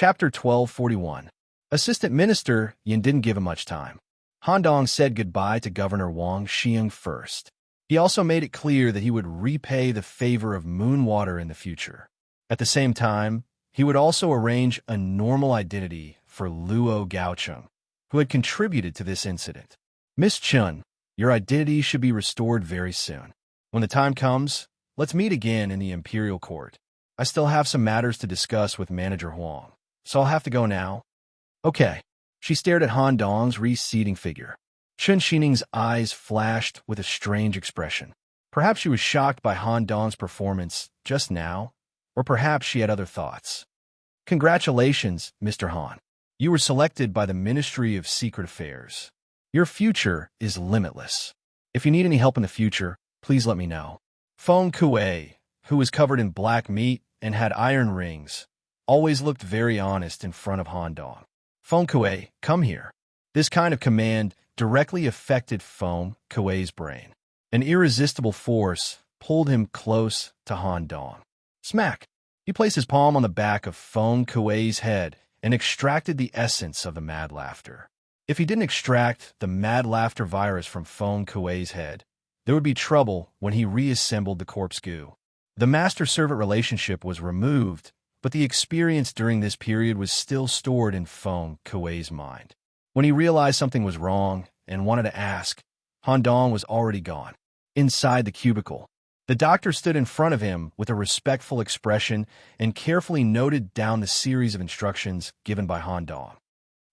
Chapter 1241. Assistant Minister Yin didn't give him much time. Han Dong said goodbye to Governor Wang Xiang first. He also made it clear that he would repay the favor of Moonwater in the future. At the same time, he would also arrange a normal identity for Luo Gaocheng, who had contributed to this incident. Miss Chun, your identity should be restored very soon. When the time comes, let's meet again in the Imperial Court. I still have some matters to discuss with Manager Huang, so I'll have to go now. Okay. She stared at Han Dong's receding figure. Chun Xining's eyes flashed with a strange expression. Perhaps she was shocked by Han Dong's performance just now, or perhaps she had other thoughts. Congratulations, Mr. Han. You were selected by the Ministry of Secret Affairs. Your future is limitless. If you need any help in the future, please let me know. Feng Kuei, who was covered in black meat and had iron rings, always looked very honest in front of Han Dong. Feng Kuei, come here. This kind of command directly affected Feng Kuei's brain. An irresistible force pulled him close to Han Dong. Smack! He placed his palm on the back of Feng Kuei's head and extracted the essence of the mad laughter. If he didn't extract the mad laughter virus from Feng Kuei's head, there would be trouble when he reassembled the corpse goo. The master-servant relationship was removed, but the experience during this period was still stored in Feng Kuei's mind. When he realized something was wrong and wanted to ask, Han Dong was already gone. Inside the cubicle, the doctor stood in front of him with a respectful expression and carefully noted down the series of instructions given by Han Dong.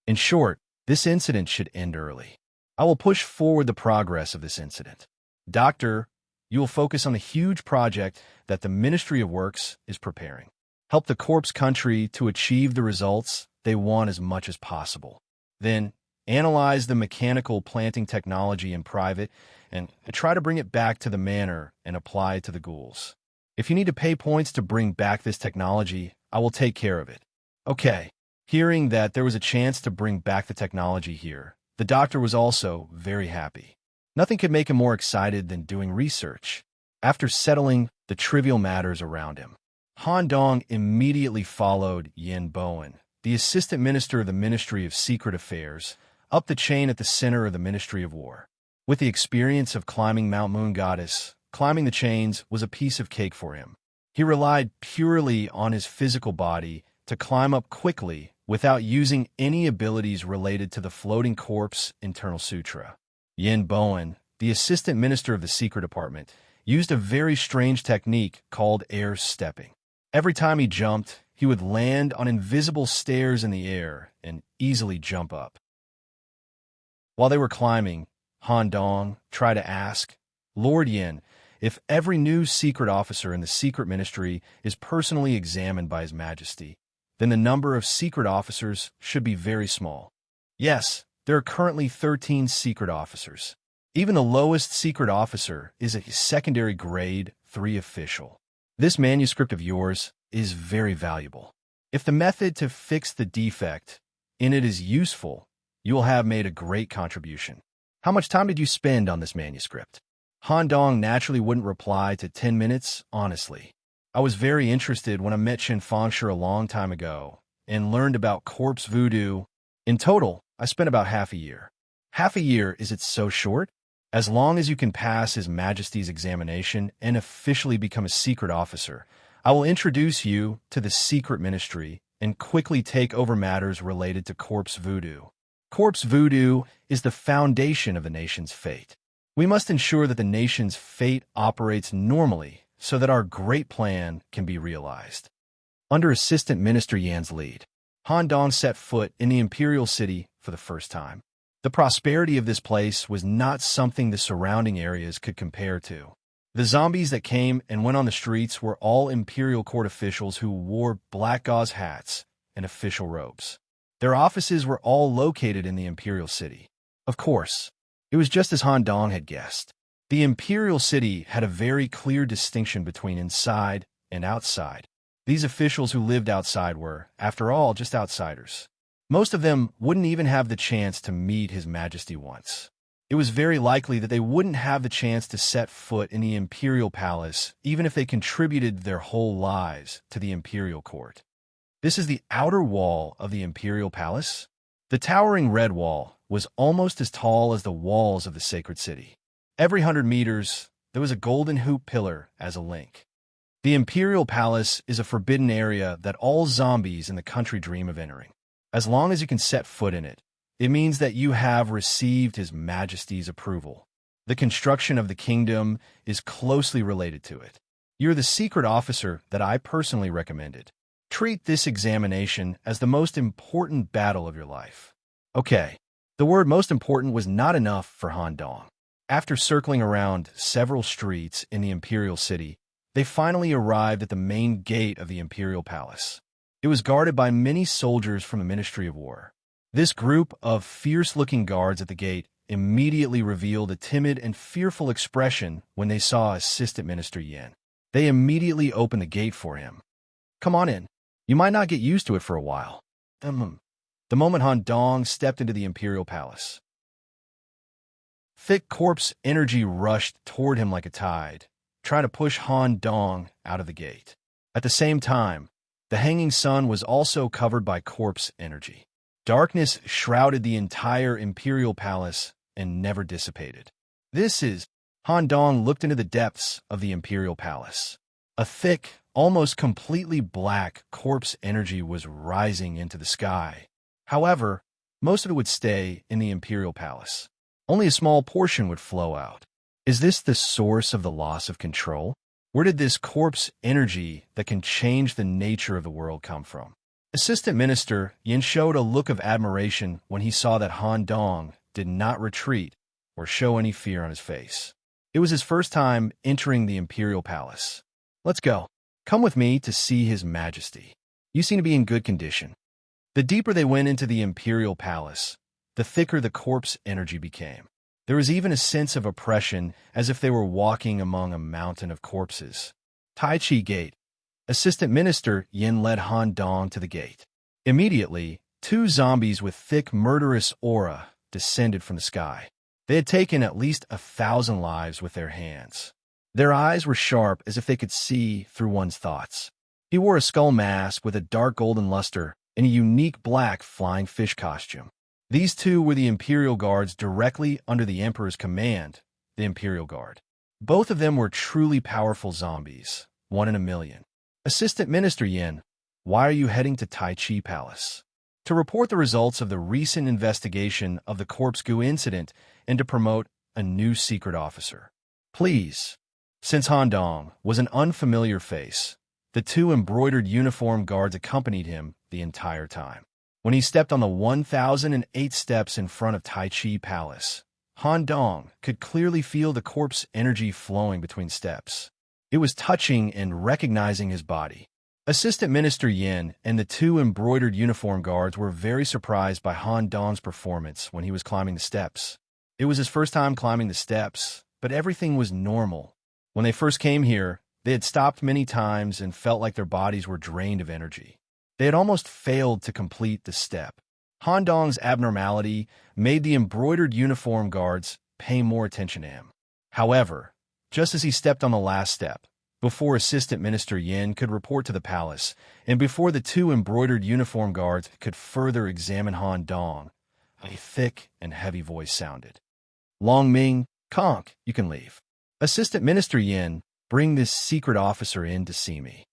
In short, this incident should end early. I will push forward the progress of this incident. Doctor, you will focus on the huge project that the Ministry of Works is preparing. Help the corpse country to achieve the results they want as much as possible. Then, analyze the mechanical planting technology in private and try to bring it back to the manor and apply it to the ghouls. If you need to pay points to bring back this technology, I will take care of it. Okay. Hearing that there was a chance to bring back the technology here, the doctor was also very happy. Nothing could make him more excited than doing research. After settling the trivial matters around him, Han Dong immediately followed Yin Bowen, the assistant minister of the Ministry of Secret Affairs, up the chain at the center of the Ministry of War. With the experience of climbing Mount Moon Goddess, climbing the chains was a piece of cake for him. He relied purely on his physical body to climb up quickly without using any abilities related to the floating corpse internal sutra. Yin Bowen, the assistant minister of the secret department, used a very strange technique called air stepping. Every time he jumped, he would land on invisible stairs in the air and easily jump up. While they were climbing, Han Dong tried to ask, Lord Yin, if every new secret officer in the secret ministry is personally examined by His Majesty, then the number of secret officers should be very small. Yes, there are currently 13 secret officers. Even the lowest secret officer is a secondary grade 3 official. This manuscript of yours is very valuable. If the method to fix the defect in it is useful, you will have made a great contribution. How much time did you spend on this manuscript? Han Dong naturally wouldn't reply to 10 minutes, honestly. I was very interested when I met Chen Fengshi a long time ago and learned about corpse voodoo. In total, I spent about half a year. Half a year, is it so short? As long as you can pass His Majesty's examination and officially become a secret officer, I will introduce you to the secret ministry and quickly take over matters related to corpse voodoo. Corpse voodoo is the foundation of the nation's fate. We must ensure that the nation's fate operates normally so that our great plan can be realized. Under Assistant Minister Yan's lead, Han Dong set foot in the imperial city for the first time. The prosperity of this place was not something the surrounding areas could compare to. The zombies that came and went on the streets were all imperial court officials who wore black gauze hats and official robes. Their offices were all located in the imperial city. Of course, it was just as Han Dong had guessed. The imperial city had a very clear distinction between inside and outside. These officials who lived outside were, after all, just outsiders. Most of them wouldn't even have the chance to meet His Majesty once. It was very likely that they wouldn't have the chance to set foot in the imperial palace even if they contributed their whole lives to the imperial court. This is the outer wall of the imperial palace. The towering red wall was almost as tall as the walls of the sacred city. Every 100 meters, there was a golden hoop pillar as a link. The imperial palace is a forbidden area that all zombies in the country dream of entering. As long as you can set foot in it, it means that you have received His Majesty's approval. The construction of the kingdom is closely related to it. You're the secret officer that I personally recommended. Treat this examination as the most important battle of your life. Okay, the word most important was not enough for Han Dong. After circling around several streets in the imperial city, they finally arrived at the main gate of the imperial palace. It was guarded by many soldiers from the Ministry of War. This group of fierce-looking guards at the gate immediately revealed a timid and fearful expression when they saw Assistant Minister Yin. They immediately opened the gate for him. Come on in. You might not get used to it for a while. The moment Han Dong stepped into the imperial palace, thick corpse energy rushed toward him like a tide, trying to push Han Dong out of the gate. At the same time, the hanging sun was also covered by corpse energy. Darkness shrouded the entire imperial palace and never dissipated. Han Dong looked into the depths of the imperial palace. A thick, almost completely black corpse energy was rising into the sky. However, most of it would stay in the imperial palace. Only a small portion would flow out. Is this the source of the loss of control? Where did this corpse energy that can change the nature of the world come from? Assistant Minister Yin showed a look of admiration when he saw that Han Dong did not retreat or show any fear on his face. It was his first time entering the imperial palace. Let's go. Come with me to see His Majesty. You seem to be in good condition. The deeper they went into the imperial palace, the thicker the corpse energy became. There was even a sense of oppression, as if they were walking among a mountain of corpses. Tai Chi Gate. Assistant Minister Yin led Han Dong to the gate. Immediately, two zombies with thick, murderous aura descended from the sky. They had taken at least 1,000 lives with their hands. Their eyes were sharp, as if they could see through one's thoughts. He wore a skull mask with a dark golden luster and a unique black flying fish costume. These two were the Imperial Guards directly under the Emperor's command, the Imperial Guard. Both of them were truly powerful zombies, 1 in a million. Assistant Minister Yin, why are you heading to Tai Chi Palace? To report the results of the recent investigation of the corpse goo incident and to promote a new secret officer. Please. Since Han Dong was an unfamiliar face, the two embroidered uniform guards accompanied him the entire time. When he stepped on the 1,008 steps in front of Tai Chi Palace, Han Dong could clearly feel the corpse energy flowing between steps. It was touching and recognizing his body. Assistant Minister Yin and the two embroidered uniform guards were very surprised by Han Dong's performance when he was climbing the steps. It was his first time climbing the steps, but everything was normal. When they first came here, they had stopped many times and felt like their bodies were drained of energy. They had almost failed to complete the step. Han Dong's abnormality made the embroidered uniform guards pay more attention to him. However, just as he stepped on the last step, before Assistant Minister Yin could report to the palace, and before the two embroidered uniform guards could further examine Han Dong, a thick and heavy voice sounded. Long Ming, Conk, you can leave. Assistant Minister Yin, bring this secret officer in to see me.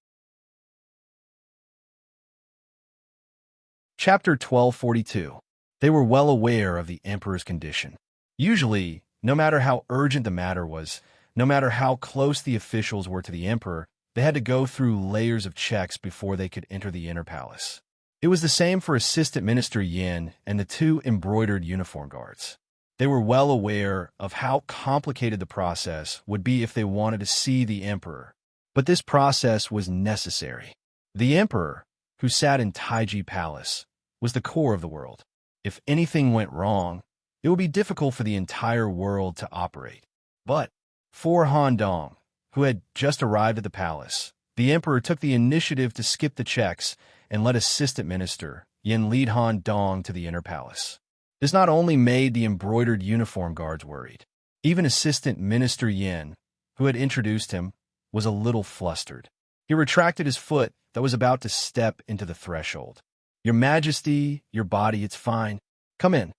Chapter 1242. They were well aware of the Emperor's condition. Usually, no matter how urgent the matter was, no matter how close the officials were to the Emperor, they had to go through layers of checks before they could enter the inner palace. It was the same for Assistant Minister Yin and the two embroidered uniform guards. They were well aware of how complicated the process would be if they wanted to see the Emperor. But this process was necessary. The Emperor, who sat in Taiji Palace, was the core of the world. If anything went wrong, it would be difficult for the entire world to operate. But for Han Dong, who had just arrived at the palace, the Emperor took the initiative to skip the checks and let Assistant Minister Yin lead Han Dong to the inner palace. This not only made the embroidered uniform guards worried. Even Assistant Minister Yin, who had introduced him, was a little flustered. He retracted his foot that was about to step into the threshold. "Your Majesty, your body, it's fine. Come in."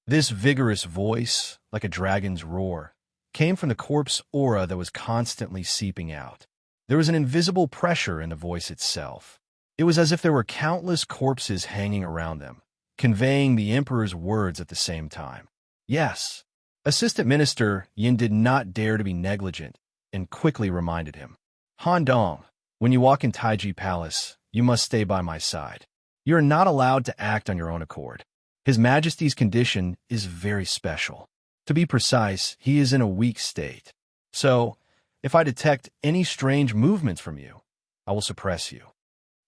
This vigorous voice, like a dragon's roar, came from the corpse aura that was constantly seeping out. There was an invisible pressure in the voice itself. It was as if there were countless corpses hanging around them, conveying the Emperor's words at the same time. "Yes." Assistant Minister Yin did not dare to be negligent and quickly reminded him. "Han Dong, when you walk in Taiji Palace, you must stay by my side. You are not allowed to act on your own accord. His Majesty's condition is very special. To be precise, he is in a weak state. So, if I detect any strange movements from you, I will suppress you."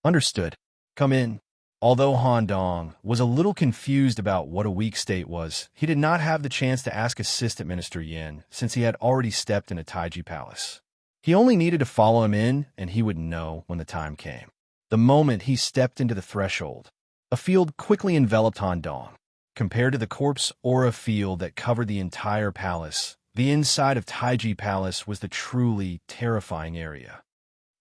"Understood. Come in." Although Han Dong was a little confused about what a weak state was, he did not have the chance to ask Assistant Minister Yin since he had already stepped into Taiji Palace. He only needed to follow him in, and he would know when the time came. The moment he stepped into the threshold, a field quickly enveloped Han Dong. Compared to the corpse aura field that covered the entire palace, the inside of Taiji Palace was the truly terrifying area.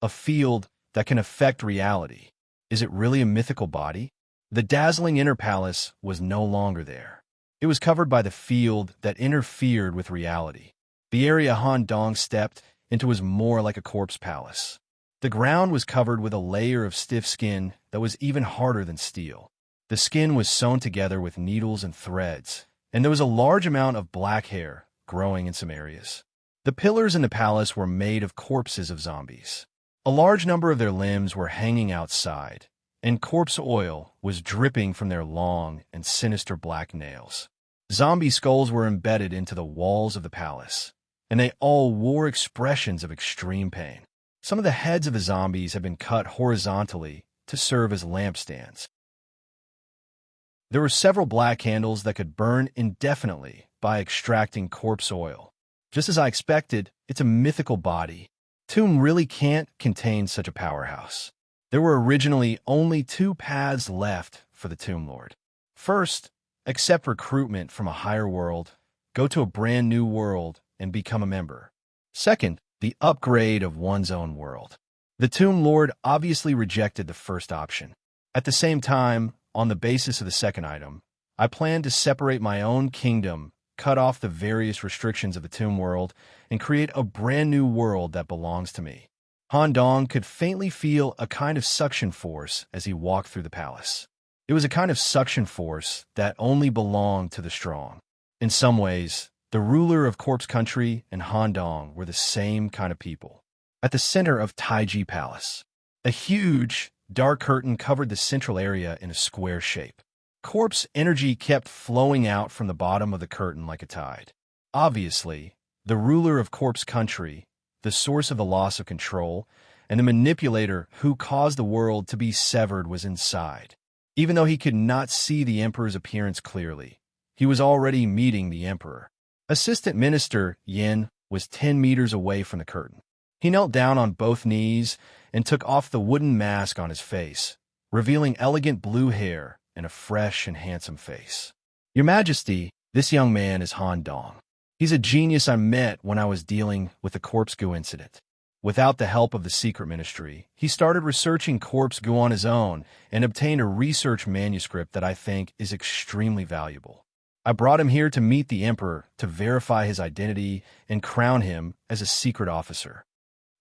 A field that can affect reality. Is it really a mythical body? The dazzling inner palace was no longer there. It was covered by the field that interfered with reality. The area Han Dong stepped into was more like a corpse palace. The ground was covered with a layer of stiff skin that was even harder than steel. The skin was sewn together with needles and threads, and there was a large amount of black hair growing in some areas. The pillars in the palace were made of corpses of zombies. A large number of their limbs were hanging outside, and corpse oil was dripping from their long and sinister black nails. Zombie skulls were embedded into the walls of the palace, and they all wore expressions of extreme pain. Some of the heads of the zombies had been cut horizontally to serve as lampstands. There were several black candles that could burn indefinitely by extracting corpse oil. Just as I expected, it's a mythical body. Tomb really can't contain such a powerhouse. There were originally only two paths left for the Tomb Lord. First, accept recruitment from a higher world, go to a brand new world, and become a member. Second, the upgrade of one's own world. The Tomb Lord obviously rejected the first option. At the same time, on the basis of the second item, I planned to separate my own kingdom, cut off the various restrictions of the Tomb World, and create a brand new world that belongs to me. Han Dong could faintly feel a kind of suction force as he walked through the palace. It was a kind of suction force that only belonged to the strong. In some ways, the ruler of Corpse Country and Han Dong were the same kind of people. At the center of Taiji Palace, a huge, dark curtain covered the central area in a square shape. Corpse energy kept flowing out from the bottom of the curtain like a tide. Obviously, the ruler of Corpse Country, the source of the loss of control, and the manipulator who caused the world to be severed was inside. Even though he could not see the Emperor's appearance clearly, he was already meeting the Emperor. Assistant Minister Yin was 10 meters away from the curtain. He knelt down on both knees and took off the wooden mask on his face, revealing elegant blue hair and a fresh and handsome face. "Your Majesty, this young man is Han Dong. He's a genius I met when I was dealing with the corpse goo incident. Without the help of the secret ministry, he started researching corpse goo on his own and obtained a research manuscript that I think is extremely valuable. I brought him here to meet the Emperor to verify his identity and crown him as a secret officer."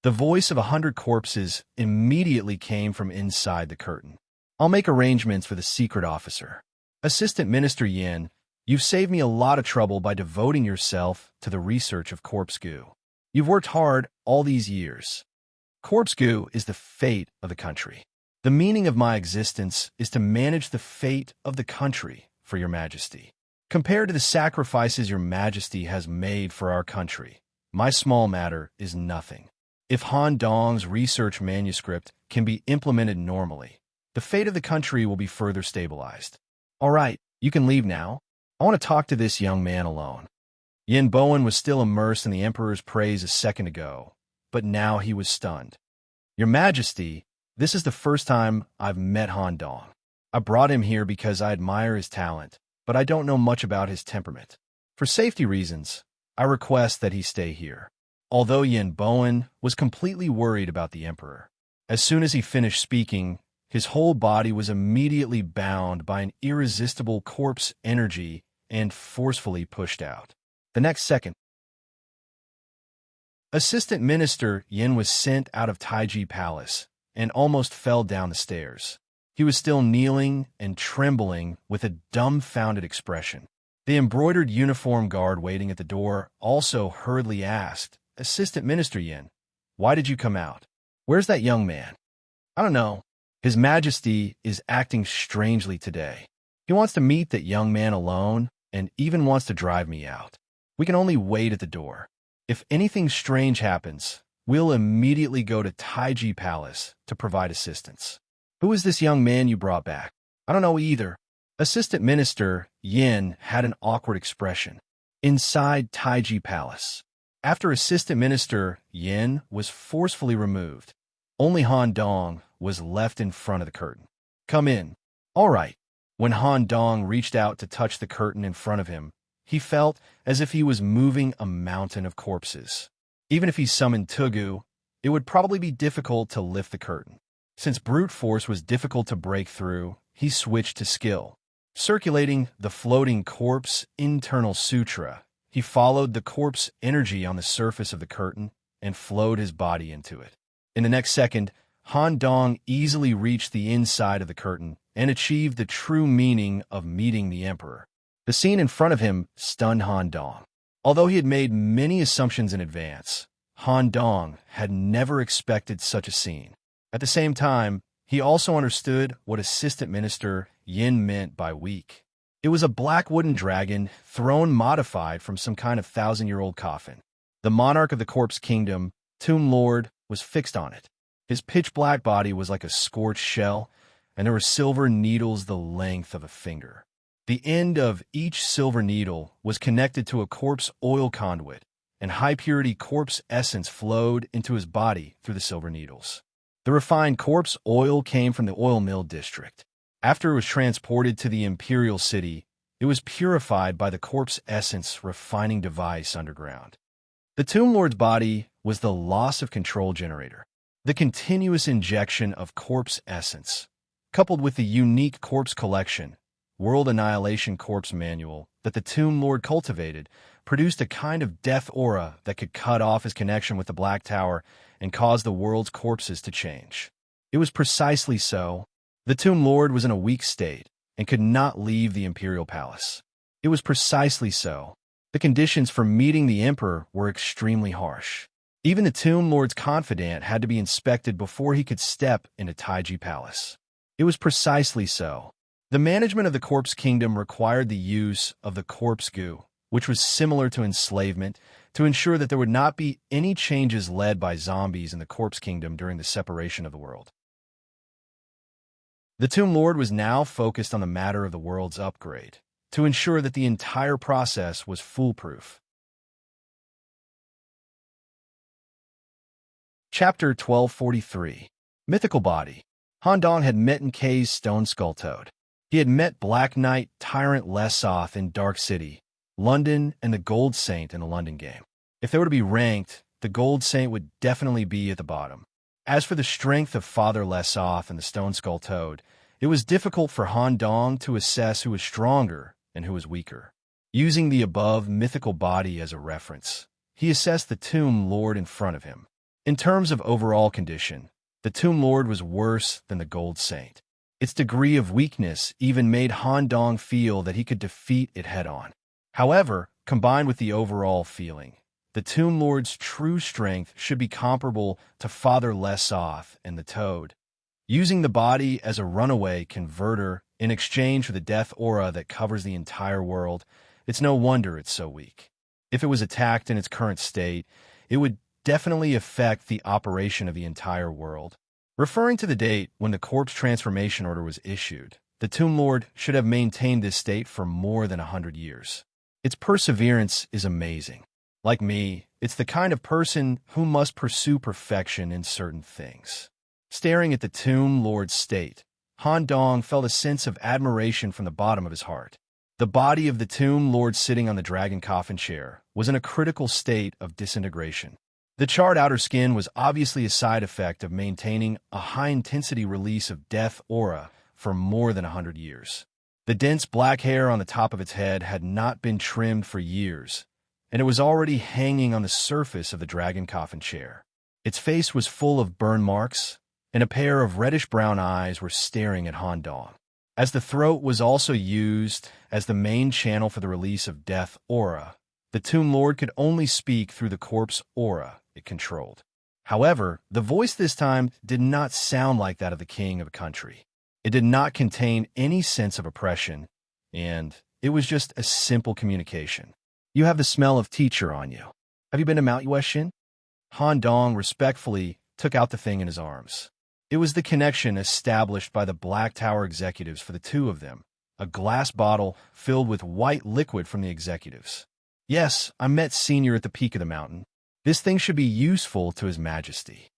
The voice of 100 corpses immediately came from inside the curtain. "I'll make arrangements for the secret officer. Assistant Minister Yin, you've saved me a lot of trouble by devoting yourself to the research of corpse goo. You've worked hard all these years. Corpse goo is the fate of the country. The meaning of my existence is to manage the fate of the country for your Majesty. Compared to the sacrifices your Majesty has made for our country, my small matter is nothing. If Han Dong's research manuscript can be implemented normally, the fate of the country will be further stabilized. All right, you can leave now. I want to talk to this young man alone." Yin Bowen was still immersed in the Emperor's praise a second ago, but now he was stunned. "Your Majesty, this is the first time I've met Han Dong. I brought him here because I admire his talent, but I don't know much about his temperament. For safety reasons, I request that he stay here." Although Yin Bowen was completely worried about the Emperor, As soon as he finished speaking, his whole body was immediately bound by an irresistible corpse energy and forcefully pushed out. The next second, Assistant Minister Yin was sent out of Taiji Palace and almost fell down the stairs. He was still kneeling and trembling with a dumbfounded expression. The embroidered uniform guard waiting at the door also hurriedly asked, "Assistant Minister Yin, why did you come out? Where's that young man?" "I don't know. His Majesty is acting strangely today. He wants to meet that young man alone and even wants to drive me out. We can only wait at the door. If anything strange happens, we'll immediately go to Taiji Palace to provide assistance." "Who is this young man you brought back?" "I don't know either." Assistant Minister Yin had an awkward expression. Inside Taiji Palace, after Assistant Minister Yin was forcefully removed, only Han Dong was left in front of the curtain. "Come in." "All right." When Han Dong reached out to touch the curtain in front of him, he felt as if he was moving a mountain of corpses. Even if he summoned Tugu, it would probably be difficult to lift the curtain. Since brute force was difficult to break through, he switched to skill. Circulating the floating corpse internal sutra, he followed the corpse energy on the surface of the curtain and flowed his body into it. In the next second, Han Dong easily reached the inside of the curtain and achieved the true meaning of meeting the Emperor. The scene in front of him stunned Han Dong. Although he had made many assumptions in advance, Han Dong had never expected such a scene. At the same time, he also understood what Assistant Minister Yin meant by weak. It was a black wooden dragon, throne modified from some kind of 1,000-year-old coffin. The monarch of the Corpse Kingdom, Tomb Lord, was fixed on it. His pitch-black body was like a scorched shell, and there were silver needles the length of a finger. The end of each silver needle was connected to a corpse oil conduit, and high-purity corpse essence flowed into his body through the silver needles. The refined corpse oil came from the oil mill district. After it was transported to the imperial city, it was purified by the corpse essence refining device underground. The Tomb Lord's body was the loss of control generator. The continuous injection of corpse essence, coupled with the unique corpse collection, World Annihilation Corpse Manual, that the Tomb Lord cultivated, produced a kind of death aura that could cut off his connection with the Black Tower and cause the world's corpses to change. It was precisely so. The Tomb Lord was in a weak state and could not leave the Imperial Palace. It was precisely so. The conditions for meeting the Emperor were extremely harsh. Even the Tomb Lord's confidant had to be inspected before he could step into Taiji Palace. It was precisely so. The management of the Corpse Kingdom required the use of the corpse goo, which was similar to enslavement, to ensure that there would not be any changes led by zombies in the Corpse Kingdom during the separation of the world. The Tomb Lord was now focused on the matter of the world's upgrade, to ensure that the entire process was foolproof. Chapter 1243. Mythical Body. Han Dong had met in Kay's Stone Skull Toad. He had met Black Knight Tyrant Lesoth in Dark City, London, and the Gold Saint in the London game. If they were to be ranked, the Gold Saint would definitely be at the bottom. As for the strength of Father Lesoth and the Stone Skull Toad, it was difficult for Han Dong to assess who was stronger and who was weaker. Using the above mythical body as a reference, he assessed the Tomb Lord in front of him. In terms of overall condition, the Tomb Lord was worse than the Gold Saint. Its degree of weakness even made Han Dong feel that he could defeat it head-on. However, combined with the overall feeling, the Tomb Lord's true strength should be comparable to Father Lesoth and the Toad. Using the body as a runaway converter in exchange for the death aura that covers the entire world, it's no wonder it's so weak. If it was attacked in its current state, it would definitely affect the operation of the entire world. Referring to the date when the corpse transformation order was issued, the Tomb Lord should have maintained this state for more than 100 years. Its perseverance is amazing. Like me, it's the kind of person who must pursue perfection in certain things. Staring at the Tomb Lord's state, Han Dong felt a sense of admiration from the bottom of his heart. The body of the Tomb Lord sitting on the dragon coffin chair was in a critical state of disintegration. The charred outer skin was obviously a side effect of maintaining a high-intensity release of death aura for more than 100 years. The dense black hair on the top of its head had not been trimmed for years, and it was already hanging on the surface of the dragon coffin chair. Its face was full of burn marks, and a pair of reddish-brown eyes were staring at Han Dong. As the throat was also used as the main channel for the release of death aura, the Tomb Lord could only speak through the corpse aura it controlled. However, the voice this time did not sound like that of the king of a country. It did not contain any sense of oppression, and it was just a simple communication. You have the smell of teacher on you. Have you been to Mount Yueshin? Han Dong respectfully took out the thing in his arms. It was the connection established by the Black Tower executives for the two of them, a glass bottle filled with white liquid from the executives. Yes, I met Senior at the peak of the mountain. This thing should be useful to His Majesty.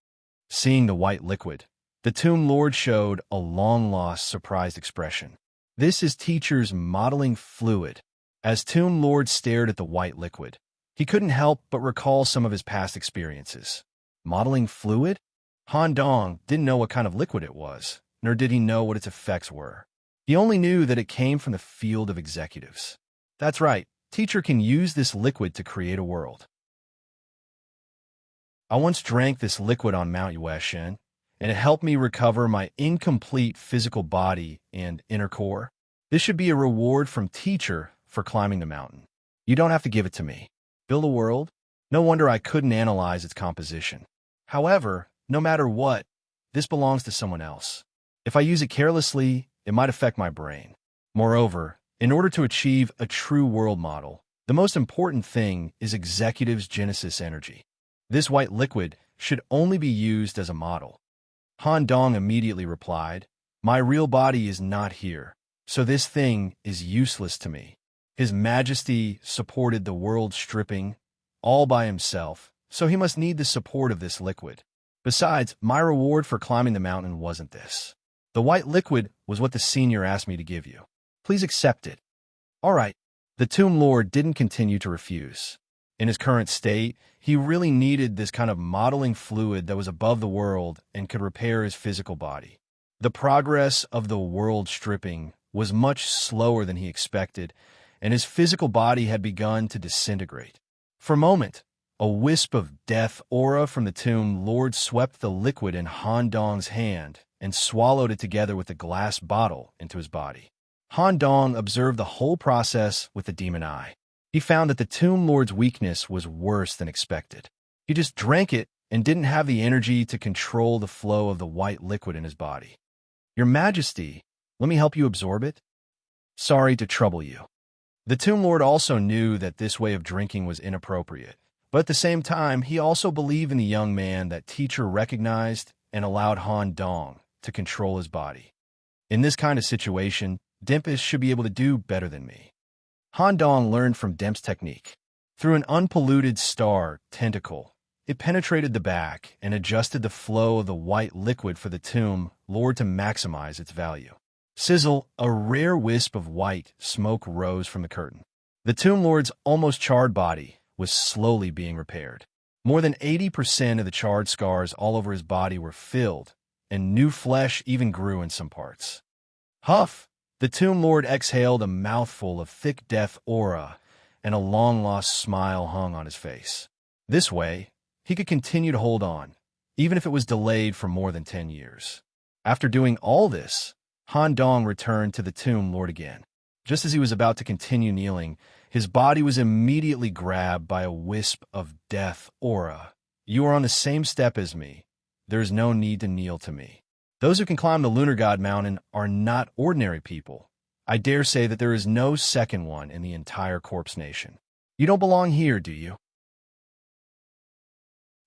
Seeing the white liquid, the Tomb Lord showed a long-lost, surprised expression. This is teacher's modeling fluid. As Tomb Lord stared at the white liquid, he couldn't help but recall some of his past experiences. Modeling fluid? Han Dong didn't know what kind of liquid it was, nor did he know what its effects were. He only knew that it came from the field of executives. That's right, teacher can use this liquid to create a world. I once drank this liquid on Mount Yueshin, and it helped me recover my incomplete physical body and inner core. This should be a reward from teacher for climbing the mountain. You don't have to give it to me. Build a world? No wonder I couldn't analyze its composition. However, no matter what, this belongs to someone else. If I use it carelessly, it might affect my brain. Moreover, in order to achieve a true world model, the most important thing is executive's Genesis energy. This white liquid should only be used as a model. Han Dong immediately replied, "My real body is not here, so this thing is useless to me." His Majesty supported the world stripping all by himself, so he must need the support of this liquid. Besides, my reward for climbing the mountain wasn't this. The white liquid was what the senior asked me to give you. Please accept it. All right. The Tomb Lord didn't continue to refuse. In his current state, he really needed this kind of modeling fluid that was above the world and could repair his physical body. The progress of the world stripping was much slower than he expected, and his physical body had begun to disintegrate. For a moment, a wisp of death aura from the Tomb Lord swept the liquid in Han Dong's hand and swallowed it together with the glass bottle into his body. Han Dong observed the whole process with the demon eye. He found that the Tomb Lord's weakness was worse than expected. He just drank it and didn't have the energy to control the flow of the white liquid in his body. Your Majesty, let me help you absorb it? Sorry to trouble you. The Tomb Lord also knew that this way of drinking was inappropriate, but at the same time, he also believed in the young man that teacher recognized and allowed Han Dong to control his body. In this kind of situation, Dempis should be able to do better than me. Han Dong learned from Demp's technique. Through an unpolluted star tentacle, it penetrated the back and adjusted the flow of the white liquid for the Tomb Lord to maximize its value. Sizzle, a rare wisp of white smoke rose from the curtain. The Tomb Lord's almost charred body was slowly being repaired. More than 80% of the charred scars all over his body were filled, and new flesh even grew in some parts. Huff! The Tomb Lord exhaled a mouthful of thick death aura, and a long-lost smile hung on his face. This way, he could continue to hold on, even if it was delayed for more than 10 years. After doing all this, Han Dong returned to the Tomb Lord again. Just as he was about to continue kneeling, his body was immediately grabbed by a wisp of death aura. You are on the same step as me. There is no need to kneel to me. Those who can climb the Lunar God Mountain are not ordinary people. I dare say that there is no second one in the entire Corpse Nation. You don't belong here, do you?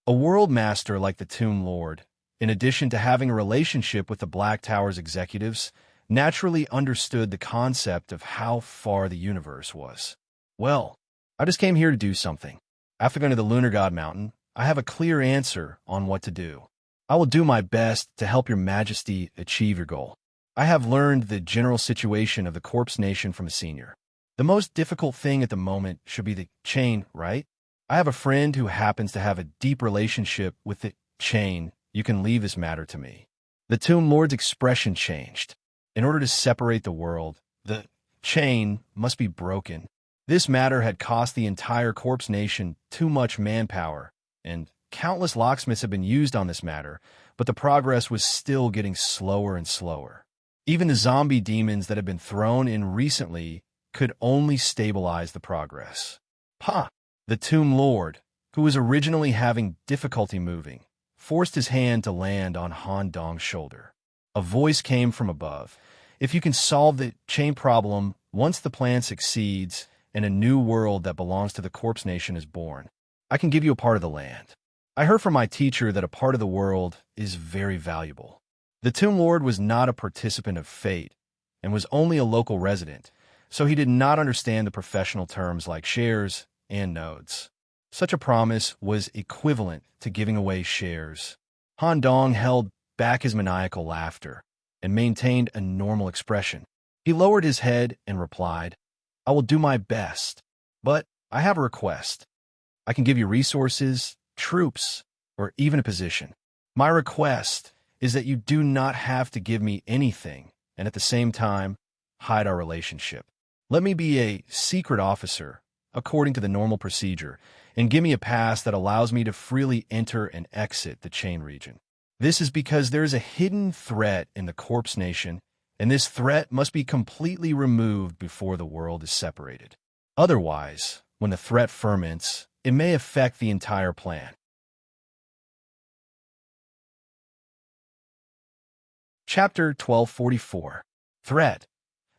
A world master like the Tomb Lord, in addition to having a relationship with the Black Tower's executives, naturally understood the concept of how far the universe was. Well, I just came here to do something. After going to the Lunar God Mountain, I have a clear answer on what to do. I will do my best to help your Majesty achieve your goal. I have learned the general situation of the Corpse Nation from a senior. The most difficult thing at the moment should be the chain, right? I have a friend who happens to have a deep relationship with the chain. You can leave this matter to me." The Tomb Lord's expression changed. In order to separate the world, the chain must be broken. This matter had cost the entire Corpse Nation too much manpower, and countless locksmiths had been used on this matter, but the progress was still getting slower and slower. Even the zombie demons that had been thrown in recently could only stabilize the progress. Ha! The Tomb Lord, who was originally having difficulty moving, forced his hand to land on Han Dong's shoulder. A voice came from above. "If you can solve the chain problem, once the plan succeeds and a new world that belongs to the Corpse Nation is born, I can give you a part of the land. I heard from my teacher that a part of the world is very valuable." The Tomb Lord was not a participant of fate and was only a local resident, so he did not understand the professional terms like shares and nodes. Such a promise was equivalent to giving away shares. Han Dong held back his maniacal laughter and maintained a normal expression. He lowered his head and replied, "I will do my best, but I have a request. I can give you resources, troops, or even a position. My request is that you do not have to give me anything and at the same time hide our relationship. Let me be a secret officer according to the normal procedure and give me a pass that allows me to freely enter and exit the chain region. This is because there is a hidden threat in the Corpse Nation, and this threat must be completely removed before the world is separated. Otherwise, when the threat ferments, it may affect the entire plan." Chapter 1244. Threat.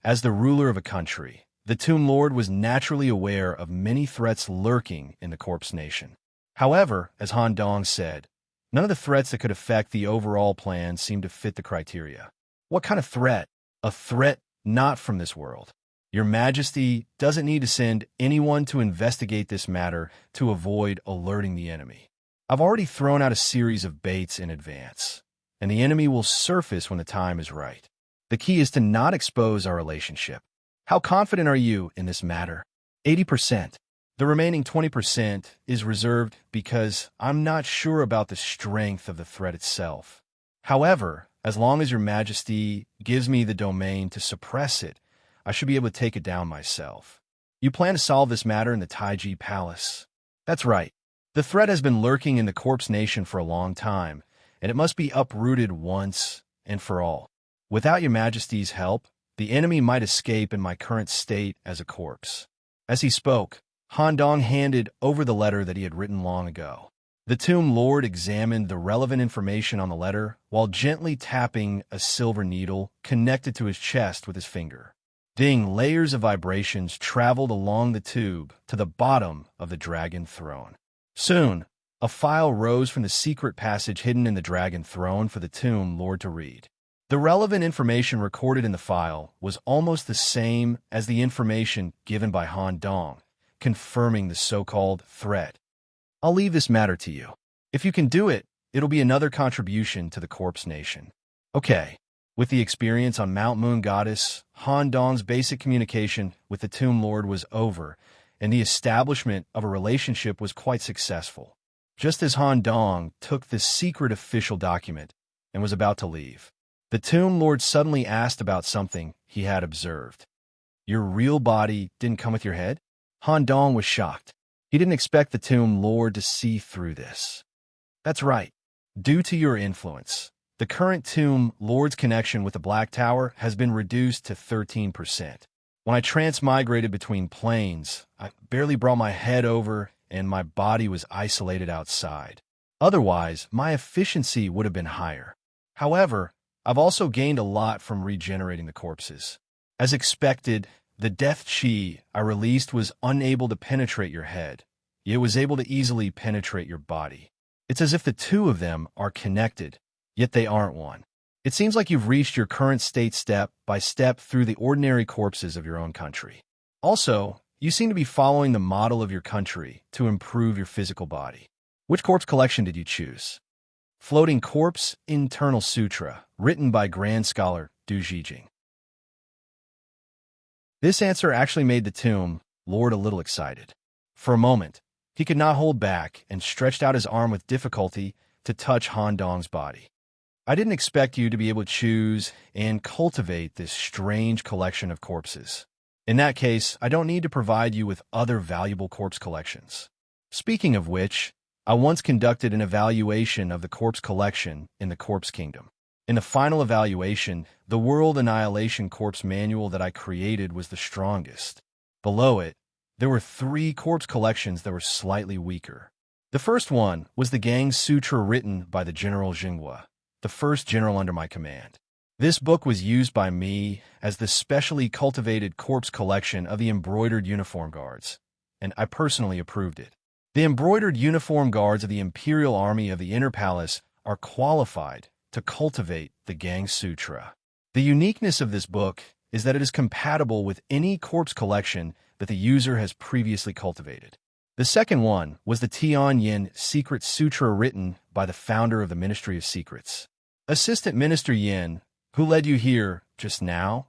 As the ruler of a country, the Tomb Lord was naturally aware of many threats lurking in the Corpse Nation. However, as Han Dong said, none of the threats that could affect the overall plan seemed to fit the criteria. What kind of threat? A threat not from this world. Your Majesty doesn't need to send anyone to investigate this matter to avoid alerting the enemy. I've already thrown out a series of baits in advance, and the enemy will surface when the time is right. The key is to not expose our relationship. How confident are you in this matter? 80%. The remaining 20% is reserved because I'm not sure about the strength of the threat itself. However, as long as Your Majesty gives me the domain to suppress it, I should be able to take it down myself. You plan to solve this matter in the Taiji Palace. That's right. The threat has been lurking in the Corpse Nation for a long time, and it must be uprooted once and for all. Without Your Majesty's help, the enemy might escape in my current state as a corpse." As he spoke, Han Dong handed over the letter that he had written long ago. The Tomb Lord examined the relevant information on the letter while gently tapping a silver needle connected to his chest with his finger. Ding, layers of vibrations traveled along the tube to the bottom of the dragon throne. Soon, a file rose from the secret passage hidden in the dragon throne for the Tomb Lord to read. The relevant information recorded in the file was almost the same as the information given by Han Dong, confirming the so-called threat. I'll leave this matter to you. If you can do it, it'll be another contribution to the Corpse Nation. Okay. With the experience on Mount Moon Goddess, Han Dong's basic communication with the Tomb Lord was over, and the establishment of a relationship was quite successful. Just as Han Dong took the secret official document and was about to leave, the Tomb Lord suddenly asked about something he had observed. "Your real body didn't come with your head?" Han Dong was shocked. He didn't expect the Tomb Lord to see through this. "That's right. Due to your influence, the current Tomb Lord's connection with the Black Tower has been reduced to 13%. When I transmigrated between planes, I barely brought my head over and my body was isolated outside. Otherwise, my efficiency would have been higher. However, I've also gained a lot from regenerating the corpses. As expected, the death chi I released was unable to penetrate your head. It was able to easily penetrate your body. It's as if the two of them are connected, yet they aren't one. It seems like you've reached your current state step by step through the ordinary corpses of your own country. Also, you seem to be following the model of your country to improve your physical body. Which corpse collection did you choose? Floating Corpse Internal Sutra, written by Grand Scholar Du Zhijing. This answer actually made the Tomb Lord a little excited. For a moment, He could not hold back and stretched out his arm with difficulty to touch Han Dong's body. I didn't expect you to be able to choose and cultivate this strange collection of corpses. In that case, I don't need to provide you with other valuable corpse collections. Speaking of which, I once conducted an evaluation of the corpse collection in the Corpse Kingdom. In the final evaluation, the World Annihilation Corpse Manual that I created was the strongest. Below it, there were 3 corpse collections that were slightly weaker. The first one was the Gang Sutra written by the General Jinghua, the first general under my command. This book was used by me as the specially cultivated corpse collection of the embroidered uniform guards, and I personally approved it. The embroidered uniform guards of the Imperial Army of the Inner Palace are qualified to cultivate the Gang Sutra. The uniqueness of this book is that it is compatible with any corpse collection that the user has previously cultivated. The second one was the Tianyin Secret Sutra written by the founder of the Ministry of Secrets. Assistant Minister Yin, who led you here just now,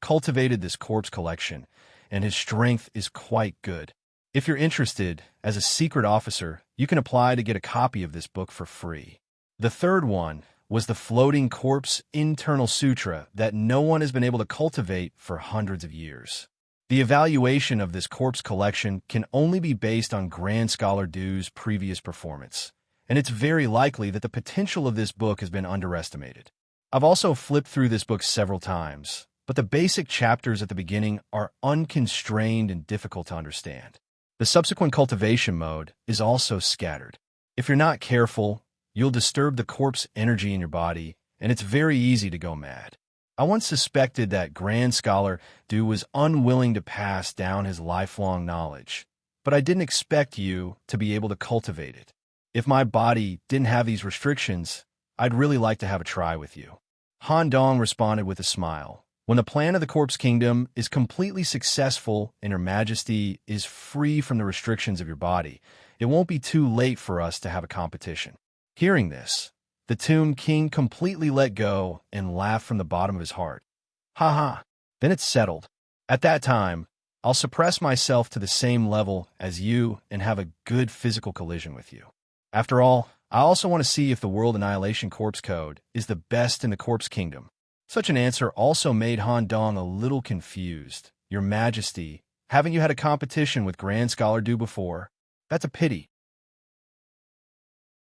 cultivated this corpse collection, and his strength is quite good. If you're interested, as a secret officer, you can apply to get a copy of this book for free. The third one was the Floating Corpse Internal Sutra that no one has been able to cultivate for hundreds of years. The evaluation of this corpse collection can only be based on Grand Scholar Du's previous performance, and it's very likely that the potential of this book has been underestimated. I've also flipped through this book several times, but the basic chapters at the beginning are unconstrained and difficult to understand. The subsequent cultivation mode is also scattered. If you're not careful, you'll disturb the corpse energy in your body, and it's very easy to go mad. I once suspected that Grand Scholar Du was unwilling to pass down his lifelong knowledge, but I didn't expect you to be able to cultivate it. If my body didn't have these restrictions, I'd really like to have a try with you. Han Dong responded with a smile. When the plan of the Corpse Kingdom is completely successful and Your Majesty is free from the restrictions of your body, it won't be too late for us to have a competition. Hearing this, the Tomb King completely let go and laughed from the bottom of his heart. Ha ha, then it's settled. At that time, I'll suppress myself to the same level as you and have a good physical collision with you. After all, I also want to see if the World Annihilation Corpse Code is the best in the Corpse Kingdom. Such an answer also made Han Dong a little confused. Your Majesty, haven't you had a competition with Grand Scholar Du before? That's a pity.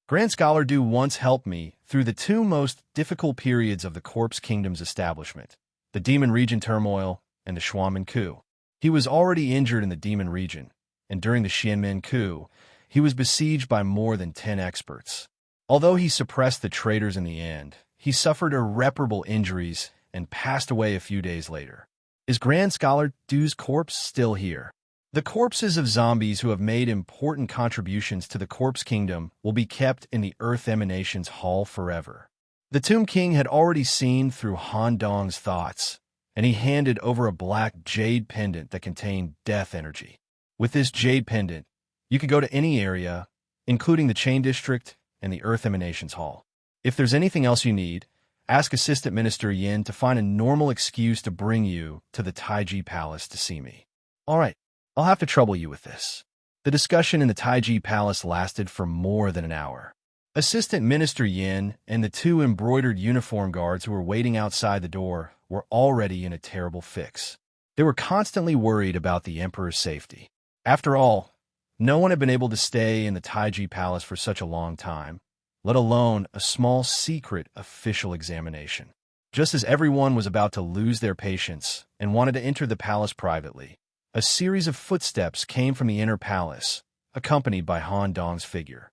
Grand Scholar Du once helped me through the 2 most difficult periods of the Corpse Kingdom's establishment, the Demon Region turmoil and the Xuanmen coup. He was already injured in the Demon Region, and during the Xianmen coup, he was besieged by more than 10 experts. Although he suppressed the traitors in the end, he suffered irreparable injuries and passed away a few days later. Is Grand Scholar Du's corpse still here? The corpses of zombies who have made important contributions to the Corpse Kingdom will be kept in the Earth Emanations Hall forever. The Tomb King had already seen through Han Dong's thoughts, and he handed over a black jade pendant that contained death energy. With this jade pendant, you could go to any area, including the Chain District and the Earth Emanations Hall. If there's anything else you need, ask Assistant Minister Yin to find a normal excuse to bring you to the Taiji Palace to see me. All right, I'll have to trouble you with this. The discussion in the Taiji Palace lasted for more than an hour. Assistant Minister Yin and the 2 embroidered uniform guards who were waiting outside the door were already in a terrible fix. They were constantly worried about the Emperor's safety. After all, no one had been able to stay in the Taiji Palace for such a long time, let alone a small secret official examination. Just as everyone was about to lose their patience and wanted to enter the palace privately, a series of footsteps came from the inner palace, accompanied by Han Dong's figure.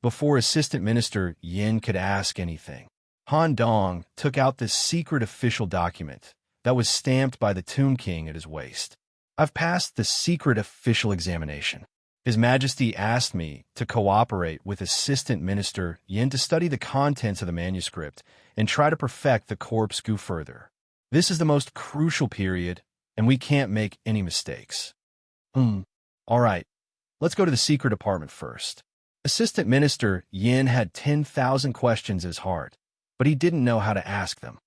Before Assistant Minister Yin could ask anything, Han Dong took out this secret official document that was stamped by the Tomb King at his waist. I've passed the secret official examination. His Majesty asked me to cooperate with Assistant Minister Yin to study the contents of the manuscript and try to perfect the corpse goo further. This is the most crucial period, and we can't make any mistakes. All right, let's go to the secret apartment first. Assistant Minister Yin had 10,000 questions in his heart, but he didn't know how to ask them.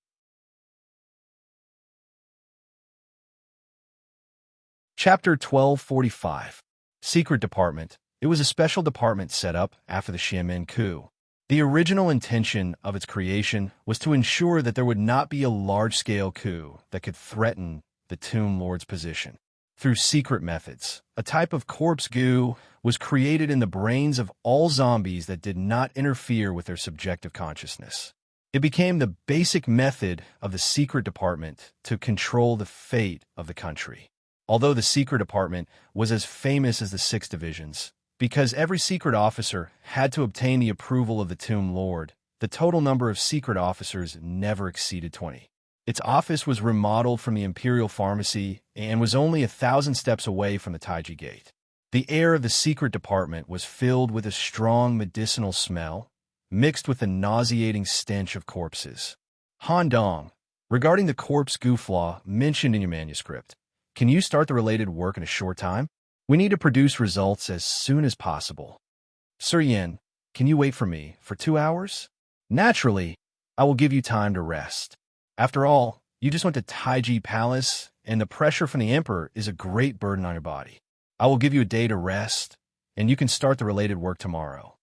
Chapter 1245. Secret Department. It was a special department set up after the Xiamen coup. The original intention of its creation was to ensure that there would not be a large-scale coup that could threaten the Tomb Lord's position. Through secret methods, a type of corpse goo was created in the brains of all zombies that did not interfere with their subjective consciousness. It became the basic method of the secret department to control the fate of the country. Although the secret department was as famous as the 6 divisions, because every secret officer had to obtain the approval of the Tomb Lord, the total number of secret officers never exceeded 20. Its office was remodeled from the Imperial Pharmacy and was only 1,000 steps away from the Taiji Gate. The air of the secret department was filled with a strong medicinal smell, mixed with the nauseating stench of corpses. Han Dong, regarding the corpse goo flaw mentioned in your manuscript, can you start the related work in a short time? We need to produce results as soon as possible. Sir Yin, can you wait for me for 2 hours? Naturally, I will give you time to rest. After all, you just went to Taiji Palace, and the pressure from the Emperor is a great burden on your body. I will give you a day to rest, and you can start the related work tomorrow.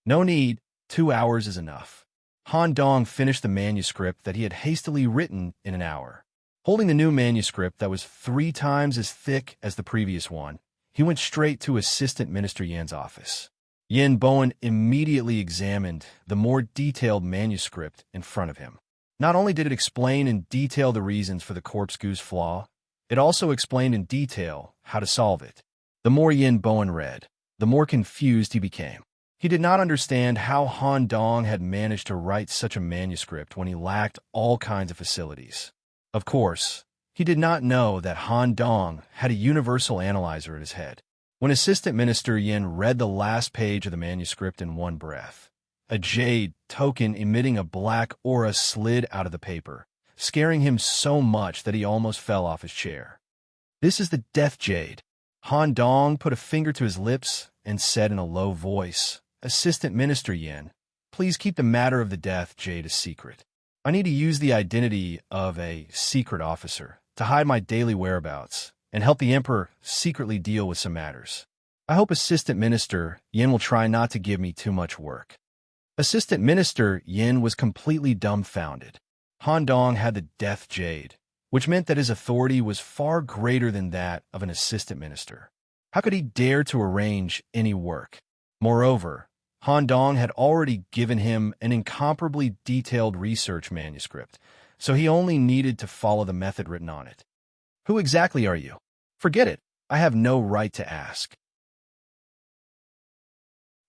No need, 2 hours is enough. Han Dong finished the manuscript that he had hastily written in an hour. Holding the new manuscript that was 3 times as thick as the previous one, he went straight to Assistant Minister Yan's office. Yin Bowen immediately examined the more detailed manuscript in front of him. Not only did it explain in detail the reasons for the corpse goo's flaw, it also explained in detail how to solve it. The more Yin Bowen read, the more confused he became. He did not understand how Han Dong had managed to write such a manuscript when he lacked all kinds of facilities. Of course, he did not know that Han Dong had a universal analyzer at his head. When Assistant Minister Yin read the last page of the manuscript in one breath, a jade token emitting a black aura slid out of the paper, scaring him so much that he almost fell off his chair. This is the Death Jade. Han Dong put a finger to his lips and said in a low voice, Assistant Minister Yin, please keep the matter of the Death Jade a secret. I need to use the identity of a secret officer to hide my daily whereabouts and help the Emperor secretly deal with some matters. I hope Assistant Minister Yin will try not to give me too much work. Assistant Minister Yin was completely dumbfounded. Han Dong had the Death Jade, which meant that his authority was far greater than that of an assistant minister. How could he dare to arrange any work? Moreover, Han Dong had already given him an incomparably detailed research manuscript, so he only needed to follow the method written on it. Who exactly are you? Forget it. I have no right to ask.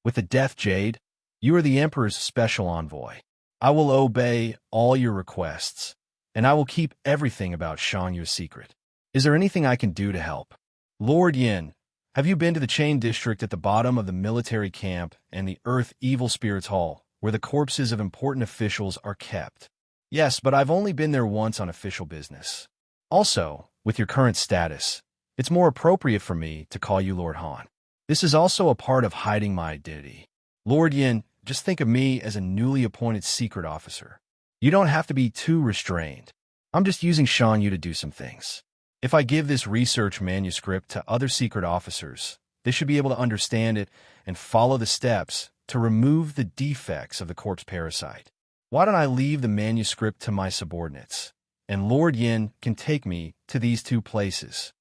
With the Death Jade, you are the Emperor's special envoy. I will obey all your requests, and I will keep everything about Shang Yu's secret. Is there anything I can do to help? Lord Yin, have you been to the Chain District at the bottom of the military camp and the Earth Evil Spirits Hall, where the corpses of important officials are kept? Yes, but I've only been there once on official business. Also, with your current status, it's more appropriate for me to call you Lord Han. This is also a part of hiding my identity. Lord Yin, just think of me as a newly appointed secret officer. You don't have to be too restrained. I'm just using Shan Yu to do some things. If I give this research manuscript to other secret officers, they should be able to understand it and follow the steps to remove the defects of the corpse parasite. Why don't I leave the manuscript to my subordinates, and Lord Yin can take me to these 2 places?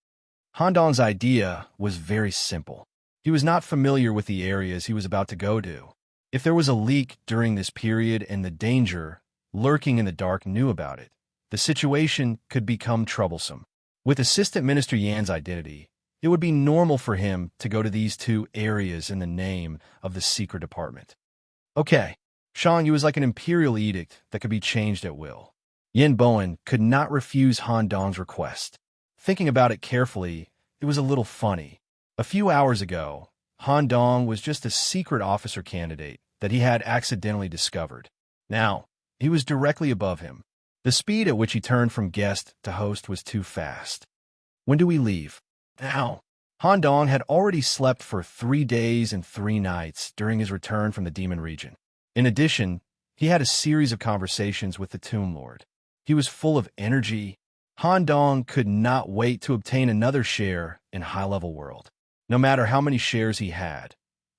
Han Dong's idea was very simple. He was not familiar with the areas he was about to go to. If there was a leak during this period and the danger lurking in the dark knew about it, the situation could become troublesome. With Assistant Minister Yan's identity, it would be normal for him to go to these 2 areas in the name of the secret department. Okay, Shang Yu is like an imperial edict that could be changed at will. Yin Bowen could not refuse Han Dong's request. Thinking about it carefully, it was a little funny. A few hours ago, Han Dong was just a secret officer candidate that he had accidentally discovered. Now, he was directly above him. The speed at which he turned from guest to host was too fast. When do we leave? Now. Han Dong had already slept for 3 days and 3 nights during his return from the Demon region. In addition, he had a series of conversations with the Tomb Lord. He was full of energy. Han Dong could not wait to obtain another share in High-Level World. No matter how many shares he had,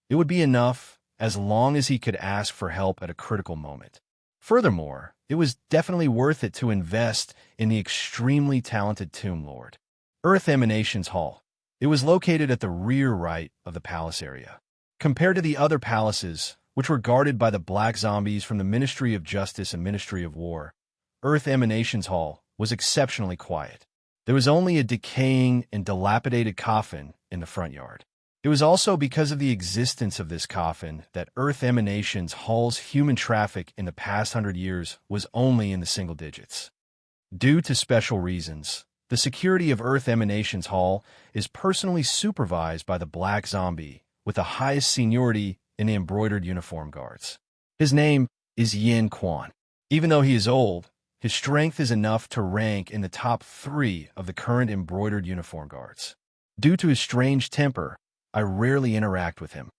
it would be enough as long as he could ask for help at a critical moment. Furthermore, it was definitely worth it to invest in the extremely talented Tomb Lord. Earth Emanations Hall. It was located at the rear right of the palace area. Compared to the other palaces, which were guarded by the black zombies from the Ministry of Justice and Ministry of War, Earth Emanations Hall was exceptionally quiet. There was only a decaying and dilapidated coffin in the front yard. It was also because of the existence of this coffin that Earth Emanations Hall's human traffic in the past 100 years was only in the single digits. Due to special reasons, the security of Earth Emanations Hall is personally supervised by the Black Zombie with the highest seniority in the embroidered uniform guards. His name is Yin Quan. Even though he is old, his strength is enough to rank in the top 3 of the current embroidered uniform guards. Due to his strange temper, I rarely interact with him.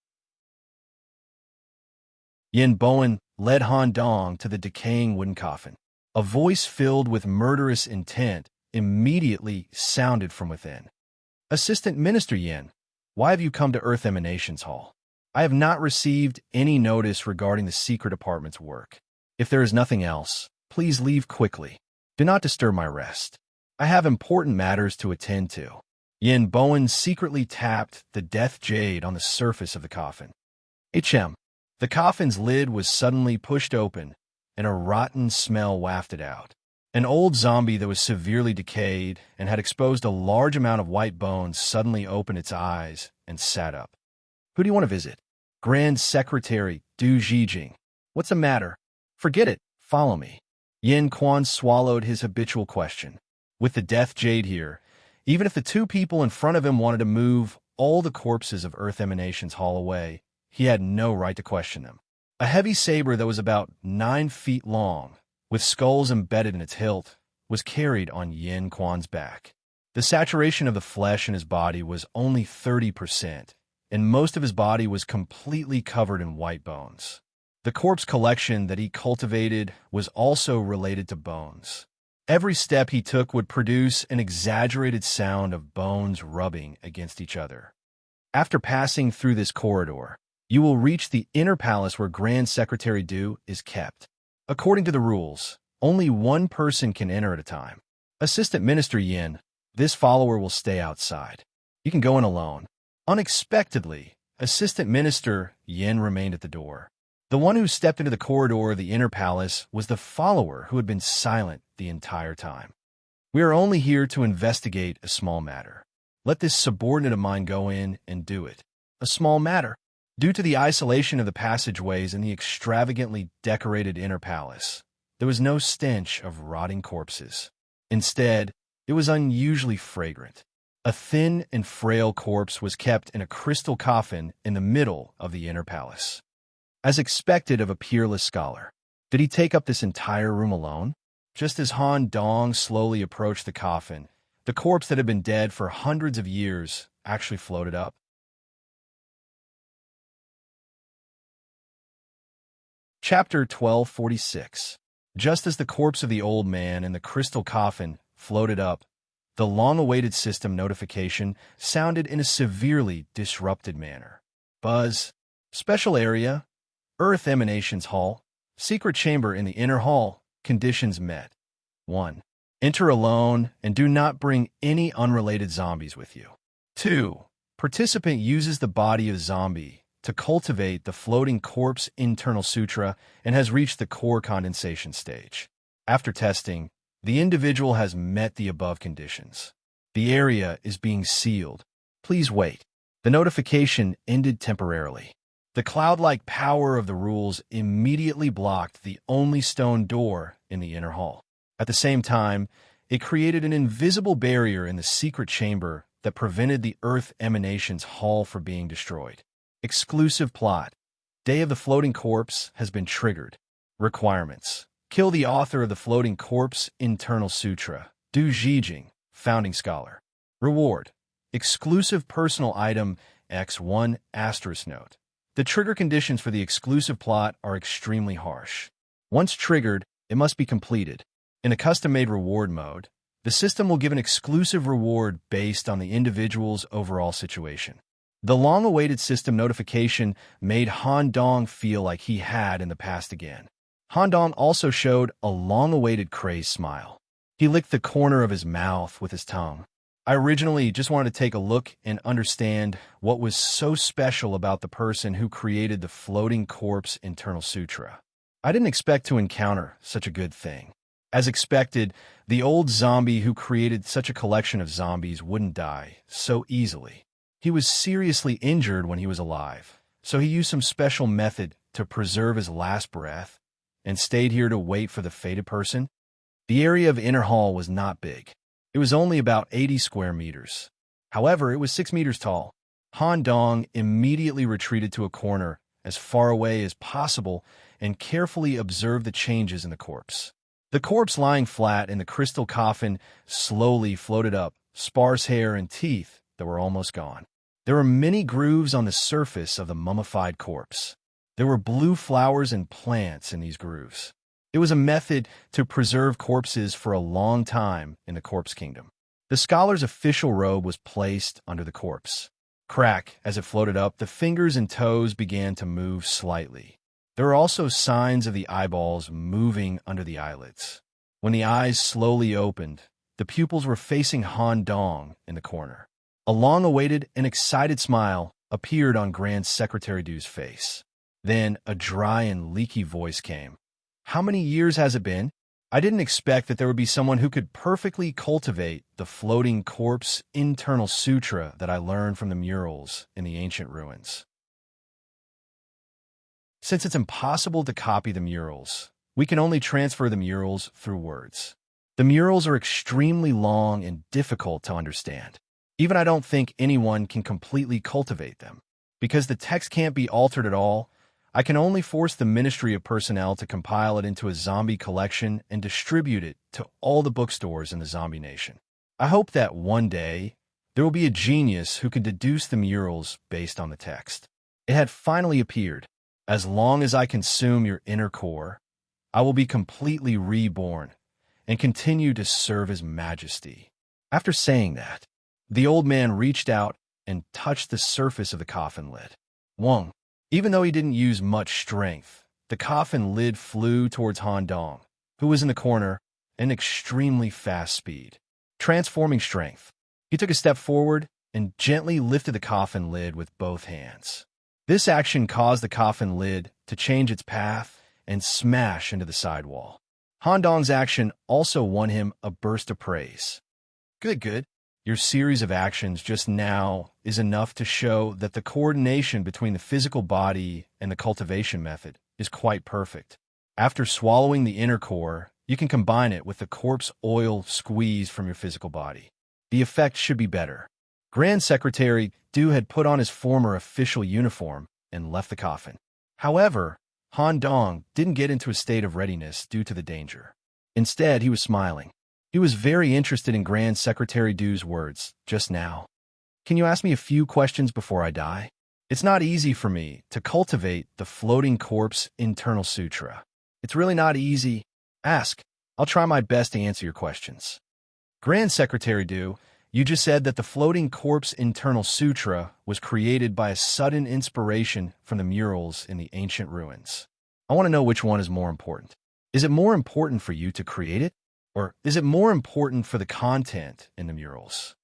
Yin Bowen led Han Dong to the decaying wooden coffin. A voice filled with murderous intent immediately sounded from within. Assistant Minister Yin, why have you come to Earth Emanations Hall? I have not received any notice regarding the secret department's work. If there is nothing else, please leave quickly. Do not disturb my rest. I have important matters to attend to. Yin Bowen secretly tapped the death jade on the surface of the coffin. HM. The coffin's lid was suddenly pushed open, and a rotten smell wafted out. An old zombie that was severely decayed and had exposed a large amount of white bones suddenly opened its eyes and sat up. Who do you want to visit? Grand Secretary Du Zhijing. What's the matter? Forget it. Follow me. Yin Quan swallowed his habitual question. With the death jade here, even if the 2 people in front of him wanted to move all the corpses of Earth Emanations Hall away, he had no right to question them. A heavy saber that was about 9 feet long, with skulls embedded in its hilt, was carried on Yin Quan's back. The saturation of the flesh in his body was only 30%, and most of his body was completely covered in white bones. The corpse collection that he cultivated was also related to bones. Every step he took would produce an exaggerated sound of bones rubbing against each other. After passing through this corridor, you will reach the inner palace where Grand Secretary Du is kept. According to the rules, only 1 person can enter at a time. Assistant Minister Yin, this follower will stay outside. You can go in alone. Unexpectedly, Assistant Minister Yin remained at the door. The one who stepped into the corridor of the inner palace was the follower who had been silent the entire time. We are only here to investigate a small matter. Let this subordinate of mine go in and do it. A small matter. Due to the isolation of the passageways and the extravagantly decorated inner palace, there was no stench of rotting corpses. Instead, it was unusually fragrant. A thin and frail corpse was kept in a crystal coffin in the middle of the inner palace. As expected of a peerless scholar, did he take up this entire room alone? Just as Han Dong slowly approached the coffin, the corpse that had been dead for hundreds of years actually floated up. Chapter 1246. Just as the corpse of the old man in the crystal coffin floated up, the long-awaited system notification sounded in a severely disrupted manner. Buzz. Special area. Earth Emanations Hall. Secret chamber in the inner hall. Conditions met. 1. Enter alone and do not bring any unrelated zombies with you. 2. Participant uses the body of zombie to cultivate the floating corpse internal sutra and has reached the core condensation stage. After testing, the individual has met the above conditions. The area is being sealed. Please wait. The notification ended temporarily. The cloud-like power of the rules immediately blocked the only stone door in the inner hall. At the same time, it created an invisible barrier in the secret chamber that prevented the Earth Emanations Hall from being destroyed. Exclusive plot. Day of the Floating Corpse has been triggered. Requirements. Kill the author of the Floating Corpse Internal Sutra, Du Zhijing, Founding Scholar. Reward. Exclusive personal item X1 * note. The trigger conditions for the exclusive plot are extremely harsh. Once triggered, it must be completed. In a custom-made reward mode, the system will give an exclusive reward based on the individual's overall situation. The long-awaited system notification made Han Dong feel like he had in the past again. Han Dong also showed a long-awaited crazed smile. He licked the corner of his mouth with his tongue. I originally just wanted to take a look and understand what was so special about the person who created the floating corpse internal sutra. I didn't expect to encounter such a good thing. As expected, the old zombie who created such a collection of zombies wouldn't die so easily. He was seriously injured when he was alive, so he used some special method to preserve his last breath and stayed here to wait for the fated person. The area of Inner Hall was not big. It was only about 80 square meters. However, it was 6 meters tall. Han Dong immediately retreated to a corner as far away as possible and carefully observed the changes in the corpse. The corpse lying flat in the crystal coffin slowly floated up, sparse hair and teeth that were almost gone. There were many grooves on the surface of the mummified corpse. There were blue flowers and plants in these grooves. It was a method to preserve corpses for a long time in the Corpse Kingdom. The scholar's official robe was placed under the corpse. Crack, as it floated up, the fingers and toes began to move slightly. There were also signs of the eyeballs moving under the eyelids. When the eyes slowly opened, the pupils were facing Han Dong in the corner. A long-awaited and excited smile appeared on Grand Secretary Du's face. Then a dry and leaky voice came. "How many years has it been? I didn't expect that there would be someone who could perfectly cultivate the floating corpse internal sutra that I learned from the murals in the ancient ruins." Since it's impossible to copy the murals, we can only transfer the murals through words. The murals are extremely long and difficult to understand. Even I don't think anyone can completely cultivate them. Because the text can't be altered at all, I can only force the Ministry of Personnel to compile it into a zombie collection and distribute it to all the bookstores in the zombie nation. I hope that one day there will be a genius who can deduce the murals based on the text. It had finally appeared. As long as I consume your inner core, I will be completely reborn and continue to serve His Majesty. After saying that, the old man reached out and touched the surface of the coffin lid. Wong. Even though he didn't use much strength, the coffin lid flew towards Han Dong, who was in the corner, at extremely fast speed. Transforming strength. He took a step forward and gently lifted the coffin lid with both hands. This action caused the coffin lid to change its path and smash into the sidewall. Han Dong's action also won him a burst of praise. Good. Your series of actions just now is enough to show that the coordination between the physical body and the cultivation method is quite perfect. After swallowing the inner core, you can combine it with the corpse oil squeezed from your physical body. The effect should be better. Grand Secretary Du had put on his former official uniform and left the coffin. However, Han Dong didn't get into a state of readiness due to the danger. Instead, he was smiling. He was very interested in Grand Secretary Du's words just now. "Can you ask me a few questions before I die? It's not easy for me to cultivate the floating corpse internal sutra. It's really not easy. Ask. I'll try my best to answer your questions." Grand Secretary Du, you just said that the floating corpse internal sutra was created by a sudden inspiration from the murals in the ancient ruins. I want to know which one is more important. Is it more important for you to create it? Or is it more important for the content in the murals?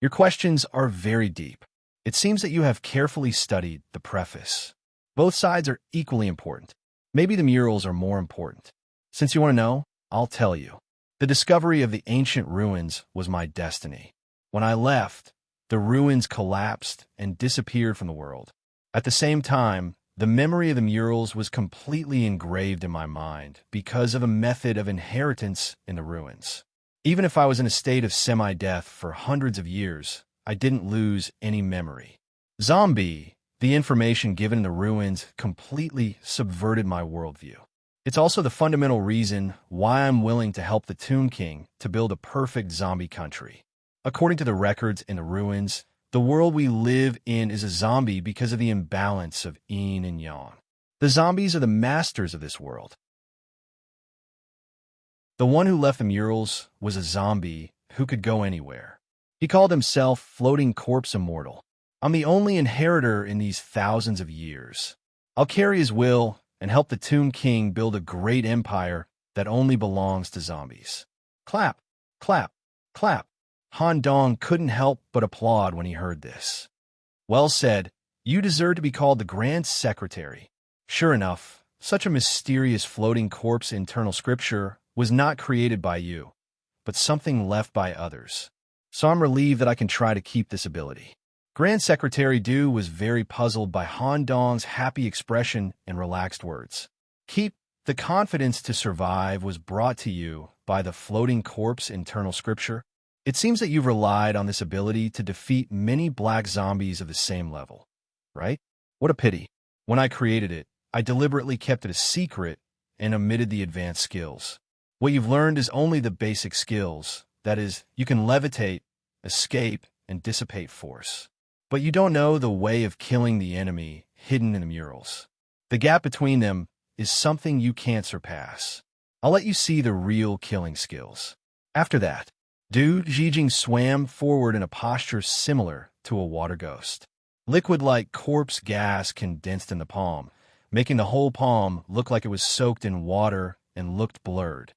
Your questions are very deep. It seems that you have carefully studied the preface. Both sides are equally important. Maybe the murals are more important. Since you want to know, I'll tell you. The discovery of the ancient ruins was my destiny. When I left, the ruins collapsed and disappeared from the world. At the same time, the memory of the murals was completely engraved in my mind because of a method of inheritance in the ruins. Even if I was in a state of semi-death for hundreds of years, I didn't lose any memory. Zombie, the information given in the ruins completely subverted my worldview. It's also the fundamental reason why I'm willing to help the Tomb King to build a perfect zombie country. According to the records in the ruins, the world we live in is a zombie because of the imbalance of yin and yang. The zombies are the masters of this world. The one who left the murals was a zombie who could go anywhere. He called himself Floating Corpse Immortal. I'm the only inheritor in these thousands of years. I'll carry his will and help the Tomb King build a great empire that only belongs to zombies. Clap, clap, clap. Han Dong couldn't help but applaud when he heard this. Well said. You deserve to be called the Grand Secretary. Sure enough, such a mysterious floating corpse internal scripture was not created by you, but something left by others. So I'm relieved that I can try to keep this ability. Grand Secretary Du was very puzzled by Han Dong's happy expression and relaxed words. Keep the confidence to survive was brought to you by the floating corpse internal scripture. It seems that you've relied on this ability to defeat many black zombies of the same level, right? What a pity. When I created it, I deliberately kept it a secret and omitted the advanced skills. What you've learned is only the basic skills. That is, you can levitate, escape, and dissipate force. But you don't know the way of killing the enemy hidden in the murals. The gap between them is something you can't surpass. I'll let you see the real killing skills. After that, Du Zhijing swam forward in a posture similar to a water ghost. Liquid-like corpse gas condensed in the palm, making the whole palm look like it was soaked in water and looked blurred.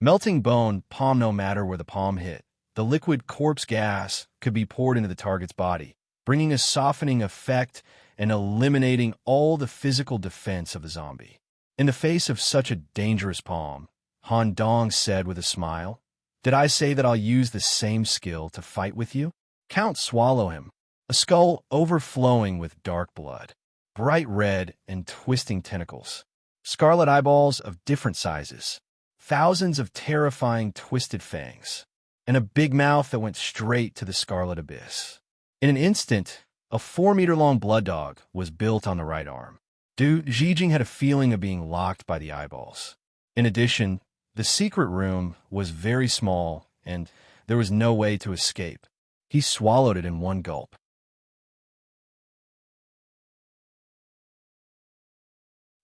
Melting bone palm no matter where the palm hit. The liquid corpse gas could be poured into the target's body, bringing a softening effect and eliminating all the physical defense of the zombie. In the face of such a dangerous palm, Han Dong said with a smile, "Did I say that I'll use the same skill to fight with you?" Count swallow him. A skull overflowing with dark blood, bright red and twisting tentacles, scarlet eyeballs of different sizes, thousands of terrifying twisted fangs, and a big mouth that went straight to the scarlet abyss. In an instant, a 4-meter-long blood dog was built on the right arm. Du Zhijing had a feeling of being locked by the eyeballs. In addition, the secret room was very small, and there was no way to escape. He swallowed it in one gulp.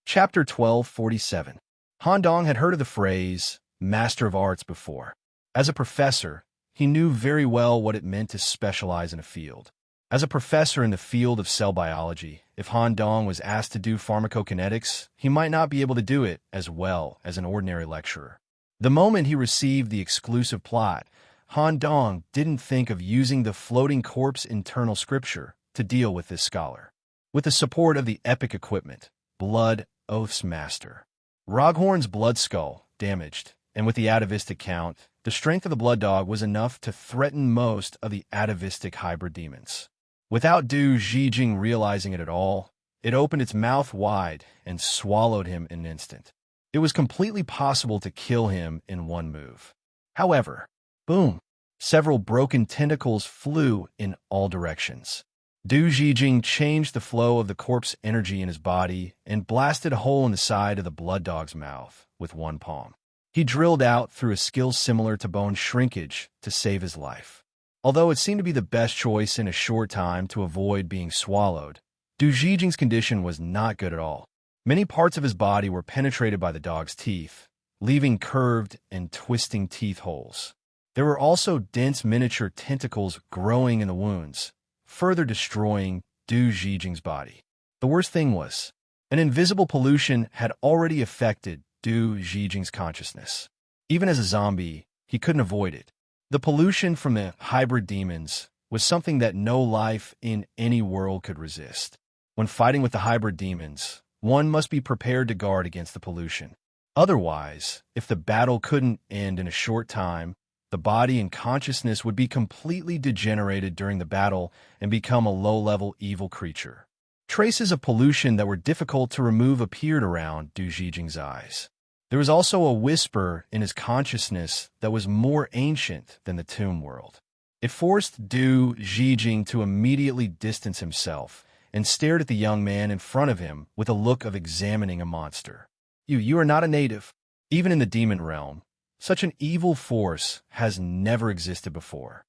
Chapter 1247. Han Dong had heard of the phrase, Master of Arts, before. As a professor, he knew very well what it meant to specialize in a field. As a professor in the field of cell biology, if Han Dong was asked to do pharmacokinetics, he might not be able to do it as well as an ordinary lecturer. The moment he received the exclusive plot, Han Dong didn't think of using the floating corpse internal scripture to deal with this scholar. With the support of the epic equipment, Blood Oath's Master, Roghorn's blood skull damaged, and with the atavistic count, the strength of the blood dog was enough to threaten most of the atavistic hybrid demons. Without Du Zhijing realizing it at all, it opened its mouth wide and swallowed him in an instant. It was completely possible to kill him in one move. However, boom, several broken tentacles flew in all directions. Du Zhijing changed the flow of the corpse energy in his body and blasted a hole in the side of the blood dog's mouth with one palm. He drilled out through a skill similar to bone shrinkage to save his life. Although it seemed to be the best choice in a short time to avoid being swallowed, Du Zhijing's condition was not good at all. Many parts of his body were penetrated by the dog's teeth, leaving curved and twisting teeth holes. There were also dense miniature tentacles growing in the wounds, further destroying Du Zhijing's body. The worst thing was, an invisible pollution had already affected Du Zhijing's consciousness. Even as a zombie, he couldn't avoid it. The pollution from the hybrid demons was something that no life in any world could resist. When fighting with the hybrid demons, one must be prepared to guard against the pollution. Otherwise, if the battle couldn't end in a short time, the body and consciousness would be completely degenerated during the battle and become a low-level evil creature. Traces of pollution that were difficult to remove appeared around Du Zhijing's eyes. There was also a whisper in his consciousness that was more ancient than the tomb world. It forced Du Zhijing to immediately distance himself and stared at the young man in front of him with a look of examining a monster. You are not a native. Even in the demon realm, such an evil force has never existed before.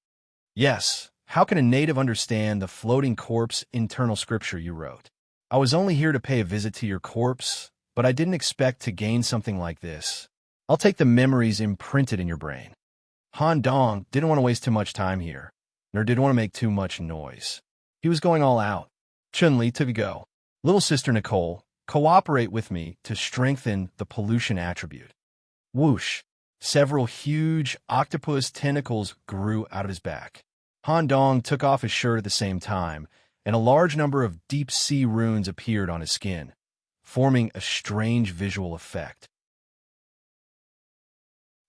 Yes, how can a native understand the floating corpse internal scripture you wrote? I was only here to pay a visit to your corpse, but I didn't expect to gain something like this. I'll take the memories imprinted in your brain. Han Dong didn't want to waste too much time here, nor did want to make too much noise. He was going all out. Chun-Li took a go. Little sister Nicole, cooperate with me to strengthen the pollution attribute. Whoosh! Several huge octopus tentacles grew out of his back. Han Dong took off his shirt at the same time, and a large number of deep-sea runes appeared on his skin, forming a strange visual effect.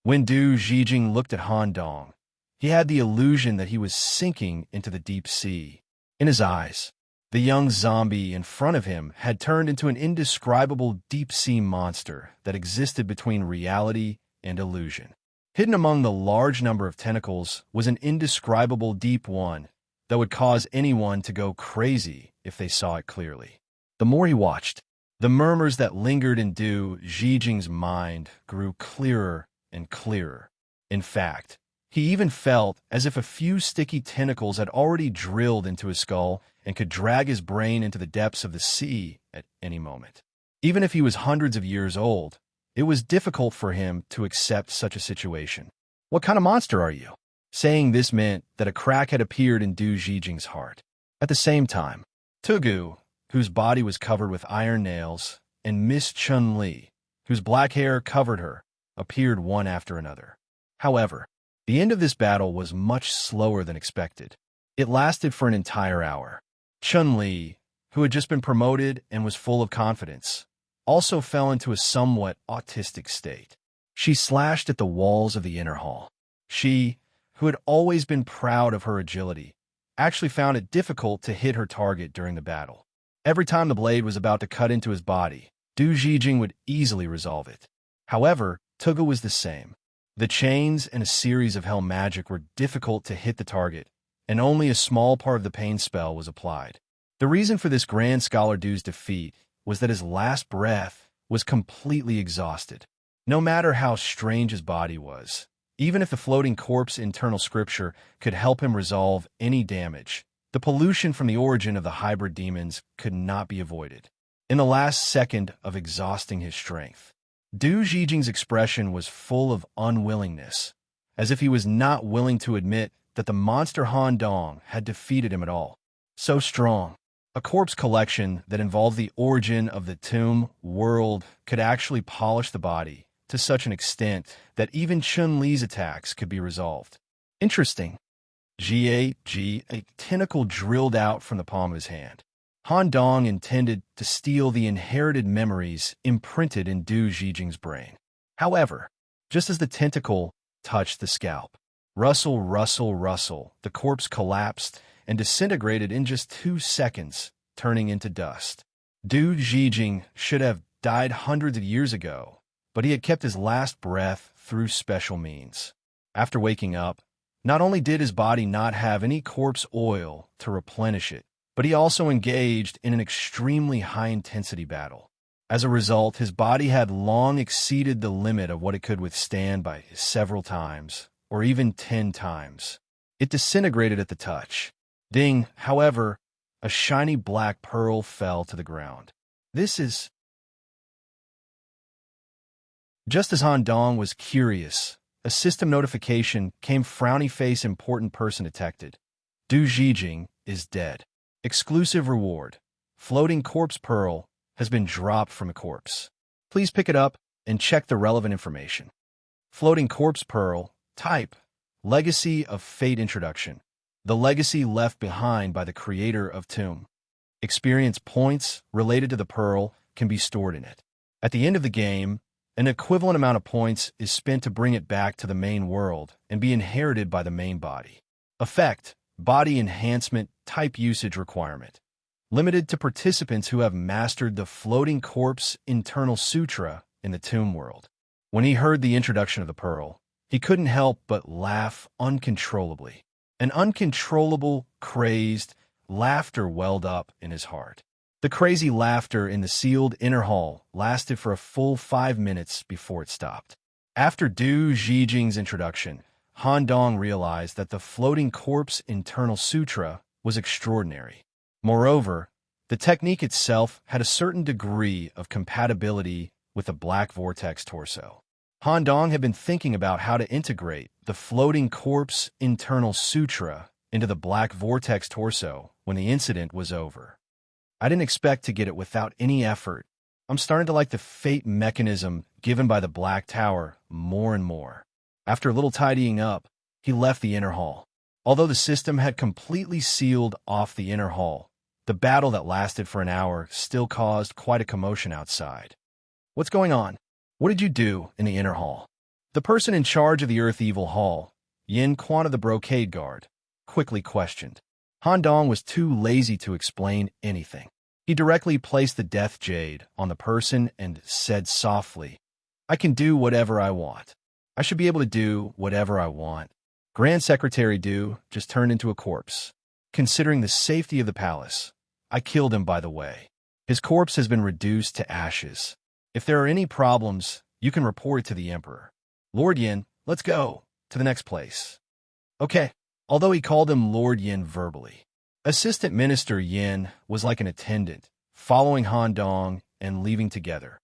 When Du Zhijing looked at Han Dong, he had the illusion that he was sinking into the deep sea. In his eyes, the young zombie in front of him had turned into an indescribable deep-sea monster that existed between reality and illusion. Hidden among the large number of tentacles was an indescribable deep one that would cause anyone to go crazy if they saw it clearly. The more he watched, the murmurs that lingered in Du Zhijing's mind grew clearer and clearer. In fact, he even felt as if a few sticky tentacles had already drilled into his skull and could drag his brain into the depths of the sea at any moment. Even if he was hundreds of years old, it was difficult for him to accept such a situation. What kind of monster are you? Saying this meant that a crack had appeared in Du Zhijing's heart. At the same time, Tugu, whose body was covered with iron nails, and Miss Chun-Li, whose black hair covered her, appeared one after another. However, the end of this battle was much slower than expected. It lasted for an entire hour. Chun-Li, who had just been promoted and was full of confidence, also fell into a somewhat autistic state. She slashed at the walls of the inner hall. She, who had always been proud of her agility, actually found it difficult to hit her target during the battle. Every time the blade was about to cut into his body, Du Zhijing would easily resolve it. However, Tugu was the same. The chains and a series of hell magic were difficult to hit the target, and only a small part of the pain spell was applied. The reason for this Grand Scholar Du's defeat was that his last breath was completely exhausted. No matter how strange his body was, even if the floating corpse internal scripture could help him resolve any damage, the pollution from the origin of the hybrid demons could not be avoided. In the last second of exhausting his strength, Du Zhijing's expression was full of unwillingness, as if he was not willing to admit that the monster Han Dong had defeated him at all. So strong, a corpse collection that involved the origin of the tomb world could actually polish the body to such an extent that even Chun-Li's attacks could be resolved. Interesting. A tentacle drilled out from the palm of his hand. Han Dong intended to steal the inherited memories imprinted in Du Zhijing's brain. However, just as the tentacle touched the scalp, rustle, rustle, rustle, the corpse collapsed and disintegrated in just 2 seconds, turning into dust. Du Zhijing should have died hundreds of years ago, but he had kept his last breath through special means. After waking up, not only did his body not have any corpse oil to replenish it, but he also engaged in an extremely high-intensity battle. As a result, his body had long exceeded the limit of what it could withstand by several times, or even 10 times. It disintegrated at the touch. Ding, however, a shiny black pearl fell to the ground. This is... Just as Han Dong was curious, a system notification came. Frowny face important person detected. Du Zhijing is dead. Exclusive reward. Floating corpse pearl has been dropped from a corpse. Please pick it up and check the relevant information. Floating corpse pearl. Type. Legacy of Fate Introduction. The legacy left behind by the creator of Tomb. Experience points related to the pearl can be stored in it. At the end of the game, an equivalent amount of points is spent to bring it back to the main world and be inherited by the main body. Effect. Body enhancement type usage requirement. Limited to participants who have mastered the floating corpse internal sutra in the tomb world. When he heard the introduction of the pearl, he couldn't help but laugh uncontrollably. An uncontrollable, crazed laughter welled up in his heart. The crazy laughter in the sealed inner hall lasted for a full 5 minutes before it stopped. After Du Zhijing's introduction, Han Dong realized that the floating corpse internal sutra was extraordinary. Moreover, the technique itself had a certain degree of compatibility with the Black Vortex torso. Han Dong had been thinking about how to integrate the floating corpse internal sutra into the Black Vortex torso when the incident was over. I didn't expect to get it without any effort. I'm starting to like the fate mechanism given by the Black Tower more and more. After a little tidying up, he left the inner hall. Although the system had completely sealed off the inner hall, the battle that lasted for an hour still caused quite a commotion outside. What's going on? What did you do in the inner hall? The person in charge of the Earth Evil Hall, Yin Quan of the Brocade Guard, quickly questioned. Han Dong was too lazy to explain anything. He directly placed the death jade on the person and said softly, "I can do whatever I want. I should be able to do whatever I want." Grand Secretary Du just turned into a corpse. Considering the safety of the palace, I killed him, by the way. His corpse has been reduced to ashes. If there are any problems, you can report it to the Emperor. Lord Yin, let's go to the next place. Okay. Although he called him Lord Yin verbally, Assistant Minister Yin was like an attendant, following Han Dong and leaving together.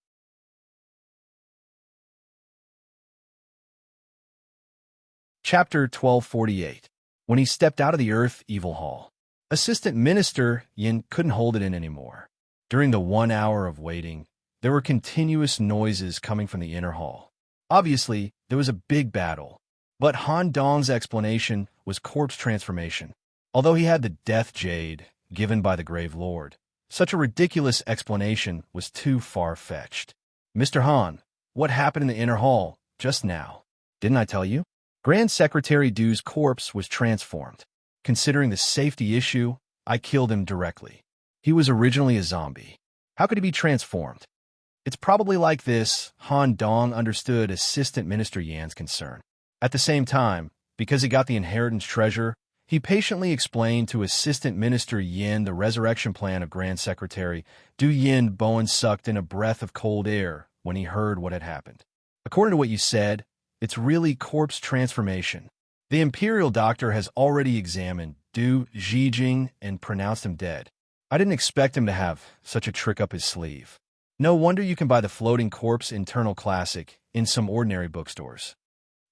Chapter 1248. When he stepped out of the Earth Evil Hall, Assistant Minister Yin couldn't hold it in anymore. During the 1 hour of waiting, there were continuous noises coming from the inner hall. Obviously, there was a big battle, but Han Dong's explanation was corpse transformation. Although he had the death jade given by the Grave Lord, such a ridiculous explanation was too far-fetched. Mr. Han, what happened in the inner hall just now? Didn't I tell you? Grand Secretary Du's corpse was transformed. Considering the safety issue, I killed him directly. He was originally a zombie. How could he be transformed? It's probably like this. Han Dong understood Assistant Minister Yan's concern. At the same time, because he got the inheritance treasure, he patiently explained to Assistant Minister Yin the resurrection plan of Grand Secretary Du. Yin Bowen sucked in a breath of cold air when he heard what had happened. According to what you said, it's really corpse transformation. The Imperial Doctor has already examined Du Zijing and pronounced him dead. I didn't expect him to have such a trick up his sleeve. No wonder you can buy the Floating Corpse Internal Classic in some ordinary bookstores.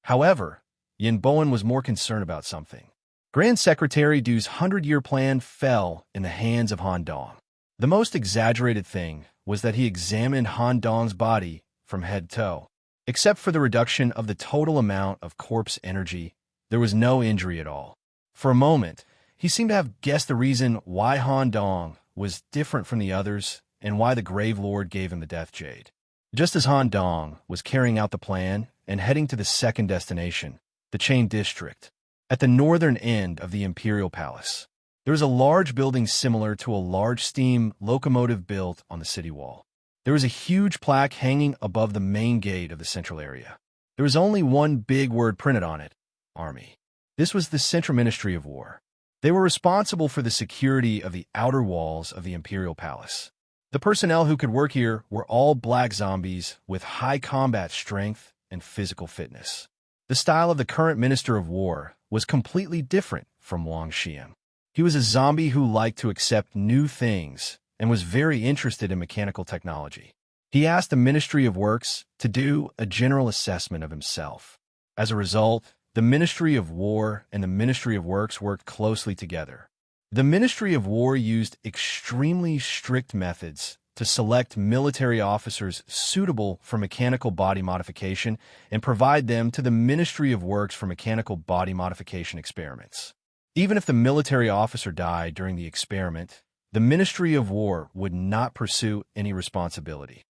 However, Yin Bowen was more concerned about something. Grand Secretary Du's 100-year plan fell in the hands of Han Dong. The most exaggerated thing was that he examined Han Dong's body from head to toe. Except for the reduction of the total amount of corpse energy, there was no injury at all. For a moment, he seemed to have guessed the reason why Han Dong was different from the others and why the Grave Lord gave him the Death Jade. Just as Han Dong was carrying out the plan and heading to the second destination, the Chain District, at the northern end of the Imperial Palace, there was a large building similar to a large steam locomotive built on the city wall. There was a huge plaque hanging above the main gate of the central area. There was only one big word printed on it: Army. This was the Central Ministry of War. They were responsible for the security of the outer walls of the Imperial Palace. The personnel who could work here were all black zombies with high combat strength and physical fitness. The style of the current Minister of War was completely different from Wang Xiang. He was a zombie who liked to accept new things and was very interested in mechanical technology. He asked the Ministry of Works to do a general assessment of himself. As a result, the Ministry of War and the Ministry of Works worked closely together. The Ministry of War used extremely strict methods to select military officers suitable for mechanical body modification and provide them to the Ministry of Works for mechanical body modification experiments. Even if the military officer died during the experiment, the Ministry of War would not pursue any responsibility.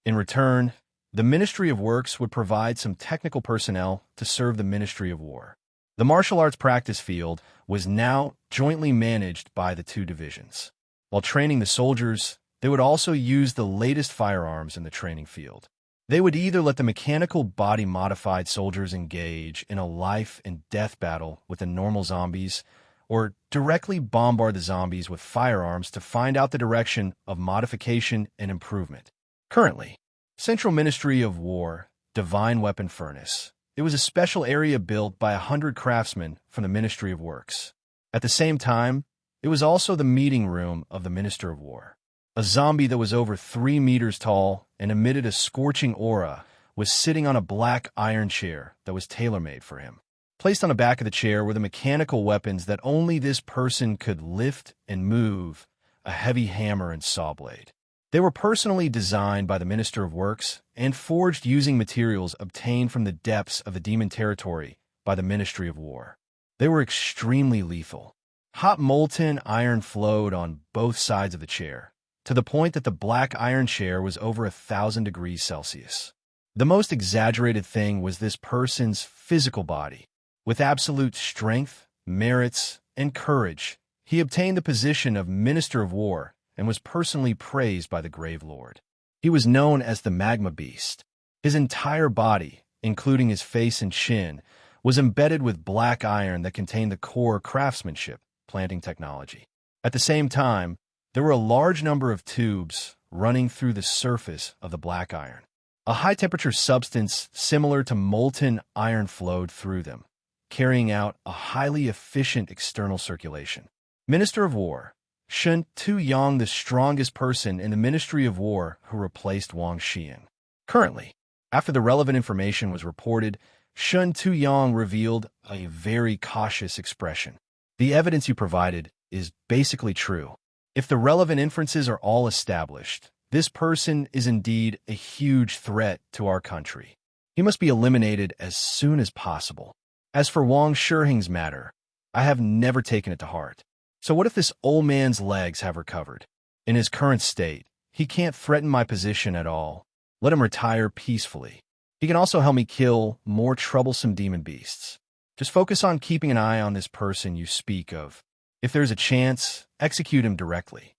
In return, the Ministry of Works would provide some technical personnel to serve the Ministry of War. The martial arts practice field was now jointly managed by the two divisions. While training the soldiers, they would also use the latest firearms in the training field. They would either let the mechanical body-modified soldiers engage in a life-and-death battle with the normal zombies, or directly bombard the zombies with firearms to find out the direction of modification and improvement. Currently, Central Ministry of War, Divine Weapon Furnace. It was a special area built by 100 craftsmen from the Ministry of Works. At the same time, it was also the meeting room of the Minister of War. A zombie that was over 3 meters tall and emitted a scorching aura was sitting on a black iron chair that was tailor-made for him. Placed on the back of the chair were the mechanical weapons that only this person could lift and move, a heavy hammer and saw blade. They were personally designed by the Minister of Works and forged using materials obtained from the depths of the demon territory by the Ministry of War. They were extremely lethal. Hot molten iron flowed on both sides of the chair, to the point that the black iron chair was over 1,000 degrees Celsius. The most exaggerated thing was this person's physical body. With absolute strength, merits, and courage, he obtained the position of Minister of War and was personally praised by the Grave Lord. He was known as the Magma Beast. His entire body, including his face and chin, was embedded with black iron that contained the core craftsmanship, planting technology. At the same time, there were a large number of tubes running through the surface of the black iron. A high-temperature substance similar to molten iron flowed through them, carrying out a highly efficient external circulation. Minister of War, Shun Tu-Yang, the strongest person in the Ministry of War who replaced Wang Xiang. Currently, after the relevant information was reported, Shun Tu-Yang revealed a very cautious expression. The evidence you provided is basically true. If the relevant inferences are all established, this person is indeed a huge threat to our country. He must be eliminated as soon as possible. As for Wang Shiheng's matter, I have never taken it to heart. So what if this old man's legs have recovered? In his current state, he can't threaten my position at all. Let him retire peacefully. He can also help me kill more troublesome demon beasts. Just focus on keeping an eye on this person you speak of. If there's a chance, execute him directly.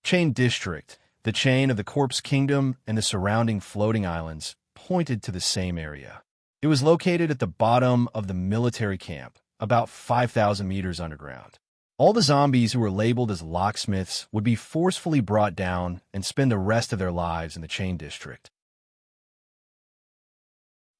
Chain District, the chain of the Corpse Kingdom and the surrounding floating islands, pointed to the same area. It was located at the bottom of the military camp, about 5,000 meters underground. All the zombies who were labeled as locksmiths would be forcefully brought down and spend the rest of their lives in the Chain District.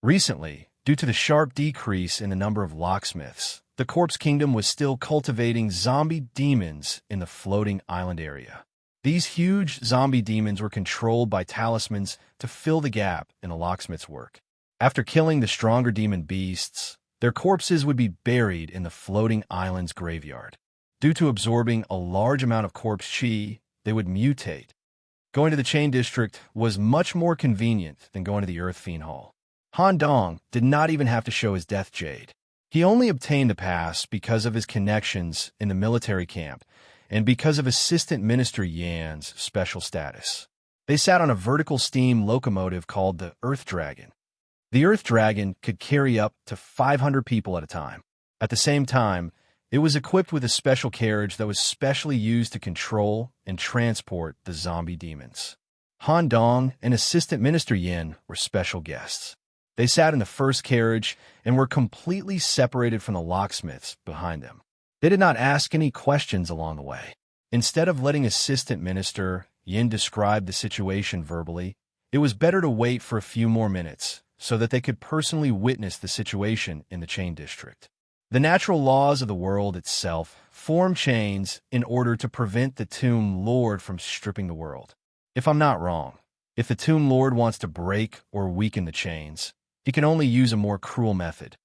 Recently, due to the sharp decrease in the number of locksmiths, the Corpse Kingdom was still cultivating zombie demons in the floating island area. These huge zombie demons were controlled by talismans to fill the gap in a locksmith's work. After killing the stronger demon beasts, their corpses would be buried in the floating island's graveyard. Due to absorbing a large amount of corpse chi, they would mutate. Going to the Chain District was much more convenient than going to the Earth Fiend Hall. Han Dong did not even have to show his death jade. He only obtained the pass because of his connections in the military camp and because of Assistant Minister Yan's special status. They sat on a vertical steam locomotive called the Earth Dragon. The Earth Dragon could carry up to 500 people at a time. At the same time, it was equipped with a special carriage that was specially used to control and transport the zombie demons. Han Dong and Assistant Minister Yan were special guests. They sat in the first carriage and were completely separated from the locksmiths behind them. They did not ask any questions along the way. Instead of letting Assistant Minister Yin describe the situation verbally, it was better to wait for a few more minutes so that they could personally witness the situation in the Chain District. The natural laws of the world itself form chains in order to prevent the Tomb Lord from stripping the world. If I'm not wrong, if the Tomb Lord wants to break or weaken the chains, he can only use a more cruel method.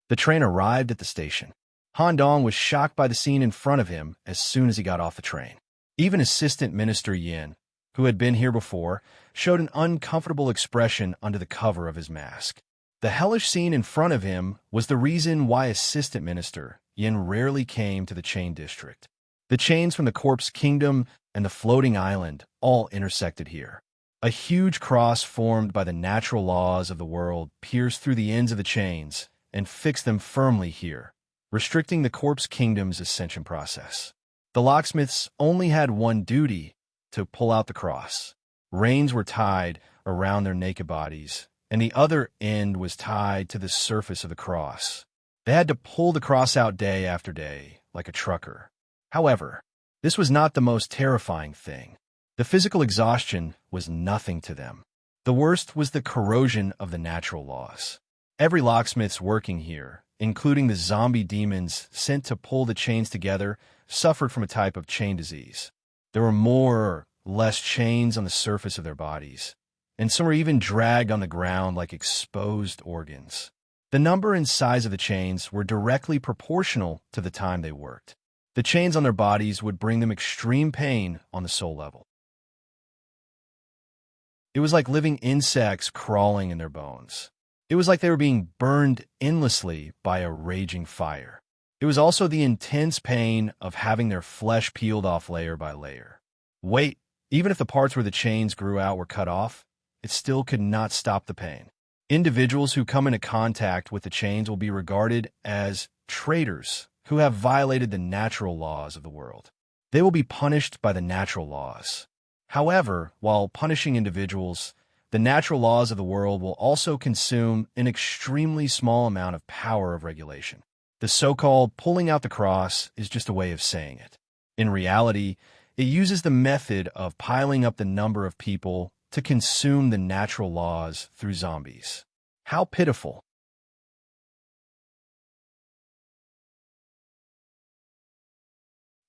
The train arrived at the station. Han Dong was shocked by the scene in front of him as soon as he got off the train. Even Assistant Minister Yin, who had been here before, showed an uncomfortable expression under the cover of his mask. The hellish scene in front of him was the reason why Assistant Minister Yin rarely came to the Chain District. The chains from the Corpse Kingdom and the floating island all intersected here. A huge cross formed by the natural laws of the world pierced through the ends of the chains and fixed them firmly here, restricting the Corpse Kingdom's ascension process. The locksmiths only had one duty: to pull out the cross. Reins were tied around their naked bodies, and the other end was tied to the surface of the cross. They had to pull the cross out day after day, like a trucker. However, this was not the most terrifying thing. The physical exhaustion was nothing to them. The worst was the corrosion of the natural laws. Every locksmith's working here, including the zombie demons sent to pull the chains together, suffered from a type of chain disease. There were more or less chains on the surface of their bodies, and some were even dragged on the ground like exposed organs. The number and size of the chains were directly proportional to the time they worked. The chains on their bodies would bring them extreme pain on the soul level. It was like living insects crawling in their bones. It was like they were being burned endlessly by a raging fire. It was also the intense pain of having their flesh peeled off layer by layer. Wait, even if the parts where the chains grew out were cut off, it still could not stop the pain. Individuals who come into contact with the chains will be regarded as traitors who have violated the natural laws of the world. They will be punished by the natural laws. However, while punishing individuals, the natural laws of the world will also consume an extremely small amount of power of regulation. The so-called pulling out the cross is just a way of saying it. In reality, it uses the method of piling up the number of people to consume the natural laws through zombies. How pitiful.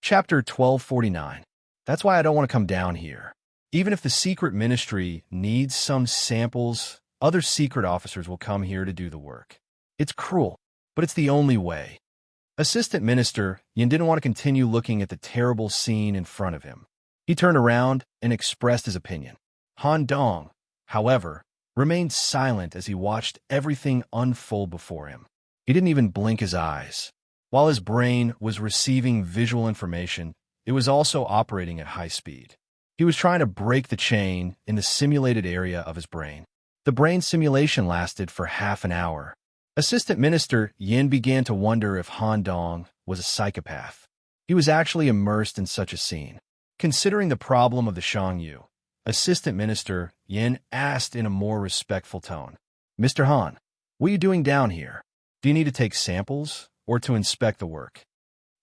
Chapter 1249. That's why I don't want to come down here. Even if the secret ministry needs some samples, other secret officers will come here to do the work. It's cruel, but it's the only way. Assistant Minister Yin didn't want to continue looking at the terrible scene in front of him. He turned around and expressed his opinion. Han Dong, however, remained silent as he watched everything unfold before him. He didn't even blink his eyes. While his brain was receiving visual information, it was also operating at high speed. He was trying to break the chain in the simulated area of his brain. The brain simulation lasted for half an hour. Assistant Minister Yin began to wonder if Han Dong was a psychopath. He was actually immersed in such a scene. Considering the problem of the Shangyu, Assistant Minister Yin asked in a more respectful tone, "Mr. Han, what are you doing down here? Do you need to take samples or to inspect the work?"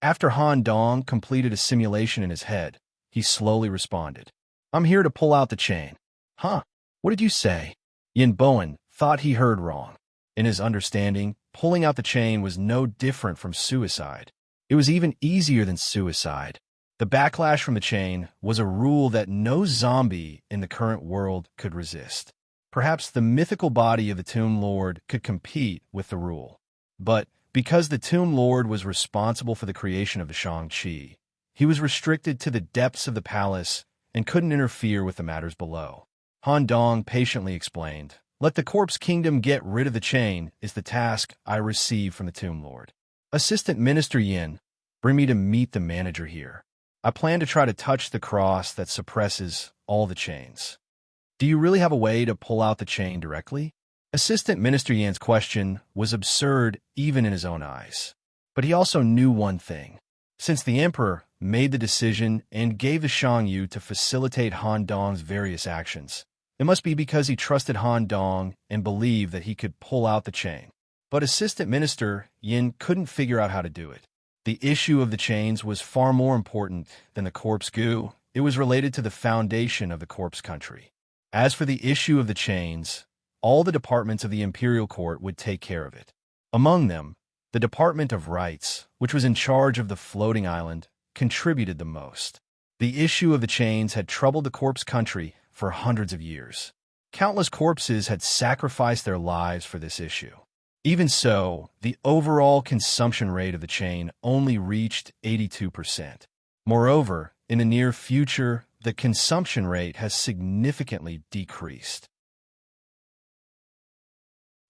After Han Dong completed a simulation in his head, he slowly responded, "I'm here to pull out the chain." "Huh? What did you say?" Yin Bowen thought he heard wrong. In his understanding, pulling out the chain was no different from suicide. It was even easier than suicide. The backlash from the chain was a rule that no zombie in the current world could resist. Perhaps the mythical body of the Tomb Lord could compete with the rule. But because the Tomb Lord was responsible for the creation of the Shang-Chi, he was restricted to the depths of the palace and couldn't interfere with the matters below. Han Dong patiently explained, "Let the corpse kingdom get rid of the chain is the task I received from the Tomb Lord. Assistant Minister Yin, bring me to meet the manager here. I plan to try to touch the cross that suppresses all the chains." "Do you really have a way to pull out the chain directly?" Assistant Minister Yan's question was absurd even in his own eyes. But he also knew one thing. Since the Emperor made the decision and gave the Shangyu to facilitate Han Dong's various actions, it must be because he trusted Han Dong and believed that he could pull out the chain. But Assistant Minister Yin couldn't figure out how to do it. The issue of the chains was far more important than the corpse goo. It was related to the foundation of the corpse country. As for the issue of the chains, all the departments of the Imperial Court would take care of it. Among them, the Department of Rights, which was in charge of the floating island, contributed the most. The issue of the chains had troubled the corpse country for hundreds of years. Countless corpses had sacrificed their lives for this issue. Even so, the overall consumption rate of the chain only reached 82%. Moreover, in the near future, the consumption rate has significantly decreased.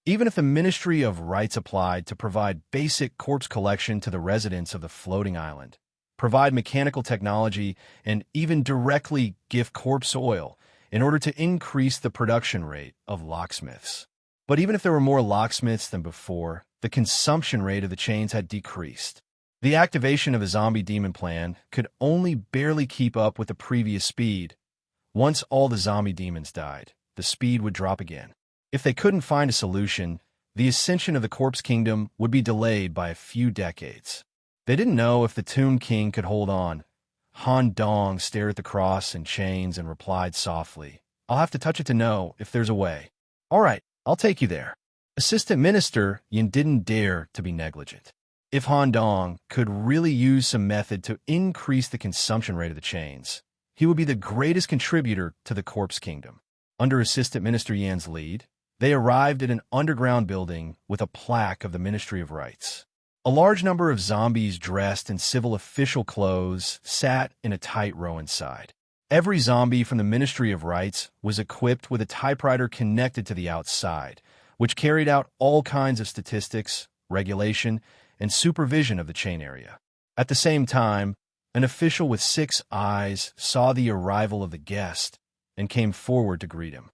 Even if the Ministry of Rights applied to provide basic corpse collection to the residents of the floating island, provide mechanical technology, and even directly give corpse oil in order to increase the production rate of locksmiths. But even if there were more locksmiths than before, the consumption rate of the chains had decreased. The activation of a zombie demon plan could only barely keep up with the previous speed. Once all the zombie demons died, the speed would drop again. If they couldn't find a solution, the ascension of the Corpse Kingdom would be delayed by a few decades. They didn't know if the Tomb King could hold on. Han Dong stared at the cross and chains and replied softly, "I'll have to touch it to know if there's a way." "All right, I'll take you there." Assistant Minister Yin didn't dare to be negligent. If Han Dong could really use some method to increase the consumption rate of the chains, he would be the greatest contributor to the Corpse Kingdom. Under Assistant Minister Yan's lead, They arrived at an underground building with a plaque of the Ministry of Rights. A large number of zombies dressed in civil official clothes sat in a tight row inside. Every zombie from the Ministry of Rights was equipped with a typewriter connected to the outside, which carried out all kinds of statistics, regulation, and supervision of the chain area. At the same time, an official with 6 eyes saw the arrival of the guest and came forward to greet him.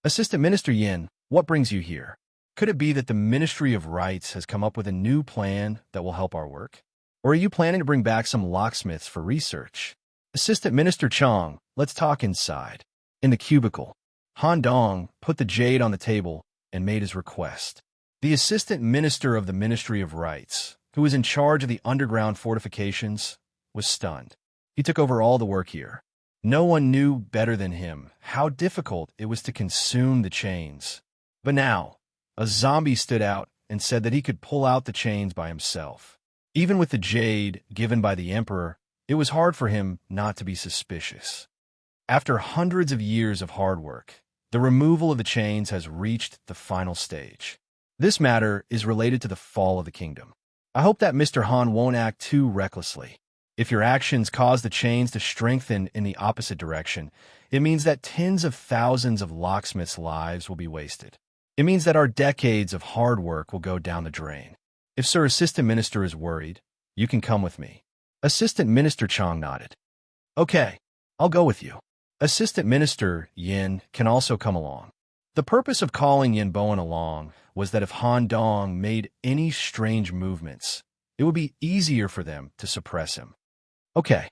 Assistant Minister Yin, what brings you here? Could it be that the Ministry of Rights has come up with a new plan that will help our work? Or are you planning to bring back some locksmiths for research? Assistant Minister Chong, let's talk inside. In the cubicle, Han Dong put the jade on the table and made his request. The Assistant Minister of the Ministry of Rights, who was in charge of the underground fortifications, was stunned. He took over all the work here. No one knew better than him how difficult it was to consume the chains. But now, a zombie stood out and said that he could pull out the chains by himself. Even with the jade given by the emperor, it was hard for him not to be suspicious. After hundreds of years of hard work, the removal of the chains has reached the final stage. This matter is related to the fall of the kingdom. I hope that Mr. Han won't act too recklessly. If your actions cause the chains to strengthen in the opposite direction, it means that tens of thousands of locksmiths' lives will be wasted. It means that our decades of hard work will go down the drain. If Sir Assistant Minister is worried, you can come with me. Assistant Minister Chong nodded. Okay, I'll go with you. Assistant Minister Yin can also come along. The purpose of calling Yin Bowen along was that if Han Dong made any strange movements, it would be easier for them to suppress him. Okay.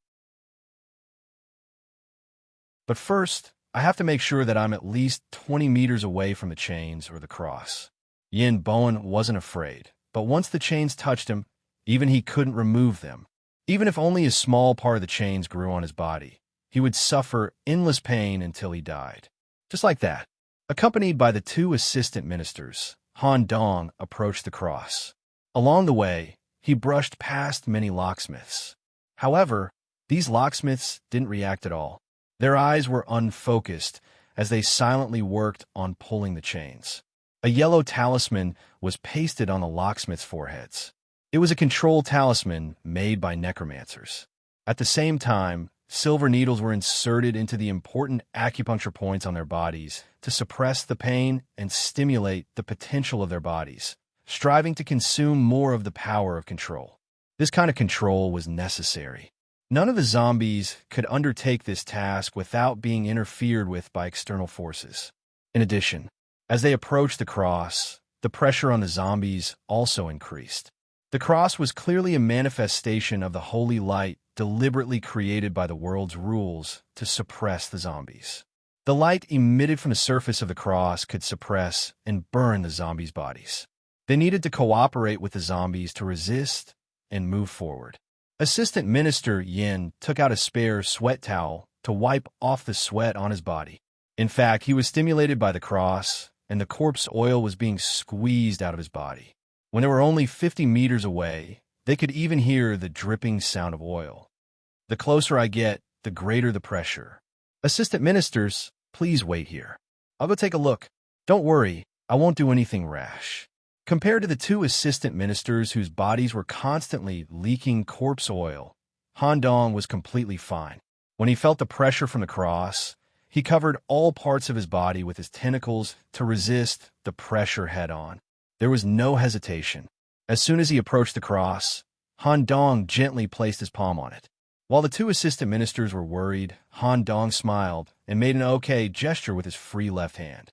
But first, I have to make sure that I'm at least 20 meters away from the chains or the cross. Yin Bowen wasn't afraid, but once the chains touched him, even he couldn't remove them. Even if only a small part of the chains grew on his body, he would suffer endless pain until he died. Just like that. Accompanied by the 2 assistant ministers, Han Dong approached the cross. Along the way, he brushed past many locksmiths. However, these locksmiths didn't react at all. Their eyes were unfocused as they silently worked on pulling the chains. A yellow talisman was pasted on the locksmiths' foreheads. It was a control talisman made by necromancers. At the same time, silver needles were inserted into the important acupuncture points on their bodies to suppress the pain and stimulate the potential of their bodies, striving to consume more of the power of control. This kind of control was necessary. None of the zombies could undertake this task without being interfered with by external forces. In addition, as they approached the cross, the pressure on the zombies also increased. The cross was clearly a manifestation of the holy light deliberately created by the world's rules to suppress the zombies. The light emitted from the surface of the cross could suppress and burn the zombies' bodies. They needed to cooperate with the zombies to resist and move forward. Assistant Minister Yin took out a spare sweat towel to wipe off the sweat on his body. In fact, he was stimulated by the cross, and the corpse oil was being squeezed out of his body. When they were only 50 meters away, they could even hear the dripping sound of oil. The closer I get, the greater the pressure. Assistant Ministers, please wait here. I'll go take a look. Don't worry, I won't do anything rash. Compared to the 2 assistant ministers whose bodies were constantly leaking corpse oil, Han Dong was completely fine. When he felt the pressure from the cross, he covered all parts of his body with his tentacles to resist the pressure head-on. There was no hesitation. As soon as he approached the cross, Han Dong gently placed his palm on it. While the 2 assistant ministers were worried, Han Dong smiled and made an okay gesture with his free left hand.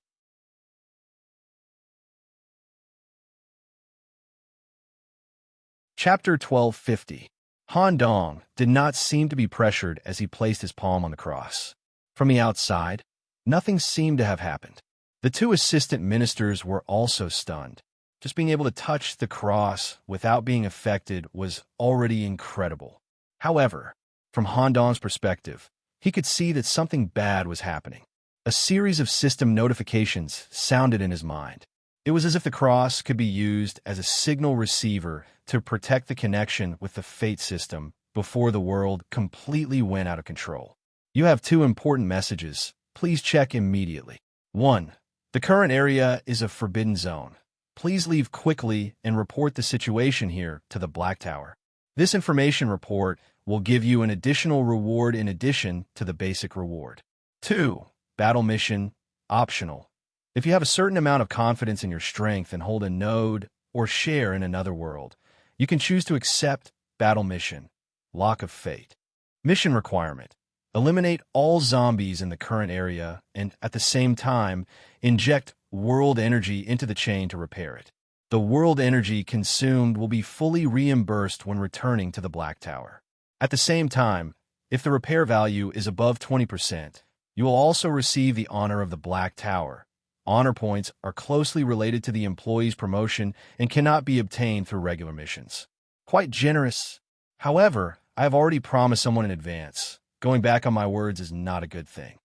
Chapter 1250. Han Dong did not seem to be pressured as he placed his palm on the cross. From the outside, nothing seemed to have happened. The 2 assistant ministers were also stunned. Just being able to touch the cross without being affected was already incredible. However, from Han Dong's perspective, he could see that something bad was happening. A series of system notifications sounded in his mind. It was as if the cross could be used as a signal receiver to protect the connection with the fate system before the world completely went out of control. You have 2 important messages. Please check immediately. 1. The current area is a forbidden zone. Please leave quickly and report the situation here to the Black Tower. This information report will give you an additional reward in addition to the basic reward. 2. Battle mission, optional. If you have a certain amount of confidence in your strength and hold a node or share in another world, you can choose to accept battle mission, Lock of Fate. Mission requirement: eliminate all zombies in the current area and, at the same time, inject world energy into the chain to repair it. The world energy consumed will be fully reimbursed when returning to the Black Tower. At the same time, if the repair value is above 20%, you will also receive the honor of the Black Tower. Honor points are closely related to the employee's promotion and cannot be obtained through regular missions. Quite generous. However, I have already promised someone in advance. Going back on my words is not a good thing.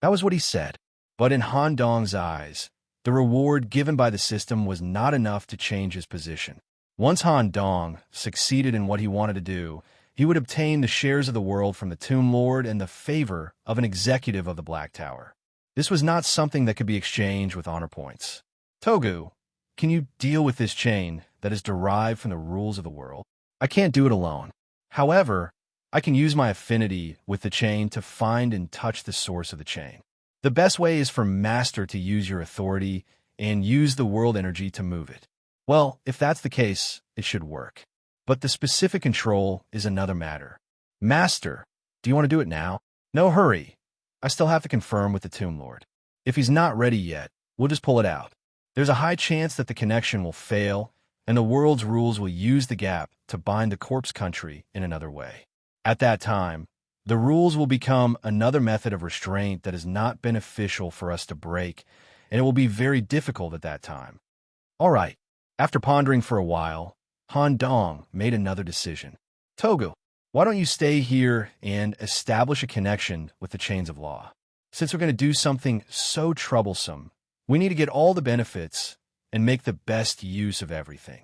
That was what he said. But in Han Dong's eyes, the reward given by the system was not enough to change his position. Once Han Dong succeeded in what he wanted to do, he would obtain the shares of the world from the Tomb Lord and the favor of an executive of the Black Tower. This was not something that could be exchanged with honor points. Togu, can you deal with this chain that is derived from the rules of the world? I can't do it alone. However, I can use my affinity with the chain to find and touch the source of the chain. The best way is for Master to use your authority and use the world energy to move it. Well, if that's the case, it should work. But the specific control is another matter. Master, do you want to do it now? No hurry. I still have to confirm with the Tomb Lord. If he's not ready yet, we'll just pull it out. There's a high chance that the connection will fail, and the world's rules will use the gap to bind the corpse country in another way. At that time, the rules will become another method of restraint that is not beneficial for us to break, and it will be very difficult at that time. All right. After pondering for a while, Han Dong made another decision. Togu, why don't you stay here and establish a connection with the chains of law? Since we're going to do something so troublesome, we need to get all the benefits and make the best use of everything.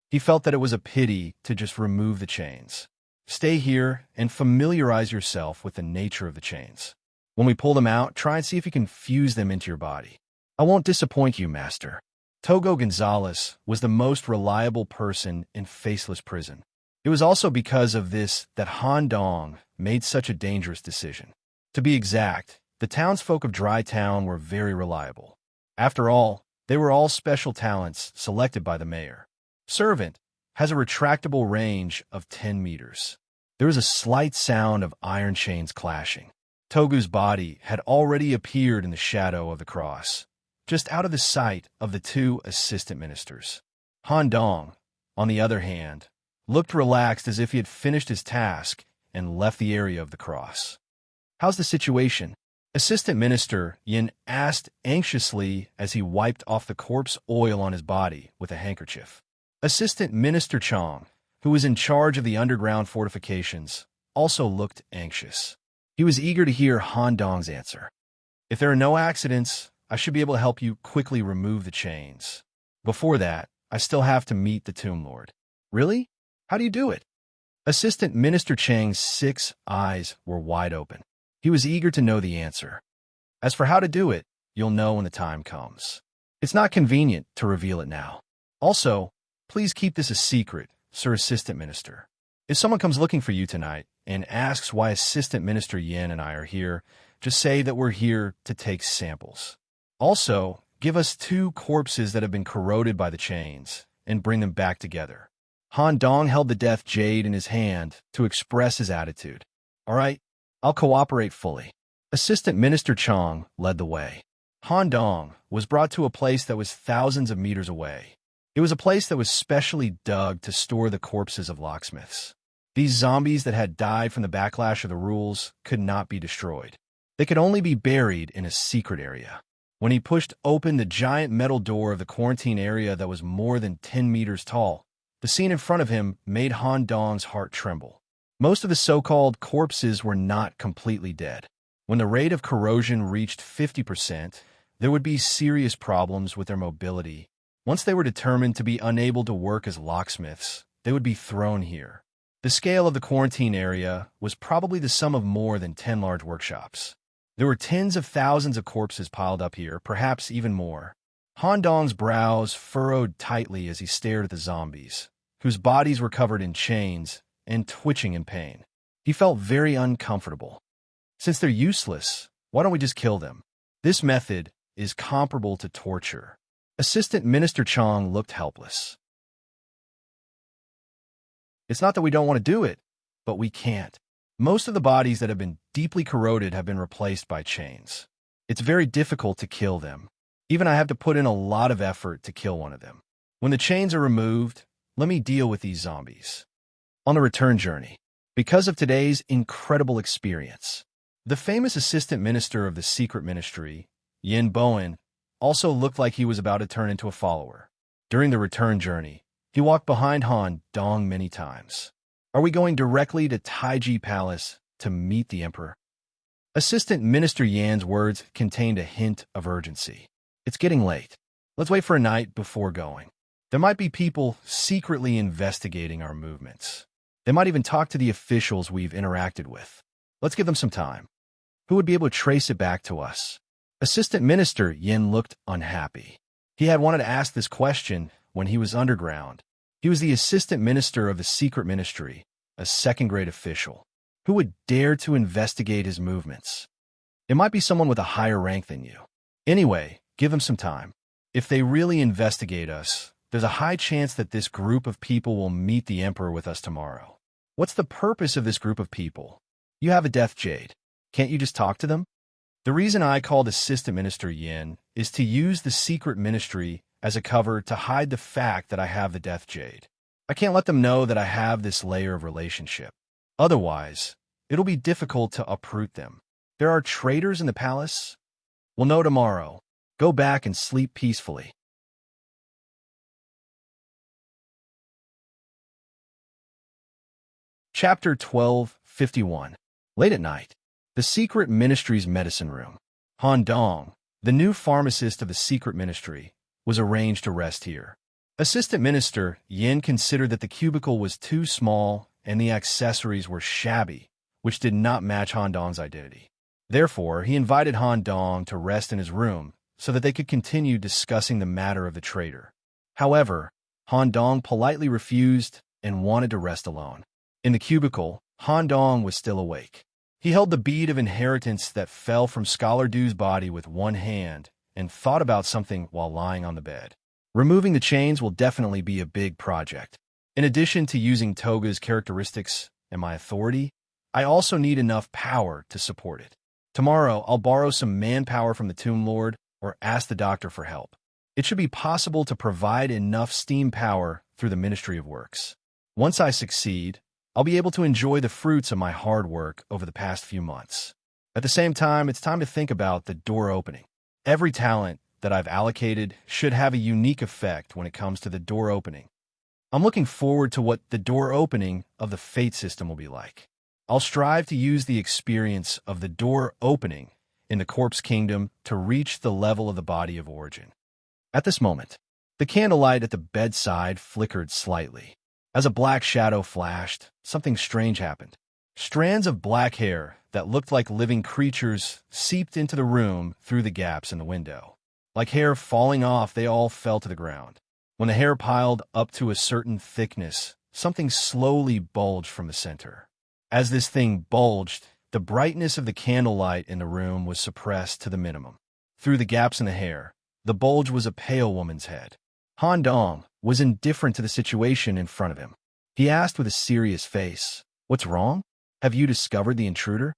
He felt that it was a pity to just remove the chains. Stay here and familiarize yourself with the nature of the chains. When we pull them out, try and see if you can fuse them into your body. I won't disappoint you, Master. Togo Gonzalez was the most reliable person in Faceless Prison. It was also because of this that Han Dong made such a dangerous decision. To be exact, the townsfolk of Dry Town were very reliable. After all, they were all special talents selected by the mayor. Servant has a retractable range of 10 meters. There was a slight sound of iron chains clashing. Togu's body had already appeared in the shadow of the cross, just out of the sight of the two assistant ministers. Han Dong, on the other hand, looked relaxed as if he had finished his task and left the area of the cross. How's the situation? Assistant Minister Yin asked anxiously as he wiped off the corpse oil on his body with a handkerchief. Assistant Minister Chong, who was in charge of the underground fortifications, also looked anxious. He was eager to hear Han Dong's answer. If there are no accidents, I should be able to help you quickly remove the chains. Before that, I still have to meet the Tomb Lord. Really? How do you do it? Assistant Minister Chang's 6 eyes were wide open. He was eager to know the answer. As for how to do it, you'll know when the time comes. It's not convenient to reveal it now. Also, please keep this a secret, Sir Assistant Minister. If someone comes looking for you tonight and asks why Assistant Minister Yin and I are here, just say that we're here to take samples. Also, give us 2 corpses that have been corroded by the chains and bring them back together. Han Dong held the death jade in his hand to express his attitude. All right, I'll cooperate fully. Assistant Minister Chong led the way. Han Dong was brought to a place that was thousands of meters away. It was a place that was specially dug to store the corpses of locksmiths. These zombies that had died from the backlash of the rules could not be destroyed. They could only be buried in a secret area. When he pushed open the giant metal door of the quarantine area that was more than 10 meters tall, the scene in front of him made Han Dong's heart tremble. Most of the so-called corpses were not completely dead. When the rate of corrosion reached 50%, there would be serious problems with their mobility. Once they were determined to be unable to work as locksmiths, they would be thrown here. The scale of the quarantine area was probably the sum of more than 10 large workshops. There were tens of thousands of corpses piled up here, perhaps even more. Han Dong's brows furrowed tightly as he stared at the zombies, whose bodies were covered in chains and twitching in pain. He felt very uncomfortable. Since they're useless, why don't we just kill them? This method is comparable to torture. Assistant Minister Chong looked helpless. It's not that we don't want to do it, but we can't. Most of the bodies that have been deeply corroded have been replaced by chains. It's very difficult to kill them. Even I have to put in a lot of effort to kill one of them. When the chains are removed, let me deal with these zombies. On the return journey, because of today's incredible experience, the famous assistant minister of the secret ministry, Yin Bowen, also looked like he was about to turn into a follower. During the return journey, he walked behind Han Dong many times. Are we going directly to Taiji Palace to meet the emperor? Assistant Minister Yan's words contained a hint of urgency. It's getting late. Let's wait for a night before going. There might be people secretly investigating our movements. They might even talk to the officials we've interacted with. Let's give them some time. Who would be able to trace it back to us? Assistant Minister Yin looked unhappy. He had wanted to ask this question when he was underground. He was the assistant minister of the secret ministry, a second-grade official. Who would dare to investigate his movements? It might be someone with a higher rank than you. Anyway, give them some time. If they really investigate us, there's a high chance that this group of people will meet the emperor with us tomorrow. What's the purpose of this group of people? You have a death jade. Can't you just talk to them? The reason I called Assistant Minister Yin is to use the secret ministry as a cover to hide the fact that I have the death jade. I can't let them know that I have this layer of relationship. Otherwise, it'll be difficult to uproot them. There are traitors in the palace? We'll know tomorrow. Go back and sleep peacefully. Chapter 12:51. Late at night, the secret ministry's medicine room. Han Dong, the new pharmacist of the secret ministry, was arranged to rest here. Assistant Minister Yin considered that the cubicle was too small and the accessories were shabby, which did not match Han Dong's identity. Therefore, he invited Han Dong to rest in his room so that they could continue discussing the matter of the traitor. However, Han Dong politely refused and wanted to rest alone. In the cubicle, Han Dong was still awake. He held the bead of inheritance that fell from Scholar Du's body with one hand and thought about something while lying on the bed. Removing the chains will definitely be a big project. In addition to using Toga's characteristics and my authority, I also need enough power to support it. Tomorrow, I'll borrow some manpower from the Tomb Lord or ask the doctor for help. It should be possible to provide enough steam power through the Ministry of Works. Once I succeed, I'll be able to enjoy the fruits of my hard work over the past few months. At the same time, it's time to think about the door opening. Every talent that I've allocated should have a unique effect when it comes to the door opening. I'm looking forward to what the door opening of the fate system will be like. I'll strive to use the experience of the door opening in the corpse kingdom to reach the level of the body of origin. At this moment, the candlelight at the bedside flickered slightly. As a black shadow flashed, something strange happened. Strands of black hair that looked like living creatures seeped into the room through the gaps in the window. Like hair falling off, they all fell to the ground. When the hair piled up to a certain thickness, something slowly bulged from the center. As this thing bulged, the brightness of the candlelight in the room was suppressed to the minimum. Through the gaps in the hair, the bulge was a pale woman's head. Han Dong was indifferent to the situation in front of him. He asked with a serious face, "What's wrong? Have you discovered the intruder?"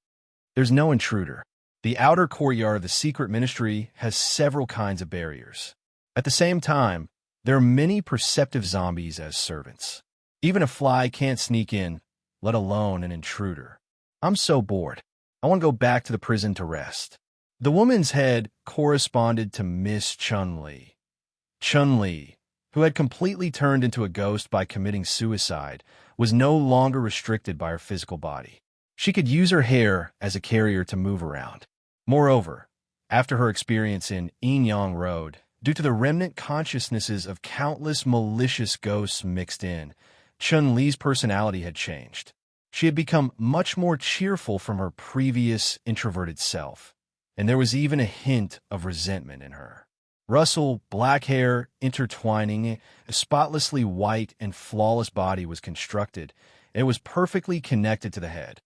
There's no intruder. The outer courtyard of the secret ministry has several kinds of barriers. At the same time, there are many perceptive zombies as servants. Even a fly can't sneak in, let alone an intruder. I'm so bored. I want to go back to the prison to rest. The woman's head corresponded to Miss Chun-Li. Chun-Li, who had completely turned into a ghost by committing suicide, was no longer restricted by her physical body. She could use her hair as a carrier to move around. Moreover, after her experience in Yin-Yang Road, due to the remnant consciousnesses of countless malicious ghosts mixed in, Chun-Li's personality had changed. She had become much more cheerful from her previous introverted self. and there was even a hint of resentment in her. Russell, black hair intertwining, a spotlessly white and flawless body was constructed, and it was perfectly connected to the head.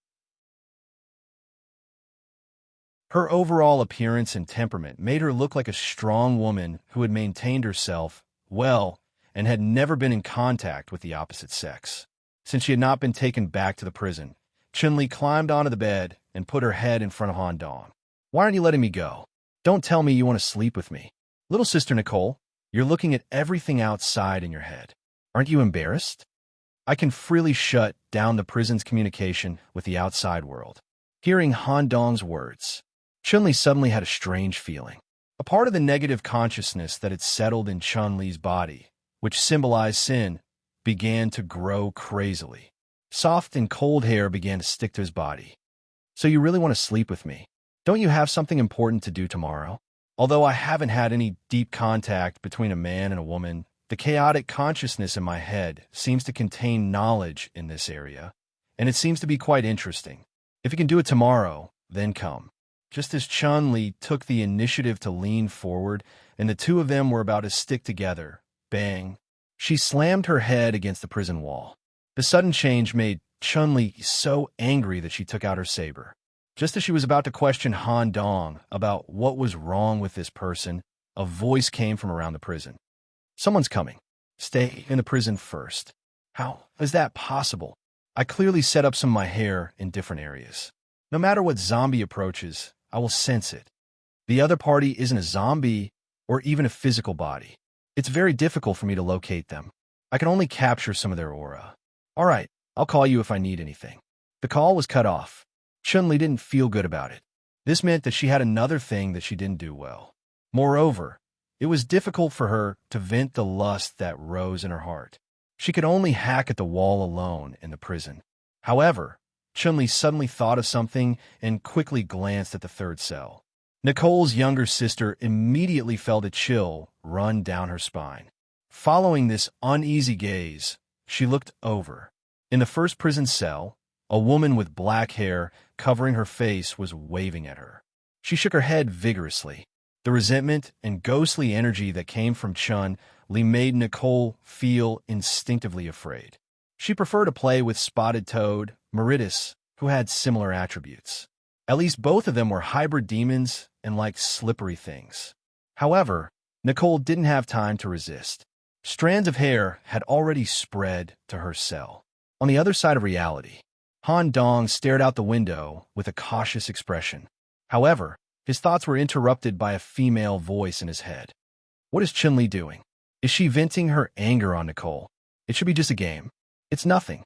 Her overall appearance and temperament made her look like a strong woman who had maintained herself well and had never been in contact with the opposite sex. Since she had not been taken back to the prison, Chun-Li climbed onto the bed and put her head in front of Han Dong. "Why aren't you letting me go? Don't tell me you want to sleep with me. Little sister Nicole, you're looking at everything outside in your head. Aren't you embarrassed? I can freely shut down the prison's communication with the outside world." Hearing Han Dong's words, Chun-Li suddenly had a strange feeling. A part of the negative consciousness that had settled in Chun-Li's body, which symbolized sin, began to grow crazily. Soft and cold hair began to stick to his body. "So you really want to sleep with me? Don't you have something important to do tomorrow?" Although I haven't had any deep contact between a man and a woman, the chaotic consciousness in my head seems to contain knowledge in this area, and it seems to be quite interesting. If you can do it tomorrow, then come. Just as Chun-Li took the initiative to lean forward, and the two of them were about to stick together, bang, she slammed her head against the prison wall. The sudden change made Chun-Li so angry that she took out her saber. Just as she was about to question Han Dong about what was wrong with this person, a voice came from around the prison. "Someone's coming. Stay in the prison first." "How is that possible? I clearly set up some of my hair in different areas. No matter what zombie approaches, I will sense it. The other party isn't a zombie or even a physical body. It's very difficult for me to locate them. I can only capture some of their aura. All right, I'll call you if I need anything." The call was cut off. Chun-Li didn't feel good about it. This meant that she had another thing that she didn't do well. Moreover, it was difficult for her to vent the lust that rose in her heart. She could only hack at the wall alone in the prison. However, Chun-Li suddenly thought of something and quickly glanced at the third cell. Nicole's younger sister immediately felt a chill run down her spine. Following this uneasy gaze, she looked over. In the first prison cell, a woman with black hair covering her face was waving at her. She shook her head vigorously. The resentment and ghostly energy that came from Chun-Li made Nicole feel instinctively afraid. She preferred to play with Spotted Toad, Meritus, who had similar attributes. At least both of them were hybrid demons and liked slippery things. However, Nicole didn't have time to resist. Strands of hair had already spread to her cell. On the other side of reality, Han Dong stared out the window with a cautious expression. However, his thoughts were interrupted by a female voice in his head. What is Chun-Li doing? Is she venting her anger on Nicole? It should be just a game. It's nothing.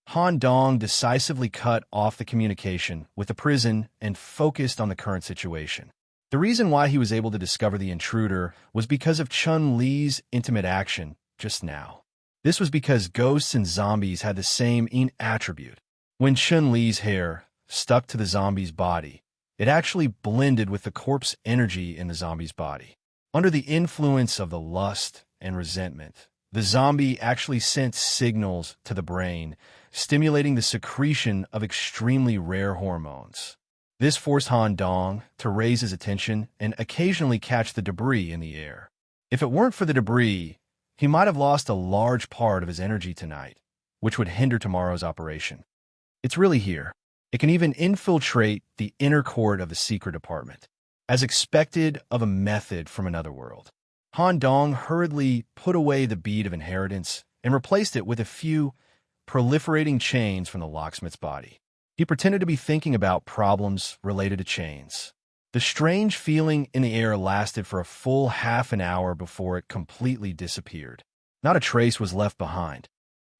Han Dong decisively cut off the communication with the prison and focused on the current situation. The reason why he was able to discover the intruder was because of Chun-Li's intimate action just now. This was because ghosts and zombies had the same attribute. When Chun-Li's hair stuck to the zombie's body, it actually blended with the corpse energy in the zombie's body. Under the influence of the lust and resentment, the zombie actually sent signals to the brain, stimulating the secretion of extremely rare hormones. This forced Han Dong to raise his attention and occasionally catch the debris in the air. If it weren't for the debris, he might have lost a large part of his energy tonight, which would hinder tomorrow's operation. It's really here. It can even infiltrate the inner court of the secret department, as expected of a method from another world. Han Dong hurriedly put away the bead of inheritance and replaced it with a few proliferating chains from the locksmith's body. He pretended to be thinking about problems related to chains. The strange feeling in the air lasted for a full half an hour before it completely disappeared. Not a trace was left behind.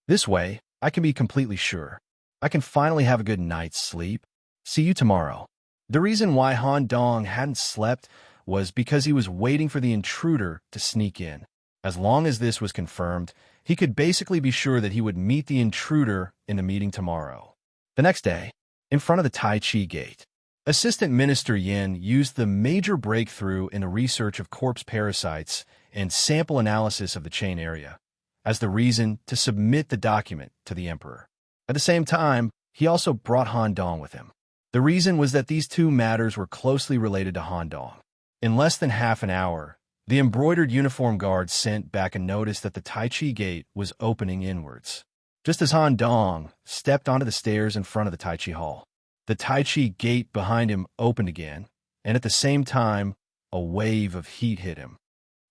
This way, I can be completely sure. I can finally have a good night's sleep. See you tomorrow. The reason why Han Dong hadn't slept was because he was waiting for the intruder to sneak in. As long as this was confirmed, he could basically be sure that he would meet the intruder in the meeting tomorrow. The next day, in front of the Tai Chi gate, Assistant Minister Yin used the major breakthrough in the research of corpse parasites and sample analysis of the chain area as the reason to submit the document to the emperor. At the same time, he also brought Han Dong with him. The reason was that these two matters were closely related to Han Dong. In less than half an hour, the embroidered uniform guard sent back a notice that the Tai Chi gate was opening inwards. Just as Han Dong stepped onto the stairs in front of the Tai Chi hall, the Tai Chi gate behind him opened again, and at the same time, a wave of heat hit him.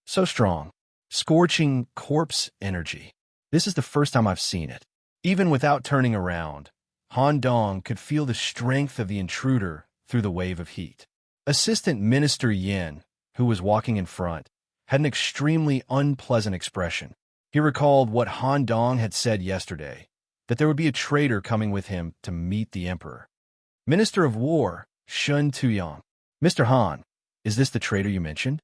So strong, scorching corpse energy. This is the first time I've seen it. Even without turning around, Han Dong could feel the strength of the intruder through the wave of heat. Assistant Minister Yin, who was walking in front, had an extremely unpleasant expression. He recalled what Han Dong had said yesterday, that there would be a traitor coming with him to meet the emperor. Minister of War, Shun Tuyong. Mr. Han, is this the traitor you mentioned?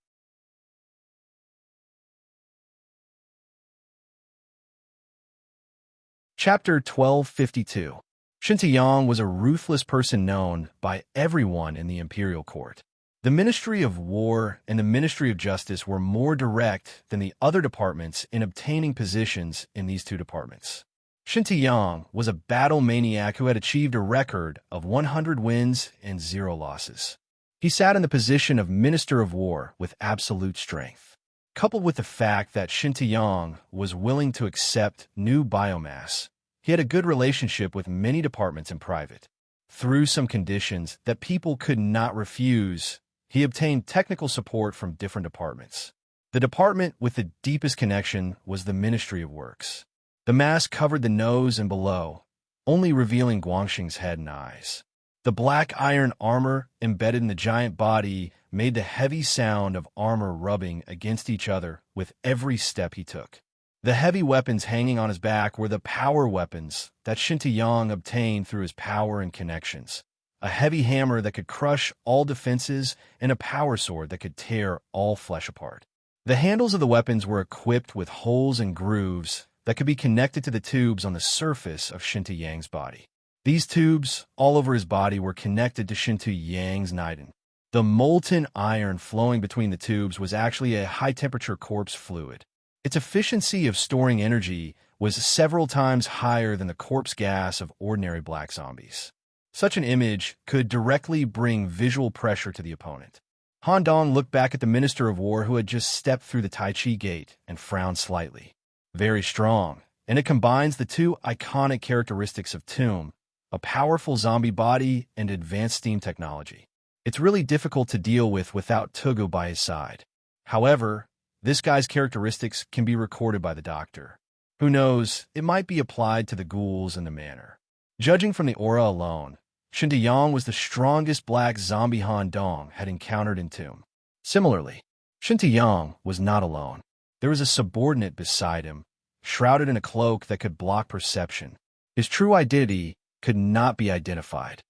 Chapter 1252. Shun Tuyong was a ruthless person known by everyone in the imperial court. The Ministry of War and the Ministry of Justice were more direct than the other departments in obtaining positions in these two departments. Shun Tuyong was a battle maniac who had achieved a record of 100 wins and 0 losses. He sat in the position of Minister of War with absolute strength. Coupled with the fact that Shun Tuyong was willing to accept new biomass, he had a good relationship with many departments in private. Through some conditions that people could not refuse, he obtained technical support from different departments. The department with the deepest connection was the Ministry of Works. The mask covered the nose and below, only revealing Guangxing's head and eyes. The black iron armor embedded in the giant body made the heavy sound of armor rubbing against each other with every step he took. The heavy weapons hanging on his back were the power weapons that Shun Tuyong obtained through his power and connections. A heavy hammer that could crush all defenses, and a power sword that could tear all flesh apart. The handles of the weapons were equipped with holes and grooves that could be connected to the tubes on the surface of Shun Tuyong's body. These tubes, all over his body, were connected to Shun Tuyong's Niden. The molten iron flowing between the tubes was actually a high-temperature corpse fluid. Its efficiency of storing energy was several times higher than the corpse gas of ordinary black zombies. Such an image could directly bring visual pressure to the opponent. Han Dong looked back at the Minister of War who had just stepped through the Tai Chi gate and frowned slightly. Very strong, and it combines the two iconic characteristics of Tomb, a powerful zombie body and advanced steam technology. It's really difficult to deal with without Tugu by his side. However, this guy's characteristics can be recorded by the doctor. Who knows, it might be applied to the ghouls in the manor. Judging from the aura alone, Shun Tuyong was the strongest black zombie Han Dong had encountered in Tomb. Similarly, Shun Tuyong was not alone. There was a subordinate beside him, shrouded in a cloak that could block perception. His true identity could not be identified.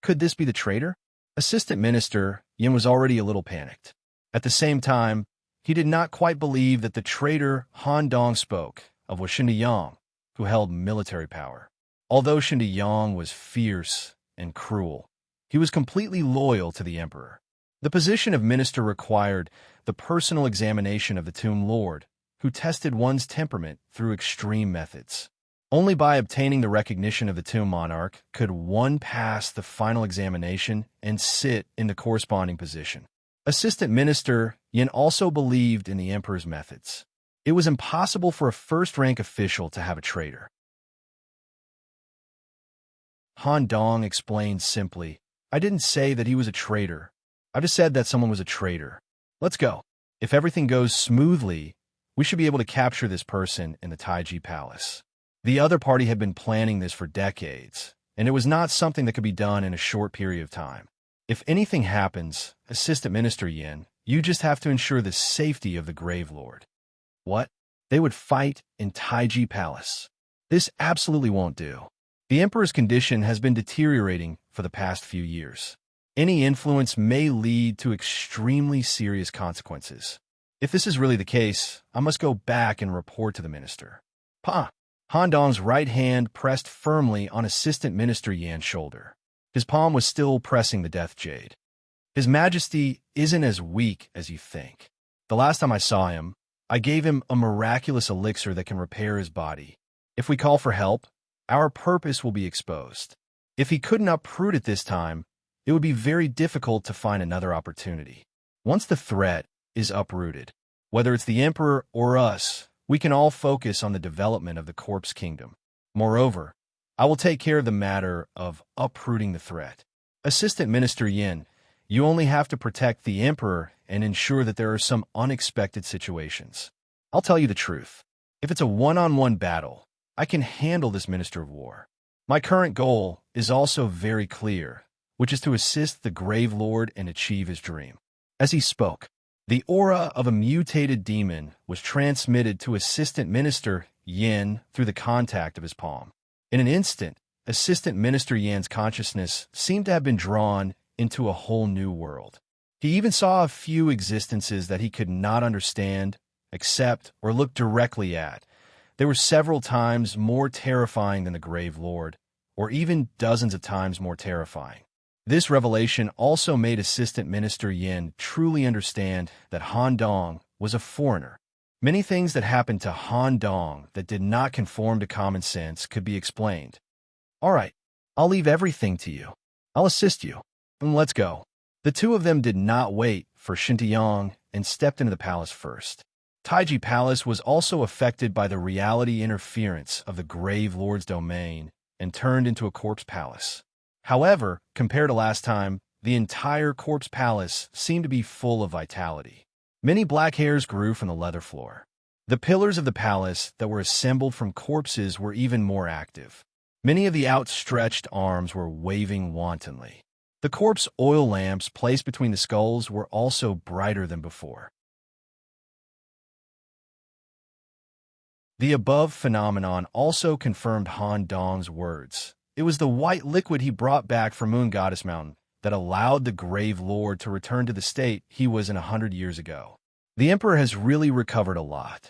Could this be the traitor? Assistant Minister Yin was already a little panicked. At the same time, he did not quite believe that the traitor Han Dong spoke of was Shun Tuyong, who held military power. Although Shun Tuyong was fierce and cruel, he was completely loyal to the emperor. The position of minister required the personal examination of the Tomb Lord, who tested one's temperament through extreme methods. Only by obtaining the recognition of the Tomb Monarch could one pass the final examination and sit in the corresponding position. Assistant Minister Yin also believed in the emperor's methods. It was impossible for a first-rank official to have a traitor. Han Dong explained simply, "I didn't say that he was a traitor. I just said that someone was a traitor. Let's go. If everything goes smoothly, we should be able to capture this person in the Taiji Palace." The other party had been planning this for decades, and it was not something that could be done in a short period of time. If anything happens, Assistant Minister Yin, you just have to ensure the safety of the Grave Lord. What? They would fight in Taiji Palace. This absolutely won't do. The Emperor's condition has been deteriorating for the past few years. Any influence may lead to extremely serious consequences. If this is really the case, I must go back and report to the minister. Pa! Han Dong's right hand pressed firmly on Assistant Minister Yan's shoulder. His palm was still pressing the death jade. His Majesty isn't as weak as you think. The last time I saw him, I gave him a miraculous elixir that can repair his body. If we call for help, our purpose will be exposed. If he couldn't uproot it this time, it would be very difficult to find another opportunity. Once the threat is uprooted, whether it's the Emperor or us, we can all focus on the development of the Corpse Kingdom. Moreover, I will take care of the matter of uprooting the threat. Assistant Minister Yin, you only have to protect the Emperor and ensure that there are some unexpected situations. I'll tell you the truth. If it's a one-on-one battle, I can handle this Minister of War. My current goal is also very clear, which is to assist the Grave Lord and achieve his dream. As he spoke, the aura of a mutated demon was transmitted to Assistant Minister Yin through the contact of his palm. In an instant, Assistant Minister Yan's consciousness seemed to have been drawn into a whole new world. He even saw a few existences that he could not understand, accept, or look directly at. They were several times more terrifying than the Grave Lord, or even dozens of times more terrifying. This revelation also made Assistant Minister Yin truly understand that Han Dong was a foreigner. Many things that happened to Han Dong that did not conform to common sense could be explained. All right, I'll leave everything to you. I'll assist you. And let's go. The two of them did not wait for Xintiyang and stepped into the palace first. Taiji Palace was also affected by the reality interference of the Grave Lord's domain and turned into a corpse palace. However, compared to last time, the entire corpse palace seemed to be full of vitality. Many black hairs grew from the leather floor. The pillars of the palace that were assembled from corpses were even more active. Many of the outstretched arms were waving wantonly. The corpse oil lamps placed between the skulls were also brighter than before. The above phenomenon also confirmed Han Dong's words. It was the white liquid he brought back from Moon Goddess Mountain that allowed the Grave Lord to return to the state he was in 100 years ago. The Emperor has really recovered a lot.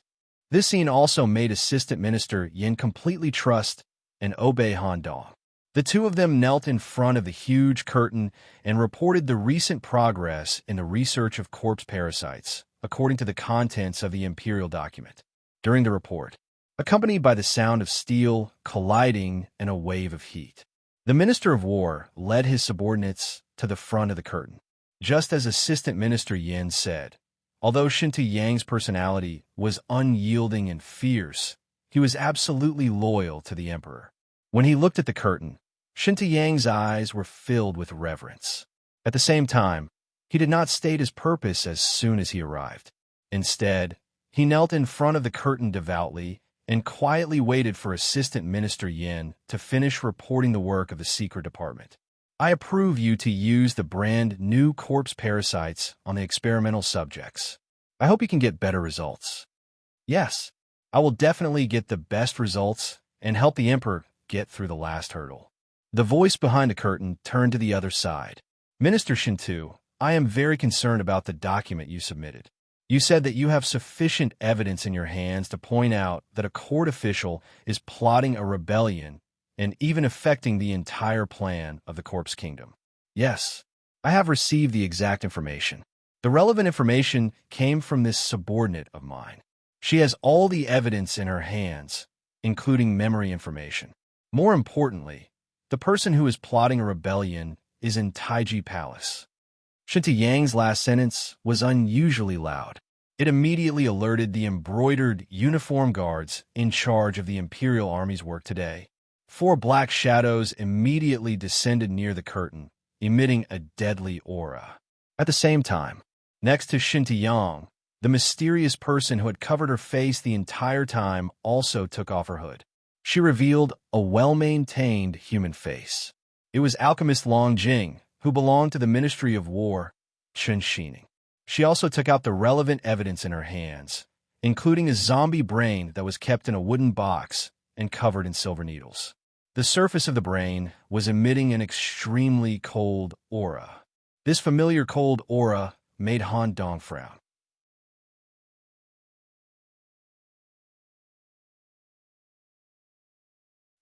This scene also made Assistant Minister Yin completely trust and obey Han Dong. The two of them knelt in front of the huge curtain and reported the recent progress in the research of corpse parasites, according to the contents of the imperial document. During the report, accompanied by the sound of steel colliding and a wave of heat, the Minister of War led his subordinates to the front of the curtain. Just as Assistant Minister Yin said, although Xintiyang's personality was unyielding and fierce, he was absolutely loyal to the Emperor. When he looked at the curtain, Xintiyang's eyes were filled with reverence. At the same time, he did not state his purpose as soon as he arrived. Instead, he knelt in front of the curtain devoutly and quietly waited for Assistant Minister Yin to finish reporting the work of the secret department. I approve you to use the brand new corpse parasites on the experimental subjects. I hope you can get better results. Yes, I will definitely get the best results and help the Emperor get through the last hurdle. The voice behind the curtain turned to the other side. Minister Shintu, I am very concerned about the document you submitted. You said that you have sufficient evidence in your hands to point out that a court official is plotting a rebellion and even affecting the entire plan of the Corpse Kingdom. Yes, I have received the exact information. The relevant information came from this subordinate of mine. She has all the evidence in her hands, including memory information. More importantly, the person who is plotting a rebellion is in Taiji Palace. Xintiyang's last sentence was unusually loud. It immediately alerted the embroidered uniform guards in charge of the Imperial Army's work today. 4 black shadows immediately descended near the curtain, emitting a deadly aura. At the same time, next to Xintiyang, the mysterious person who had covered her face the entire time also took off her hood. She revealed a well-maintained human face. It was alchemist Long Jing, who belonged to the Ministry of War, Chen Xining. She also took out the relevant evidence in her hands, including a zombie brain that was kept in a wooden box and covered in silver needles. The surface of the brain was emitting an extremely cold aura. This familiar cold aura made Han Dong frown.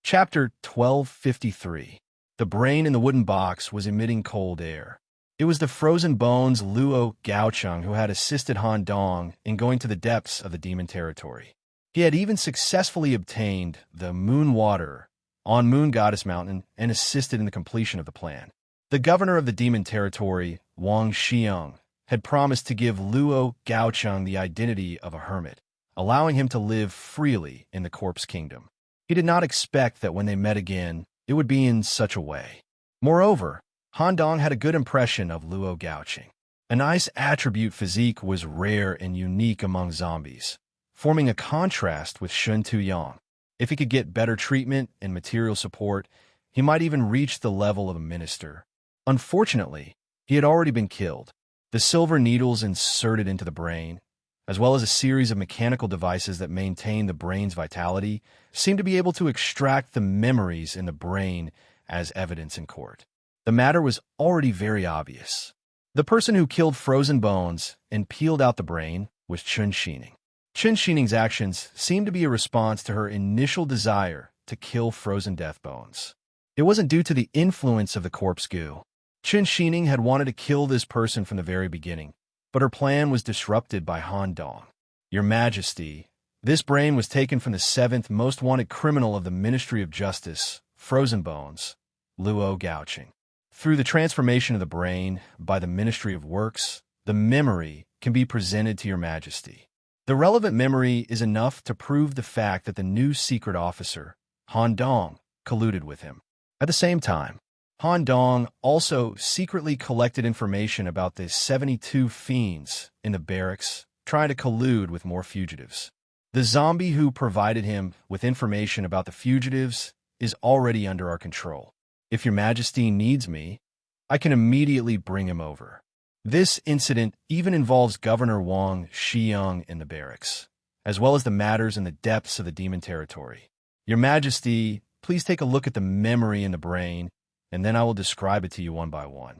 Chapter 1253. The brain in the wooden box was emitting cold air. It was the frozen bones Luo Gaocheng who had assisted Han Dong in going to the depths of the demon territory. He had even successfully obtained the moon water on Moon Goddess Mountain and assisted in the completion of the plan. The governor of the demon territory, Wang Xiang, had promised to give Luo Gaocheng the identity of a hermit, allowing him to live freely in the corpse kingdom. He did not expect that when they met again, it would be in such a way. Moreover, Han Dong had a good impression of Luo Gaocheng. A nice attribute physique was rare and unique among zombies, forming a contrast with Shun Tuyang. If he could get better treatment and material support, he might even reach the level of a minister. Unfortunately, he had already been killed. The silver needles inserted into the brain, as well as a series of mechanical devices that maintain the brain's vitality, seemed to be able to extract the memories in the brain as evidence in court. The matter was already very obvious. The person who killed Frozen Bones and peeled out the brain was Chun Xining. Chun Xining's actions seemed to be a response to her initial desire to kill Frozen Death Bones. It wasn't due to the influence of the corpse goo. Chun Xining had wanted to kill this person from the very beginning, but her plan was disrupted by Han Dong. Your Majesty, this brain was taken from the 7th most wanted criminal of the Ministry of Justice, Frozen Bones, Luo Gaocheng. Through the transformation of the brain by the Ministry of Works, the memory can be presented to Your Majesty. The relevant memory is enough to prove the fact that the new secret officer, Han Dong, colluded with him. At the same time, Han Dong also secretly collected information about the 72 fiends in the barracks, trying to collude with more fugitives. The zombie who provided him with information about the fugitives is already under our control. If Your Majesty needs me, I can immediately bring him over. This incident even involves Governor Wang Xiang in the barracks, as well as the matters in the depths of the demon territory. Your Majesty, please take a look at the memory in the brain, and then I will describe it to you one by one.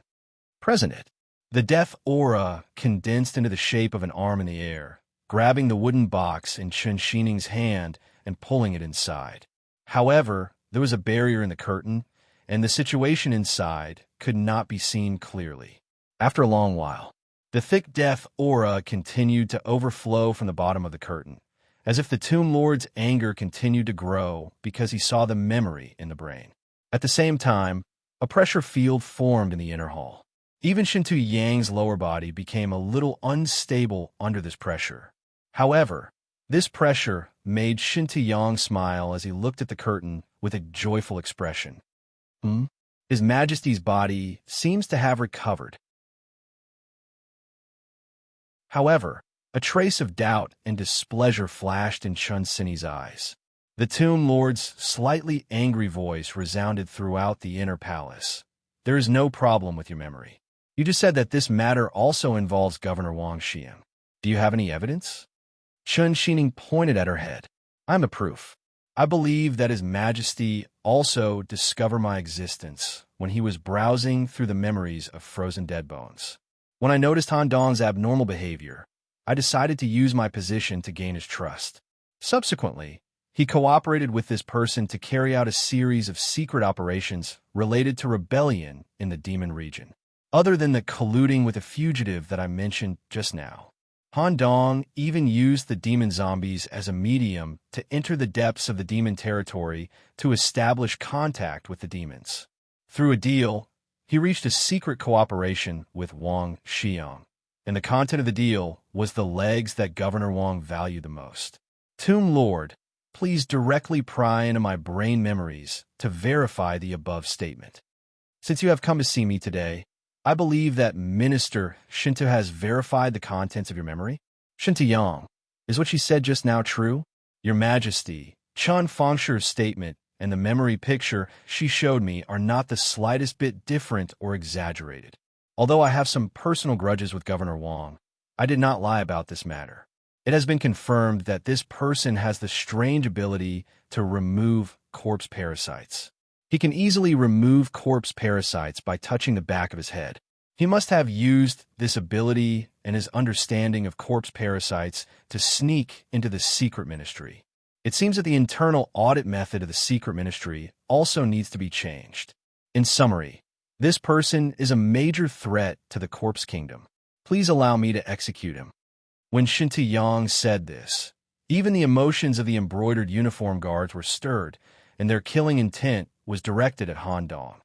Present it. The death aura condensed into the shape of an arm in the air, grabbing the wooden box in Chun Xining's hand and pulling it inside. However, there was a barrier in the curtain, and the situation inside could not be seen clearly. After a long while, the thick death aura continued to overflow from the bottom of the curtain, as if the Tomb Lord's anger continued to grow because he saw the memory in the brain. At the same time, a pressure field formed in the inner hall. Even Shintu Yang's lower body became a little unstable under this pressure. However, this pressure made Shintu Yang smile as he looked at the curtain with a joyful expression. His Majesty's body seems to have recovered. However, a trace of doubt and displeasure flashed in Chun Xining's eyes. The Tomb Lord's slightly angry voice resounded throughout the inner palace. There is no problem with your memory. You just said that this matter also involves Governor Wang Xiang. Do you have any evidence? Chun Xining pointed at her head. I'm the proof. I believe that His Majesty also discovered my existence when he was browsing through the memories of Frozen Dead Bones. When I noticed Han Dong's abnormal behavior, I decided to use my position to gain his trust. Subsequently, he cooperated with this person to carry out a series of secret operations related to rebellion in the demon region. Other than the colluding with a fugitive that I mentioned just now, Han Dong even used the demon zombies as a medium to enter the depths of the demon territory to establish contact with the demons. Through a deal, he reached a secret cooperation with Wang Xiang, and the content of the deal was the legs that Governor Wang valued the most. Tomb Lord, please directly pry into my brain memories to verify the above statement. Since you have come to see me today, I believe that Minister Shinto has verified the contents of your memory. Shinto Yang, is what she said just now true? Your Majesty, Chan Fengshi's statement and the memory picture she showed me are not the slightest bit different or exaggerated. Although I have some personal grudges with Governor Wang, I did not lie about this matter. It has been confirmed that this person has the strange ability to remove corpse parasites. He can easily remove corpse parasites by touching the back of his head. He must have used this ability and his understanding of corpse parasites to sneak into the secret ministry. It seems that the internal audit method of the secret ministry also needs to be changed. In summary, this person is a major threat to the corpse kingdom. Please allow me to execute him. When Shinto Yang said this, even the emotions of the embroidered uniform guards were stirred, and their killing intent was directed at Han Dong.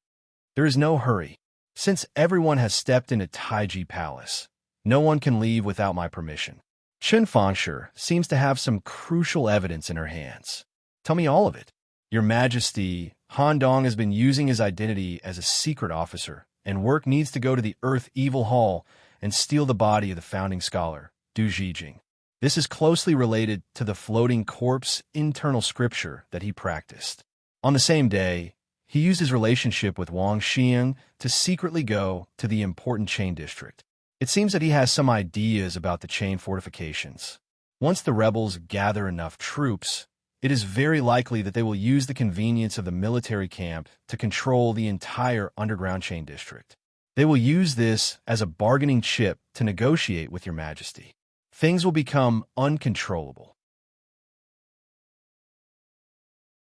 There is no hurry. Since everyone has stepped into Taiji Palace, no one can leave without my permission. Chen Fangshi seems to have some crucial evidence in her hands. Tell me all of it. Your Majesty, Han Dong has been using his identity as a secret officer, and work needs to go to the Earth Evil Hall and steal the body of the founding scholar, Du Zhijing. This is closely related to the floating corpse internal scripture that he practiced. On the same day, he used his relationship with Wang Xiang to secretly go to the important Chain District. It seems that he has some ideas about the chain fortifications. Once the rebels gather enough troops, it is very likely that they will use the convenience of the military camp to control the entire underground chain district. They will use this as a bargaining chip to negotiate with your Majesty. Things will become uncontrollable.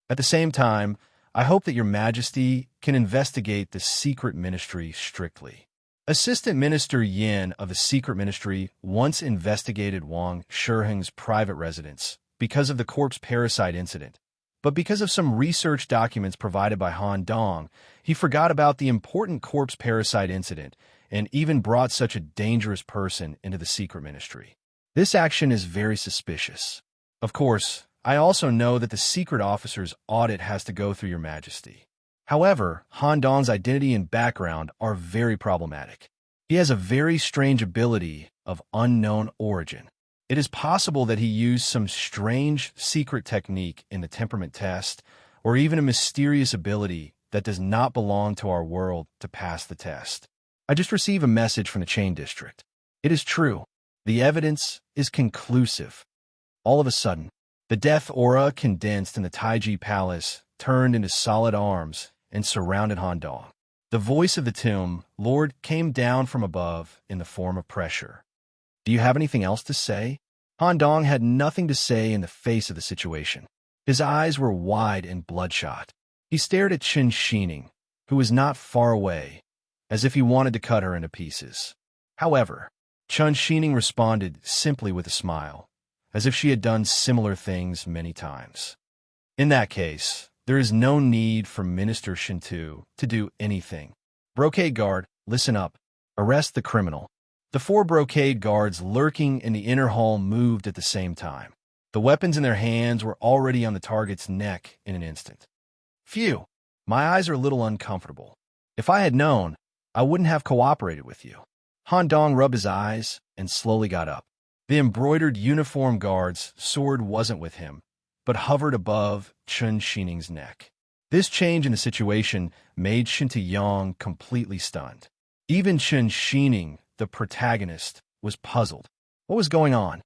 At the same time, I hope that your Majesty can investigate the secret ministry strictly. Assistant Minister Yin of the Secret Ministry once investigated Wang Shiheng's private residence because of the corpse parasite incident. But because of some research documents provided by Han Dong, he forgot about the important corpse parasite incident and even brought such a dangerous person into the Secret Ministry. This action is very suspicious. Of course, I also know that the secret officer's audit has to go through your Majesty. However, Han Dong's identity and background are very problematic. He has a very strange ability of unknown origin. It is possible that he used some strange secret technique in the temperament test, or even a mysterious ability that does not belong to our world to pass the test. I just received a message from the Chain District. It is true. The evidence is conclusive. All of a sudden, the death aura condensed in the Taiji Palace turned into solid arms and surrounded Han Dong. The voice of the tomb lord came down from above in the form of pressure. Do you have anything else to say? Han Dong had nothing to say in the face of the situation. His eyes were wide and bloodshot. He stared at Chen Xining, who was not far away, as if he wanted to cut her into pieces. However, Chen Xining responded simply with a smile, as if she had done similar things many times. In that case, there is no need for Minister Shintu to do anything. Brocade guard, listen up. Arrest the criminal. The 4 brocade guards lurking in the inner hall moved at the same time. The weapons in their hands were already on the target's neck in an instant. Phew, my eyes are a little uncomfortable. If I had known, I wouldn't have cooperated with you. Han Dong rubbed his eyes and slowly got up. The embroidered uniform guard's sword wasn't with him, but hovered above Chen Xining's neck. This change in the situation made Shinta Yang completely stunned. Even Chen Xining, the protagonist, was puzzled. What was going on?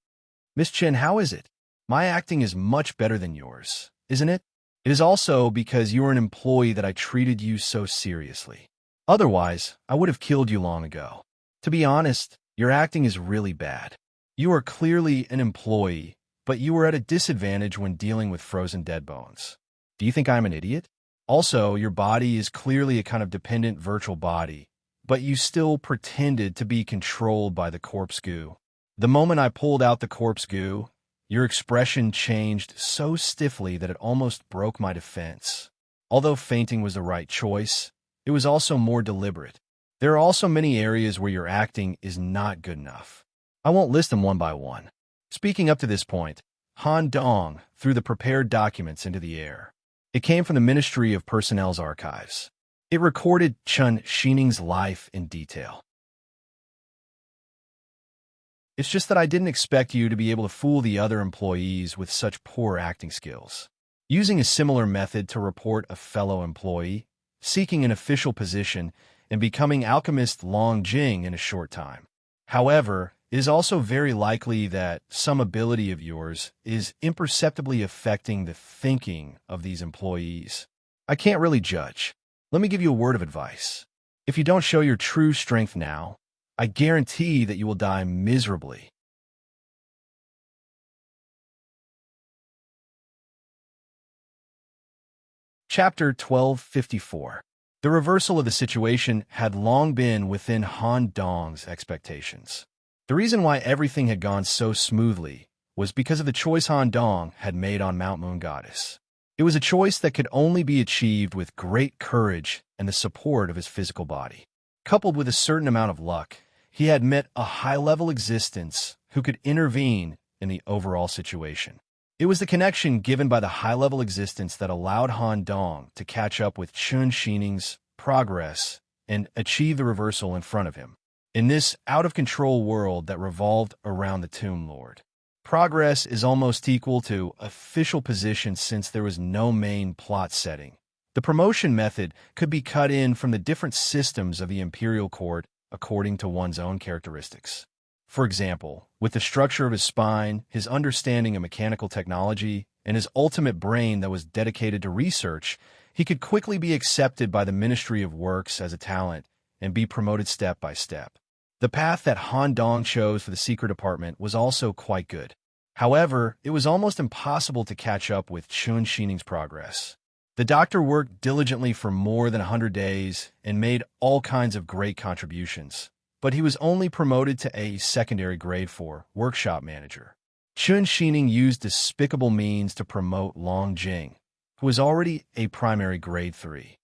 Miss Chen, how is it? My acting is much better than yours, isn't it? It is also because you are an employee that I treated you so seriously. Otherwise, I would have killed you long ago. To be honest, your acting is really bad. You are clearly an employee, but you were at a disadvantage when dealing with frozen dead bones. Do you think I'm an idiot? Also, your body is clearly a kind of dependent virtual body, but you still pretended to be controlled by the corpse goo. The moment I pulled out the corpse goo, your expression changed so stiffly that it almost broke my defense. Although fainting was the right choice, it was also more deliberate. There are also many areas where your acting is not good enough. I won't list them one by one. Speaking up to this point, Han Dong threw the prepared documents into the air. It came from the Ministry of Personnel's archives. It recorded Chen Xining's life in detail. It's just that I didn't expect you to be able to fool the other employees with such poor acting skills. Using a similar method to report a fellow employee, seeking an official position, and becoming alchemist Long Jing in a short time. However, it is also very likely that some ability of yours is imperceptibly affecting the thinking of these employees. I can't really judge. Let me give you a word of advice. If you don't show your true strength now, I guarantee that you will die miserably. Chapter 1254. The reversal of the situation had long been within Han Dong's expectations. The reason why everything had gone so smoothly was because of the choice Han Dong had made on Mount Moon Goddess. It was a choice that could only be achieved with great courage and the support of his physical body. Coupled with a certain amount of luck, he had met a high-level existence who could intervene in the overall situation. It was the connection given by the high-level existence that allowed Han Dong to catch up with Chun Xining's progress and achieve the reversal in front of him. In this out-of-control world that revolved around the Tomb Lord, progress is almost equal to official position since there was no main plot setting. The promotion method could be cut in from the different systems of the imperial court according to one's own characteristics. For example, with the structure of his spine, his understanding of mechanical technology, and his ultimate brain that was dedicated to research, he could quickly be accepted by the Ministry of Works as a talent and be promoted step by step. The path that Han Dong chose for the secret department was also quite good. However, it was almost impossible to catch up with Chun Xining's progress. The doctor worked diligently for more than 100 days and made all kinds of great contributions, but he was only promoted to a secondary grade for workshop manager. Chun Xining used despicable means to promote Long Jing, who was already a primary grade 3.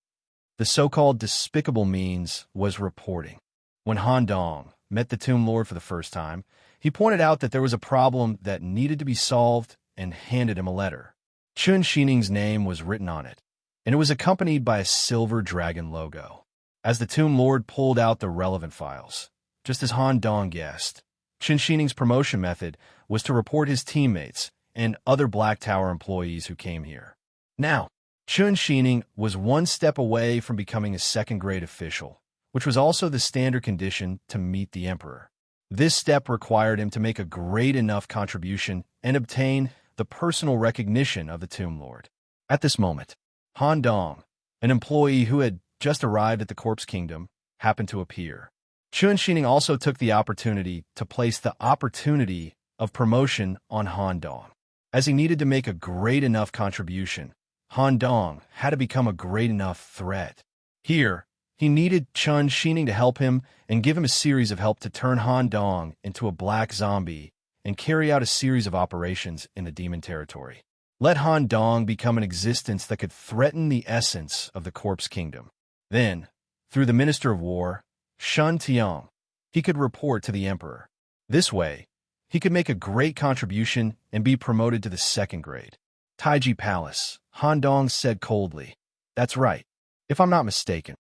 The so-called despicable means was reporting. When Han Dong met the Tomb Lord for the first time, he pointed out that there was a problem that needed to be solved and handed him a letter. Chun Xining's name was written on it, and it was accompanied by a silver dragon logo. As the Tomb Lord pulled out the relevant files, just as Han Dong guessed, Chun Xining's promotion method was to report his teammates and other Black Tower employees who came here. Now, Chun Xining was one step away from becoming a second-grade official, which was also the standard condition to meet the Emperor. This step required him to make a great enough contribution and obtain the personal recognition of the Tomb Lord. At this moment, Han Dong, an employee who had just arrived at the Corpse Kingdom, happened to appear. Chun Xining also took the opportunity to place the opportunity of promotion on Han Dong. As he needed to make a great enough contribution, Han Dong had to become a great enough threat. Here, he needed Chun Xining to help him and give him a series of help to turn Han Dong into a black zombie and carry out a series of operations in the demon territory. Let Han Dong become an existence that could threaten the essence of the Corpse Kingdom. Then, through the Minister of War, Shun Tiang, he could report to the Emperor. This way, he could make a great contribution and be promoted to the second grade. Taiji Palace, Han Dong said coldly. That's right, if I'm not mistaken.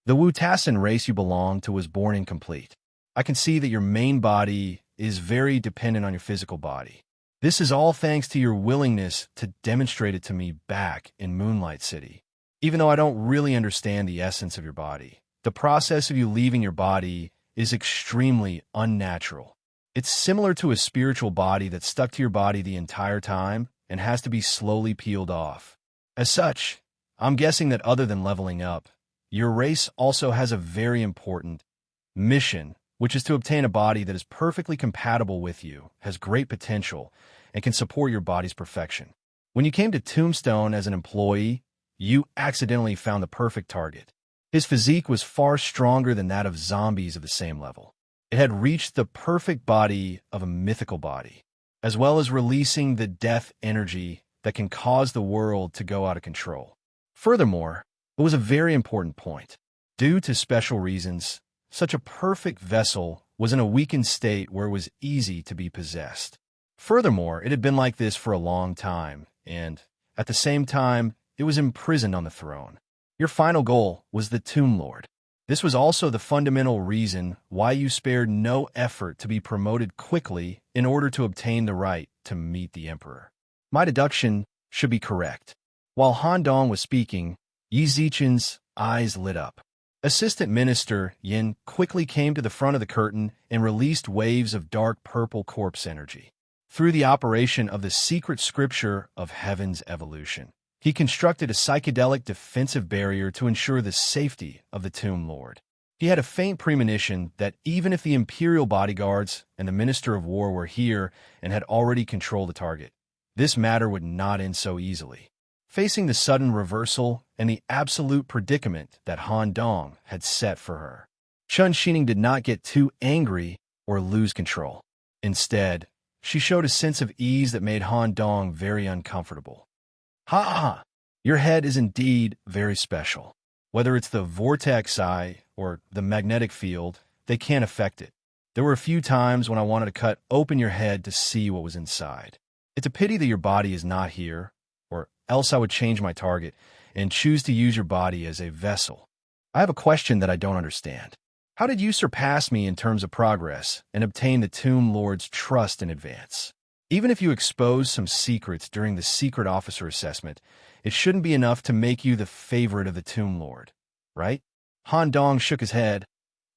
The Wu Tassin race you belong to was born incomplete. I can see that your main body is very dependent on your physical body. This is all thanks to your willingness to demonstrate it to me back in Moonlight City. Even though I don't really understand the essence of your body, the process of you leaving your body is extremely unnatural. It's similar to a spiritual body that's stuck to your body the entire time and has to be slowly peeled off. As such, I'm guessing that other than leveling up, your race also has a very important mission, which is to obtain a body that is perfectly compatible with you, has great potential, and can support your body's perfection. When you came to Tombstone as an employee, you accidentally found the perfect target. His physique was far stronger than that of zombies of the same level. It had reached the perfect body of a mythical body, as well as releasing the death energy that can cause the world to go out of control. Furthermore, it was a very important point. Due to special reasons, such a perfect vessel was in a weakened state where it was easy to be possessed. Furthermore, it had been like this for a long time, and, at the same time, it was imprisoned on the throne. Your final goal was the Tomb Lord. This was also the fundamental reason why you spared no effort to be promoted quickly in order to obtain the right to meet the Emperor. My deduction should be correct. While Han Dong was speaking, Yi Zichen's eyes lit up. Assistant Minister Yin quickly came to the front of the curtain and released waves of dark purple corpse energy. Through the operation of the secret scripture of heaven's evolution, he constructed a psychedelic defensive barrier to ensure the safety of the Tomb Lord. He had a faint premonition that even if the Imperial bodyguards and the Minister of War were here and had already controlled the target, this matter would not end so easily. Facing the sudden reversal and the absolute predicament that Han Dong had set for her, Chun Xining did not get too angry or lose control. Instead, She showed a sense of ease that made Han Dong very uncomfortable. Ha ha! Your head is indeed very special. Whether it's the vortex eye or the magnetic field, they can't affect it. There were a few times when I wanted to cut open your head to see what was inside. It's a pity that your body is not here, or else I would change my target and choose to use your body as a vessel. I have a question that I don't understand. How did you surpass me in terms of progress and obtain the Tomb Lord's trust in advance? Even if you expose some secrets during the secret officer assessment, it shouldn't be enough to make you the favorite of the Tomb Lord, right? Han Dong shook his head.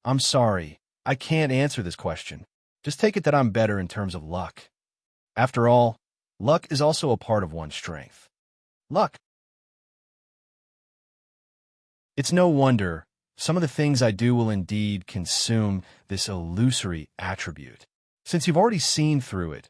I'm sorry, I can't answer this question. Just take it that I'm better in terms of luck. After all, luck is also a part of one's strength. Luck. It's no wonder some of the things I do will indeed consume this illusory attribute. Since you've already seen through it,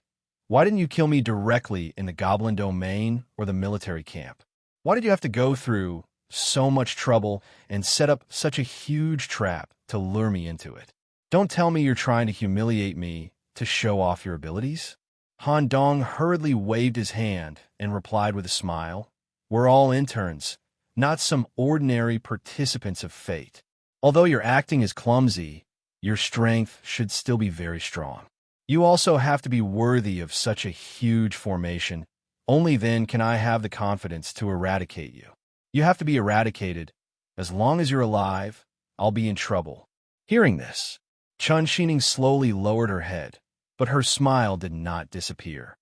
why didn't you kill me directly in the Goblin domain or the military camp? Why did you have to go through so much trouble and set up such a huge trap to lure me into it? Don't tell me you're trying to humiliate me to show off your abilities. Han Dong hurriedly waved his hand and replied with a smile. We're all interns, not some ordinary participants of fate. Although your acting is clumsy, your strength should still be very strong. You also have to be worthy of such a huge formation. Only then can I have the confidence to eradicate you. You have to be eradicated. As long as you're alive, I'll be in trouble. Hearing this, Chun Shining slowly lowered her head, but her smile did not disappear.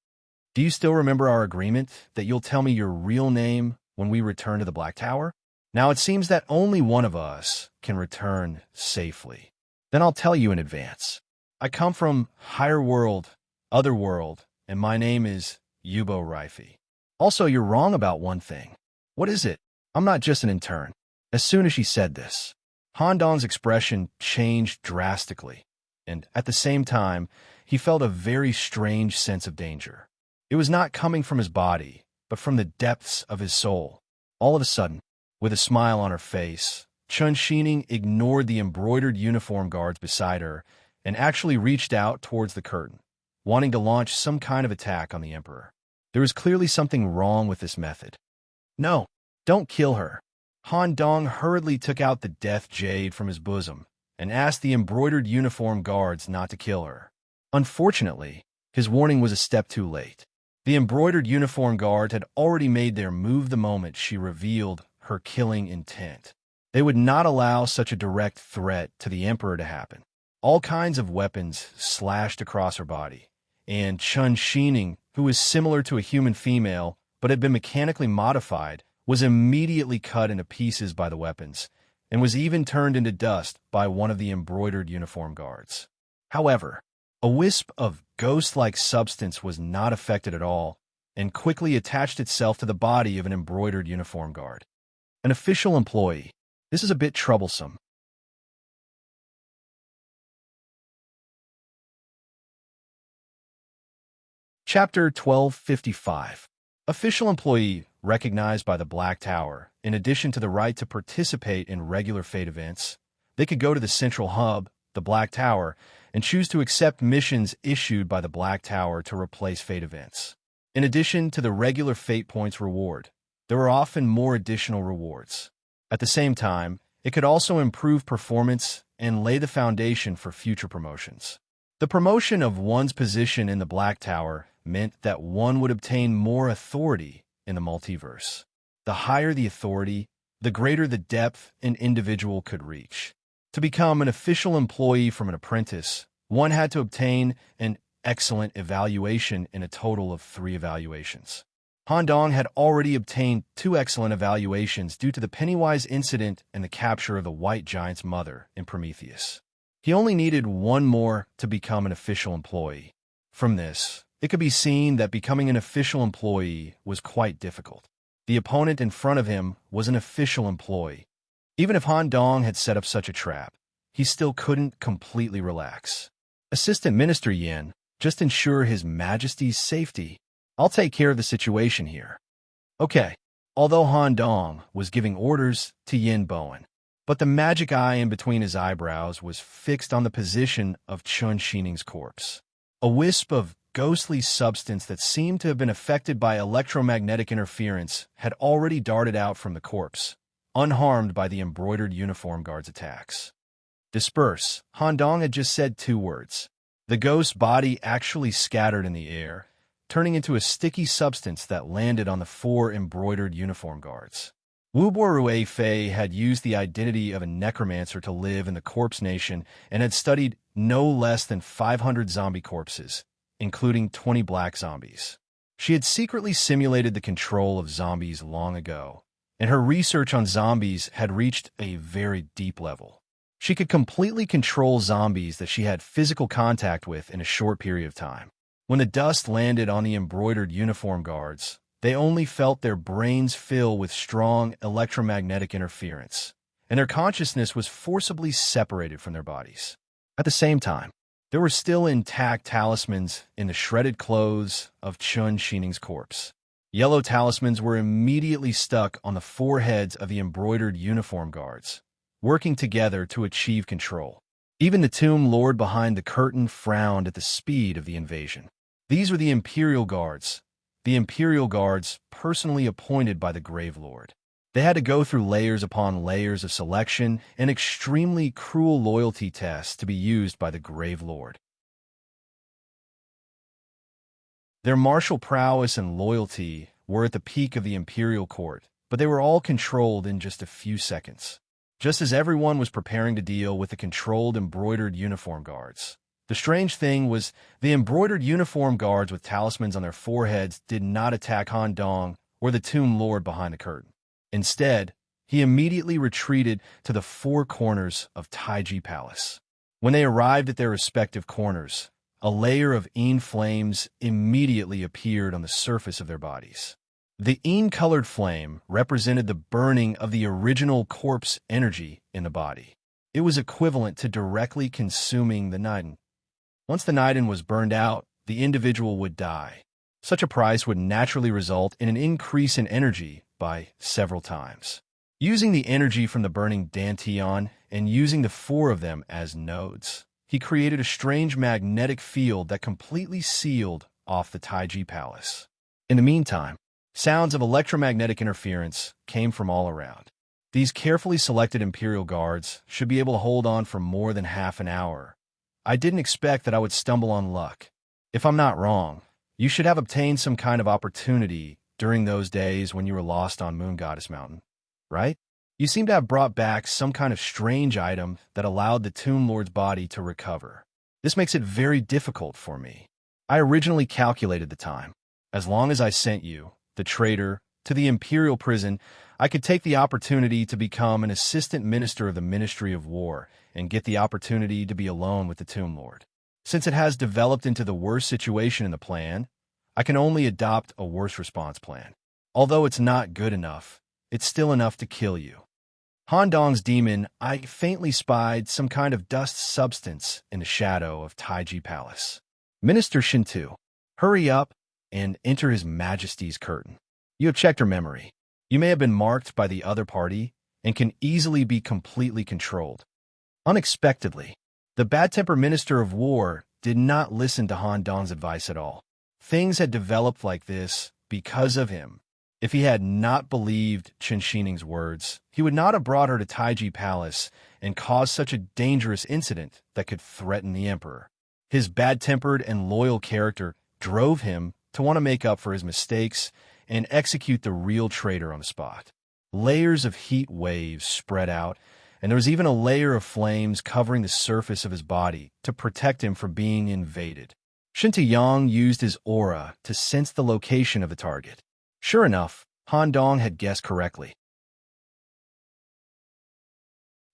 Do you still remember our agreement that you'll tell me your real name when we return to the Black Tower? Now it seems that only one of us can return safely. Then I'll tell you in advance. I come from Higher World, Otherworld, and my name is Yubo Raifi. Also, you're wrong about one thing. What is it? I'm not just an intern. As soon as she said this, Han Dong's expression changed drastically, and at the same time, he felt a very strange sense of danger. It was not coming from his body, but from the depths of his soul. All of a sudden, with a smile on her face, Chun Shining ignored the embroidered uniform guards beside her and actually reached out towards the curtain, wanting to launch some kind of attack on the Emperor. There was clearly something wrong with this method. No, don't kill her. Han Dong hurriedly took out the death jade from his bosom and asked the embroidered uniform guards not to kill her. Unfortunately, his warning was a step too late. The embroidered uniform guard had already made their move the moment she revealed her killing intent. They would not allow such a direct threat to the Emperor to happen. All kinds of weapons slashed across her body, and Chun Shining, who was similar to a human female but had been mechanically modified, was immediately cut into pieces by the weapons, and was even turned into dust by one of the embroidered uniform guards. However, a wisp of ghost-like substance was not affected at all, and quickly attached itself to the body of an embroidered uniform guard. An official employee. This is a bit troublesome. Chapter 1255. Official employee recognized by the Black Tower. In addition to the right to participate in regular fate events, they could go to the central hub, the Black Tower, and choose to accept missions issued by the Black Tower to replace fate events. In addition to the regular fate points reward, there are often more additional rewards. At the same time, it could also improve performance and lay the foundation for future promotions. The promotion of one's position in the Black Tower meant that one would obtain more authority in the multiverse. The higher the authority, the greater the depth an individual could reach. To become an official employee from an apprentice, one had to obtain an excellent evaluation in a total of 3 evaluations. Han Dong had already obtained 2 excellent evaluations due to the Pennywise incident and the capture of the White Giant's mother in Prometheus. He only needed 1 more to become an official employee. From this, it could be seen that becoming an official employee was quite difficult. The opponent in front of him was an official employee. Even if Han Dong had set up such a trap, he still couldn't completely relax. Assistant Minister Yin, just ensure His Majesty's safety. I'll take care of the situation here. Okay. Although Han Dong was giving orders to Yin Bowen, but the magic eye in between his eyebrows was fixed on the position of Chun Shining's corpse. A wisp of ghostly substance that seemed to have been affected by electromagnetic interference had already darted out from the corpse, unharmed by the embroidered uniform guard's attacks. Disperse. Han Dong had just said 2 words. The ghost's body actually scattered in the air, turning into a sticky substance that landed on the 4 embroidered uniform guards. Wu Borue Fei had used the identity of a necromancer to live in the corpse nation and had studied no less than 500 zombie corpses, including 20 black zombies. She had secretly simulated the control of zombies long ago, and her research on zombies had reached a very deep level. She could completely control zombies that she had physical contact with in a short period of time. When the dust landed on the embroidered uniform guards, they only felt their brains fill with strong electromagnetic interference, and their consciousness was forcibly separated from their bodies. At the same time, there were still intact talismans in the shredded clothes of Chun Xining's corpse. Yellow talismans were immediately stuck on the foreheads of the embroidered uniform guards, working together to achieve control. Even the tomb lord behind the curtain frowned at the speed of the invasion. These were the Imperial Guards personally appointed by the Grave Lord. They had to go through layers upon layers of selection and extremely cruel loyalty tests to be used by the Grave Lord. Their martial prowess and loyalty were at the peak of the Imperial Court, but they were all controlled in just a few seconds. Just as everyone was preparing to deal with the controlled embroidered uniform guards. The strange thing was the embroidered uniform guards with talismans on their foreheads did not attack Han Dong or the tomb lord behind the curtain. Instead, he immediately retreated to the 4 corners of Taiji Palace. When they arrived at their respective corners, a layer of Yin flames immediately appeared on the surface of their bodies. The Yin-colored flame represented the burning of the original corpse energy in the body. It was equivalent to directly consuming the Niden. Once the Niden was burned out, the individual would die. Such a price would naturally result in an increase in energy by several times. Using the energy from the burning Dantian and using the 4 of them as nodes, he created a strange magnetic field that completely sealed off the Taiji Palace. In the meantime, sounds of electromagnetic interference came from all around. These carefully selected Imperial Guards should be able to hold on for more than half an hour. I didn't expect that I would stumble on luck. If I'm not wrong, you should have obtained some kind of opportunity during those days when you were lost on Moon Goddess Mountain, right? You seem to have brought back some kind of strange item that allowed the Tomb Lord's body to recover. This makes it very difficult for me. I originally calculated the time. As long as I sent you, the traitor, to the Imperial prison, I could take the opportunity to become an assistant minister of the Ministry of War and get the opportunity to be alone with the Tomb Lord. Since it has developed into the worst situation in the plan, I can only adopt a worse response plan. Although it's not good enough, it's still enough to kill you. Han Dong's demon, I faintly spied some kind of dust substance in the shadow of Taiji Palace. Minister Shintu, hurry up and enter His Majesty's curtain. You have checked her memory. You may have been marked by the other party and can easily be completely controlled. Unexpectedly, the bad-tempered Minister of War did not listen to Han Dong's advice at all. Things had developed like this because of him. If he had not believed Chun Xining's words, he would not have brought her to Taiji Palace and caused such a dangerous incident that could threaten the Emperor. His bad-tempered and loyal character drove him to want to make up for his mistakes and execute the real traitor on the spot. Layers of heat waves spread out, and there was even a layer of flames covering the surface of his body to protect him from being invaded. Shinta Yang used his aura to sense the location of the target. Sure enough, Han Dong had guessed correctly.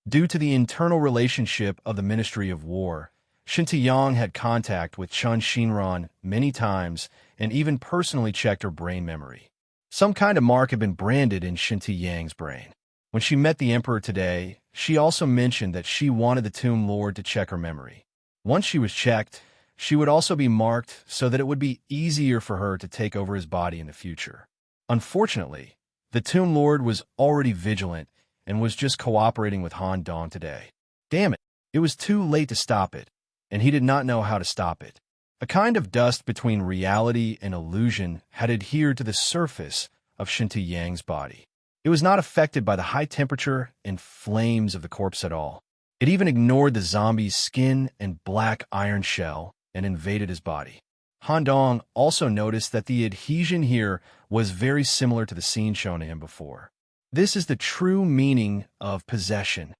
Due to the internal relationship of the Ministry of War, Shinta Yang had contact with Chun Xinran many times and even personally checked her brain memory. Some kind of mark had been branded in Shinta Yang's brain. When she met the Emperor today, she also mentioned that she wanted the Tomb Lord to check her memory. Once she was checked, she would also be marked so that it would be easier for her to take over his body in the future. Unfortunately, the Tomb Lord was already vigilant and was just cooperating with Han Dong today. Damn it, it was too late to stop it, and he did not know how to stop it. A kind of dust between reality and illusion had adhered to the surface of Shinty Yang's body. It was not affected by the high temperature and flames of the corpse at all. It even ignored the zombie's skin and black iron shell and invaded his body. Han Dong also noticed that the adhesion here was very similar to the scene shown to him before. This is the true meaning of possession.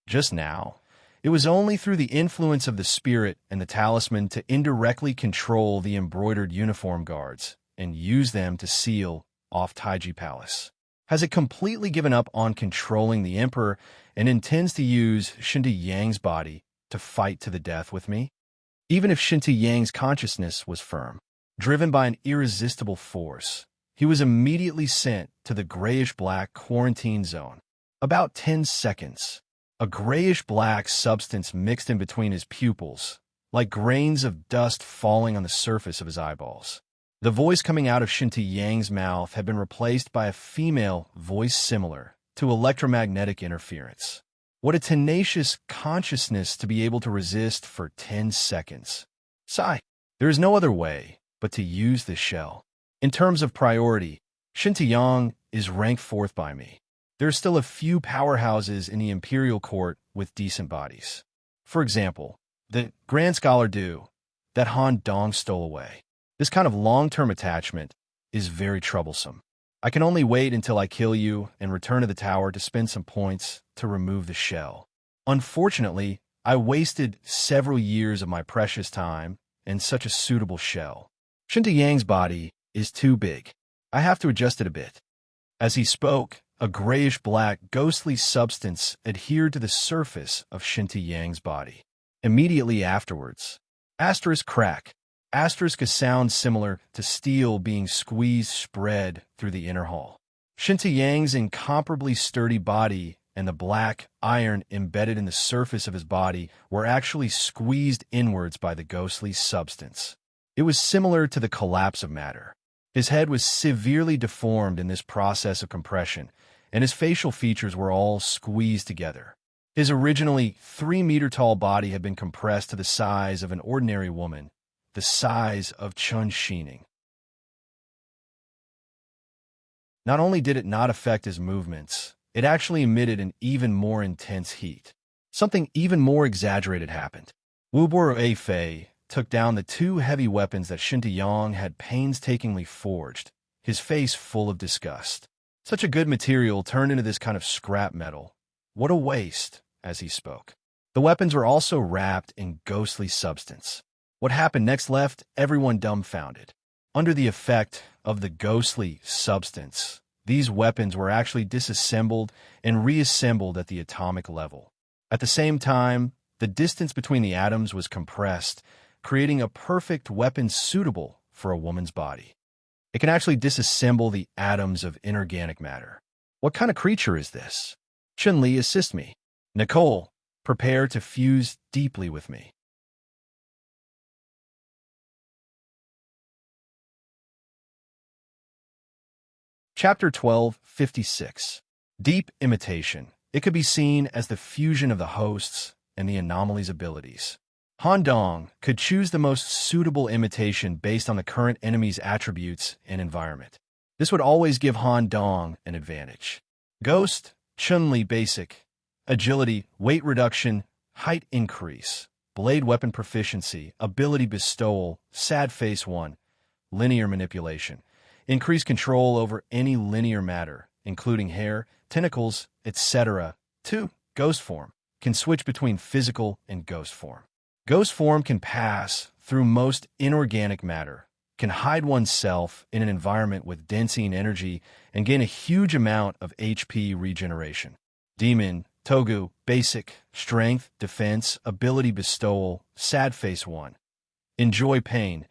Just now, it was only through the influence of the spirit and the talisman to indirectly control the embroidered uniform guards and use them to seal off Taiji Palace. Has it completely given up on controlling the emperor and intends to use Shinty Yang's body to fight to the death with me? Even if Shinty Yang's consciousness was firm, driven by an irresistible force, he was immediately sent to the grayish-black quarantine zone. About 10 seconds. A grayish-black substance mixed in between his pupils, like grains of dust falling on the surface of his eyeballs. The voice coming out of Shinty Yang's mouth had been replaced by a female voice similar to electromagnetic interference. What a tenacious consciousness to be able to resist for 10 seconds. Sigh. There is no other way but to use this shell. In terms of priority, Shinty Yang is ranked 4th by me. There are still a few powerhouses in the imperial court with decent bodies. For example, the Grand Scholar Du that Han Dong stole away. This kind of long-term attachment is very troublesome. I can only wait until I kill you and return to the tower to spend some points to remove the shell. Unfortunately, I wasted several years of my precious time in such a suitable shell. Shinty Yang's body is too big. I have to adjust it a bit. As he spoke, a grayish-black, ghostly substance adhered to the surface of Shinty Yang's body. Immediately afterwards, asterisk crack, asterisk a sound similar to steel being squeezed spread through the inner hall. Shinty Yang's incomparably sturdy body and the black iron embedded in the surface of his body were actually squeezed inwards by the ghostly substance. It was similar to the collapse of matter. His head was severely deformed in this process of compression, and his facial features were all squeezed together. His originally 3-meter-tall body had been compressed to the size of an ordinary woman, the size of Chun Xining. Not only did it not affect his movements, it actually emitted an even more intense heat. Something even more exaggerated happened. Wu Fei took down the 2 heavy weapons that Shinty Yang had painstakingly forged, his face full of disgust. Such a good material turned into this kind of scrap metal. What a waste, as he spoke. The weapons were also wrapped in ghostly substance. What happened next left everyone dumbfounded. Under the effect of the ghostly substance, these weapons were actually disassembled and reassembled at the atomic level. At the same time, the distance between the atoms was compressed, creating a perfect weapon suitable for a woman's body. It can actually disassemble the atoms of inorganic matter. What kind of creature is this? Chun-Li, assist me. Nicole, prepare to fuse deeply with me. Chapter 12:56. Deep imitation. It could be seen as the fusion of the hosts and the anomaly's abilities. Han Dong could choose the most suitable imitation based on the current enemy's attributes and environment. This would always give Han Dong an advantage. Ghost, Chun-Li basic, agility, weight reduction, height increase, blade weapon proficiency, ability bestowal, sad face 1, linear manipulation, increase control over any linear matter, including hair, tentacles, etc. 2. Ghost form, can switch between physical and ghost form. Ghost form can pass through most inorganic matter, can hide oneself in an environment with density energy, and gain a huge amount of HP regeneration. Demon, Togu, basic, strength, defense, ability bestowal, sad face 1. Enjoy pain.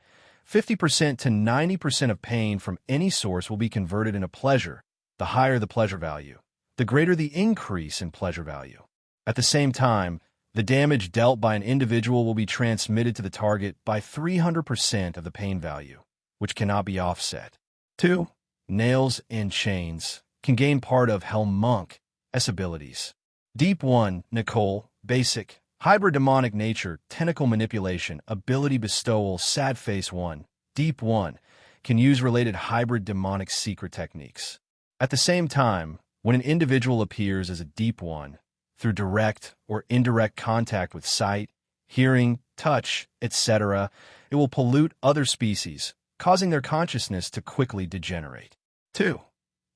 50% to 90% of pain from any source will be converted into pleasure. The higher the pleasure value, the greater the increase in pleasure value. At the same time, the damage dealt by an individual will be transmitted to the target by 300% of the pain value, which cannot be offset. 2. Nails and chains can gain part of Hell Monk's abilities. Deep 1, Nicole, basic, Hybrid demonic nature, tentacle manipulation, ability bestowal, sad face 1, deep 1, can use related hybrid demonic secret techniques. At the same time, when an individual appears as a deep 1, through direct or indirect contact with sight, hearing, touch, etc., it will pollute other species, causing their consciousness to quickly degenerate. 2.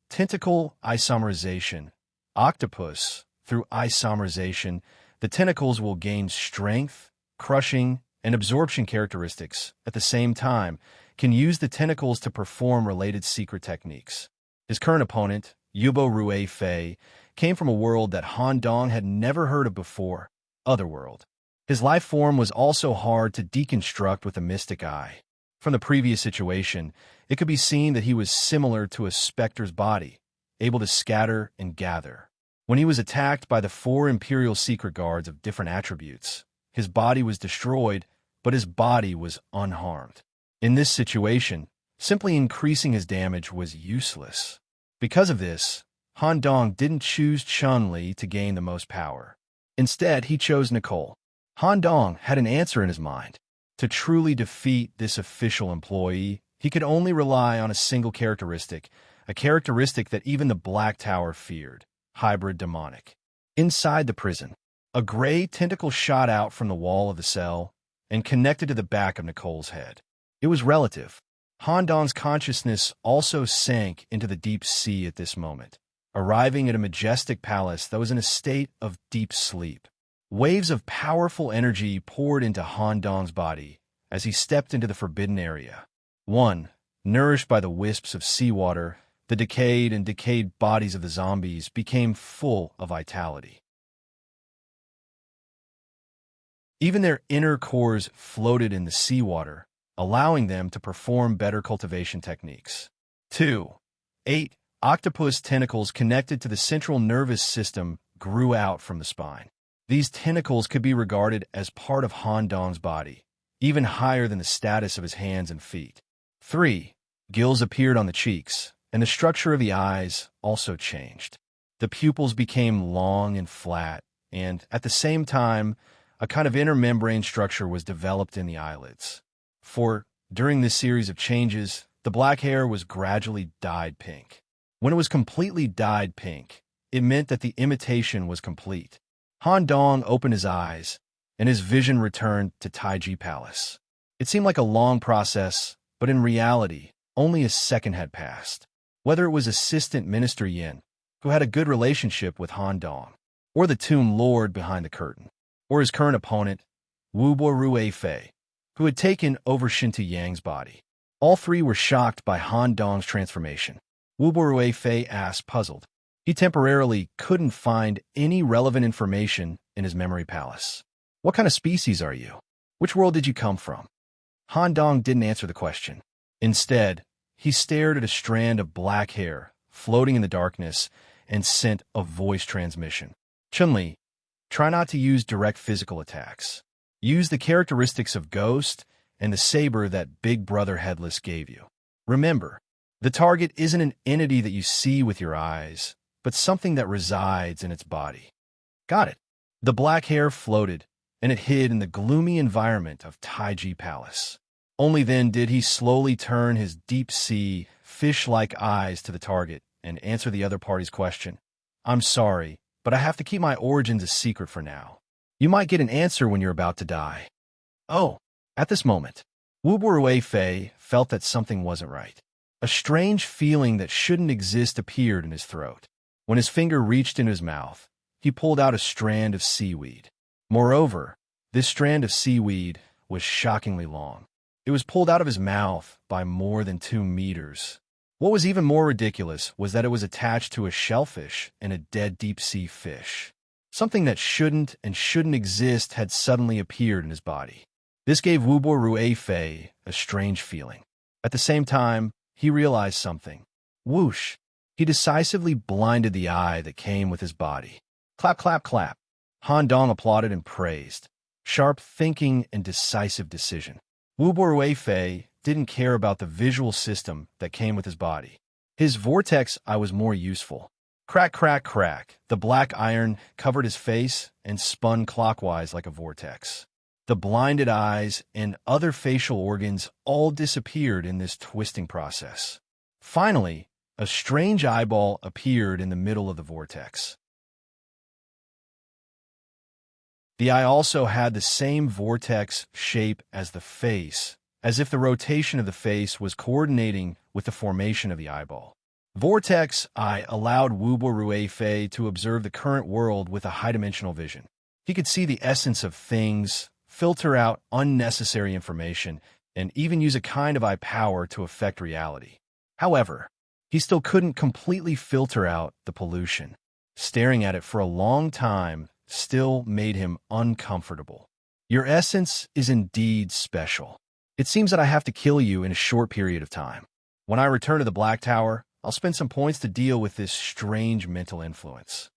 Tentacle isomerization. Octopus, through isomerization, the tentacles will gain strength, crushing, and absorption characteristics. At the same time, can use the tentacles to perform related secret techniques. His current opponent, Yubo Rue Fei, came from a world that Han Dong had never heard of before, Otherworld. His life form was also hard to deconstruct with a mystic eye. From the previous situation, it could be seen that he was similar to a specter's body, able to scatter and gather. When he was attacked by the 4 Imperial secret guards of different attributes, his body was destroyed, but his body was unharmed. In this situation, simply increasing his damage was useless. Because of this, Han Dong didn't choose Chun-Li to gain the most power. Instead, he chose Nicole. Han Dong had an answer in his mind. To truly defeat this official employee, he could only rely on a single characteristic, a characteristic that even the Black Tower feared: hybrid demonic. Inside the prison, a gray tentacle shot out from the wall of the cell and connected to the back of Nicole's head. It was relative. Han Dong's consciousness also sank into the deep sea at this moment, arriving at a majestic palace that was in a state of deep sleep. Waves of powerful energy poured into Han Dong's body as he stepped into the forbidden area. 1. Nourished by the wisps of seawater, the decayed bodies of the zombies became full of vitality. Even their inner cores floated in the seawater, allowing them to perform better cultivation techniques. 2. 8. Octopus tentacles connected to the central nervous system grew out from the spine. These tentacles could be regarded as part of Han Dong's body, even higher than the status of his hands and feet. 3. Gills appeared on the cheeks, and the structure of the eyes also changed. The pupils became long and flat, and, at the same time, a kind of inner membrane structure was developed in the eyelids. 4. During this series of changes, the black hair was gradually dyed pink. When it was completely dyed pink, it meant that the imitation was complete. Han Dong opened his eyes, and his vision returned to Taiji Palace. It seemed like a long process, but in reality, only a second had passed. Whether it was Assistant Minister Yin, who had a good relationship with Han Dong, or the Tomb Lord behind the curtain, or his current opponent, Wubo Rue Fei, who had taken over Shintu Yang's body. All 3 were shocked by Han Dong's transformation. Wubo Rue Fei asked, puzzled. He temporarily couldn't find any relevant information in his memory palace. What kind of species are you? Which world did you come from? Han Dong didn't answer the question. Instead, he stared at a strand of black hair floating in the darkness and sent a voice transmission. Chun-Li, try not to use direct physical attacks. Use the characteristics of Ghost and the saber that Big Brother Headless gave you. Remember, the target isn't an entity that you see with your eyes, but something that resides in its body. Got it. The black hair floated, and it hid in the gloomy environment of Taiji Palace. Only then did he slowly turn his deep-sea, fish-like eyes to the target and answer the other party's question. I'm sorry, but I have to keep my origins a secret for now. You might get an answer when you're about to die. Oh, at this moment, Wubo Rue Fei felt that something wasn't right. A strange feeling that shouldn't exist appeared in his throat. When his finger reached into his mouth, he pulled out a strand of seaweed. Moreover, this strand of seaweed was shockingly long. It was pulled out of his mouth by more than 2 meters. What was even more ridiculous was that it was attached to a shellfish and a dead deep-sea fish. Something that shouldn't exist had suddenly appeared in his body. This gave Wubo Rue Fei a strange feeling. At the same time, he realized something. Whoosh! He decisively blinded the eye that came with his body. Clap, clap, clap. Han Dong applauded and praised. Sharp thinking and decisive decision. Wubo Rue Fei didn't care about the visual system that came with his body. His vortex eye was more useful. Crack, crack, crack. The black iron covered his face and spun clockwise like a vortex. The blinded eyes and other facial organs all disappeared in this twisting process. Finally, a strange eyeball appeared in the middle of the vortex. The eye also had the same vortex shape as the face, as if the rotation of the face was coordinating with the formation of the eyeball. Vortex Eye allowed Wubo Ruefei to observe the current world with a high-dimensional vision. He could see the essence of things, filter out unnecessary information, and even use a kind of eye power to affect reality. However, he still couldn't completely filter out the pollution. Staring at it for a long time still made him uncomfortable. Your essence is indeed special. It seems that I have to kill you in a short period of time. When I return to the Black Tower, I'll spend some points to deal with this strange mental influence.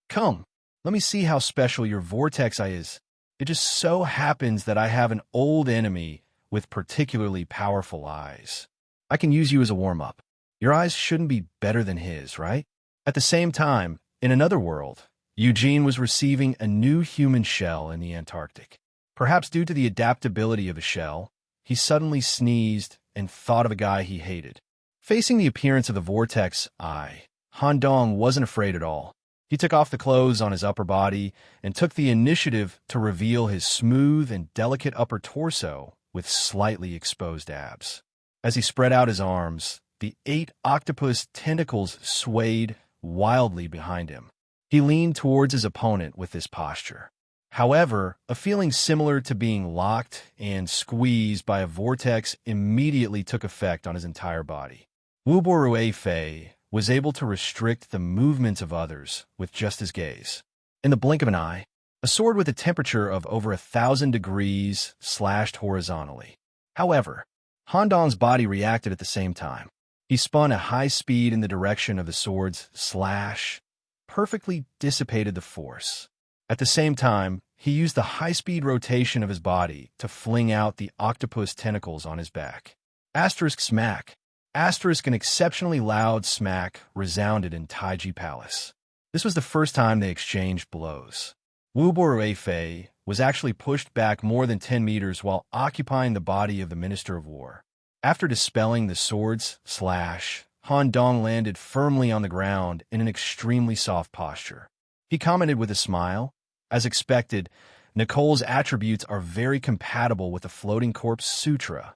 Come, let me see how special your vortex eye is. It just so happens that I have an old enemy with particularly powerful eyes. I can use you as a warm-up. Your eyes shouldn't be better than his, right? At the same time, in another world, Eugene was receiving a new human shell in the Antarctic. Perhaps due to the adaptability of a shell, he suddenly sneezed and thought of a guy he hated. Facing the appearance of the vortex eye, Han Dong wasn't afraid at all. He took off the clothes on his upper body and took the initiative to reveal his smooth and delicate upper torso with slightly exposed abs. As he spread out his arms, the 8 octopus tentacles swayed wildly behind him. He leaned towards his opponent with this posture. However, a feeling similar to being locked and squeezed by a vortex immediately took effect on his entire body. Wu Boruei was able to restrict the movements of others with just his gaze. In the blink of an eye, a sword with a temperature of over 1,000 degrees slashed horizontally. However, Han Dong's body reacted at the same time. He spun at high speed in the direction of the sword's slash, perfectly dissipated the force. At the same time, he used the high-speed rotation of his body to fling out the octopus tentacles on his back. Asterisk smack. Asterisk an exceptionally loud smack resounded in Taiji Palace. This was the first time they exchanged blows. Wu Boruei was actually pushed back more than 10 meters while occupying the body of the Minister of War. After dispelling the sword's slash, Han Dong landed firmly on the ground in an extremely soft posture. He commented with a smile, "As expected, Nicole's attributes are very compatible with the Floating Corpse Sutra."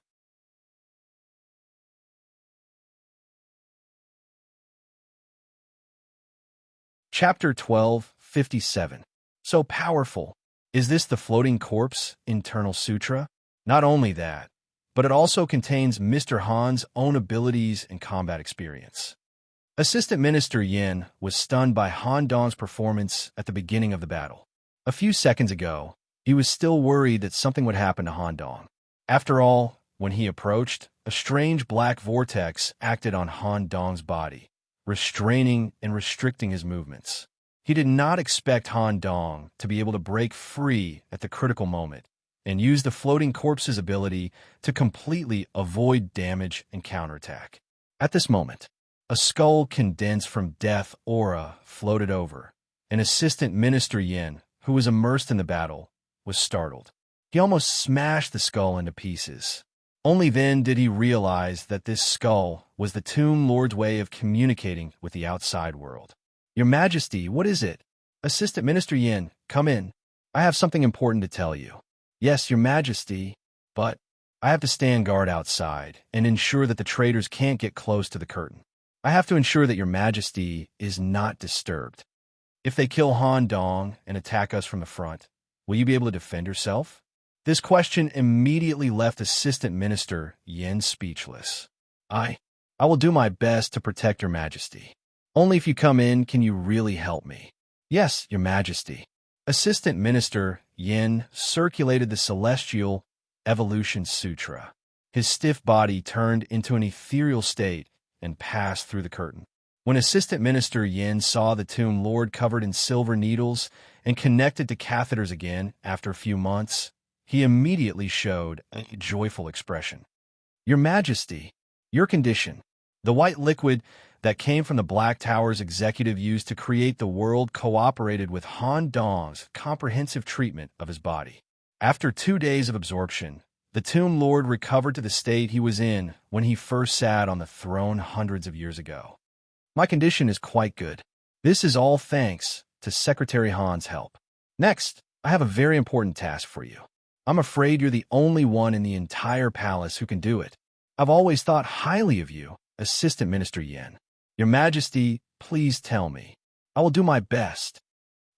Chapter 12:57. So powerful. Is this the Floating Corpse Internal Sutra? Not only that, but it also contains Mr. Han's own abilities and combat experience. Assistant Minister Yin was stunned by Han Dong's performance at the beginning of the battle. A few seconds ago, he was still worried that something would happen to Han Dong. After all, when he approached, a strange black vortex acted on Han Dong's body, restraining and restricting his movements. He did not expect Han Dong to be able to break free at the critical moment and use the Floating Corpse's ability to completely avoid damage and counterattack. At this moment, a skull condensed from death aura floated over, and Assistant Minister Yin, who was immersed in the battle, was startled. He almost smashed the skull into pieces. Only then did he realize that this skull was the Tomb Lord's way of communicating with the outside world. "Your Majesty, what is it?" "Assistant Minister Yin, come in. I have something important to tell you." "Yes, Your Majesty, but I have to stand guard outside and ensure that the traitors can't get close to the curtain. I have to ensure that Your Majesty is not disturbed. If they kill Han Dong and attack us from the front, will you be able to defend yourself?" This question immediately left Assistant Minister Yin speechless. I will do my best to protect Your Majesty. Only if you come in can you really help me." "Yes, Your Majesty." Assistant Minister Yin circulated the Celestial Evolution Sutra. His stiff body turned into an ethereal state and passed through the curtain. When Assistant Minister Yin saw the Tomb Lord covered in silver needles and connected to catheters again after a few months, he immediately showed a joyful expression. "Your Majesty, your condition." The white liquid that came from the Black Tower's executive used to create the world cooperated with Han Dong's comprehensive treatment of his body. After 2 days of absorption, the Tomb Lord recovered to the state he was in when he first sat on the throne hundreds of years ago. My condition is quite good. This is all thanks to Secretary Han's help. Next, I have a very important task for you. I'm afraid you're the only one in the entire palace who can do it. I've always thought highly of you, Assistant Minister Yen. Your Majesty, please tell me. I will do my best.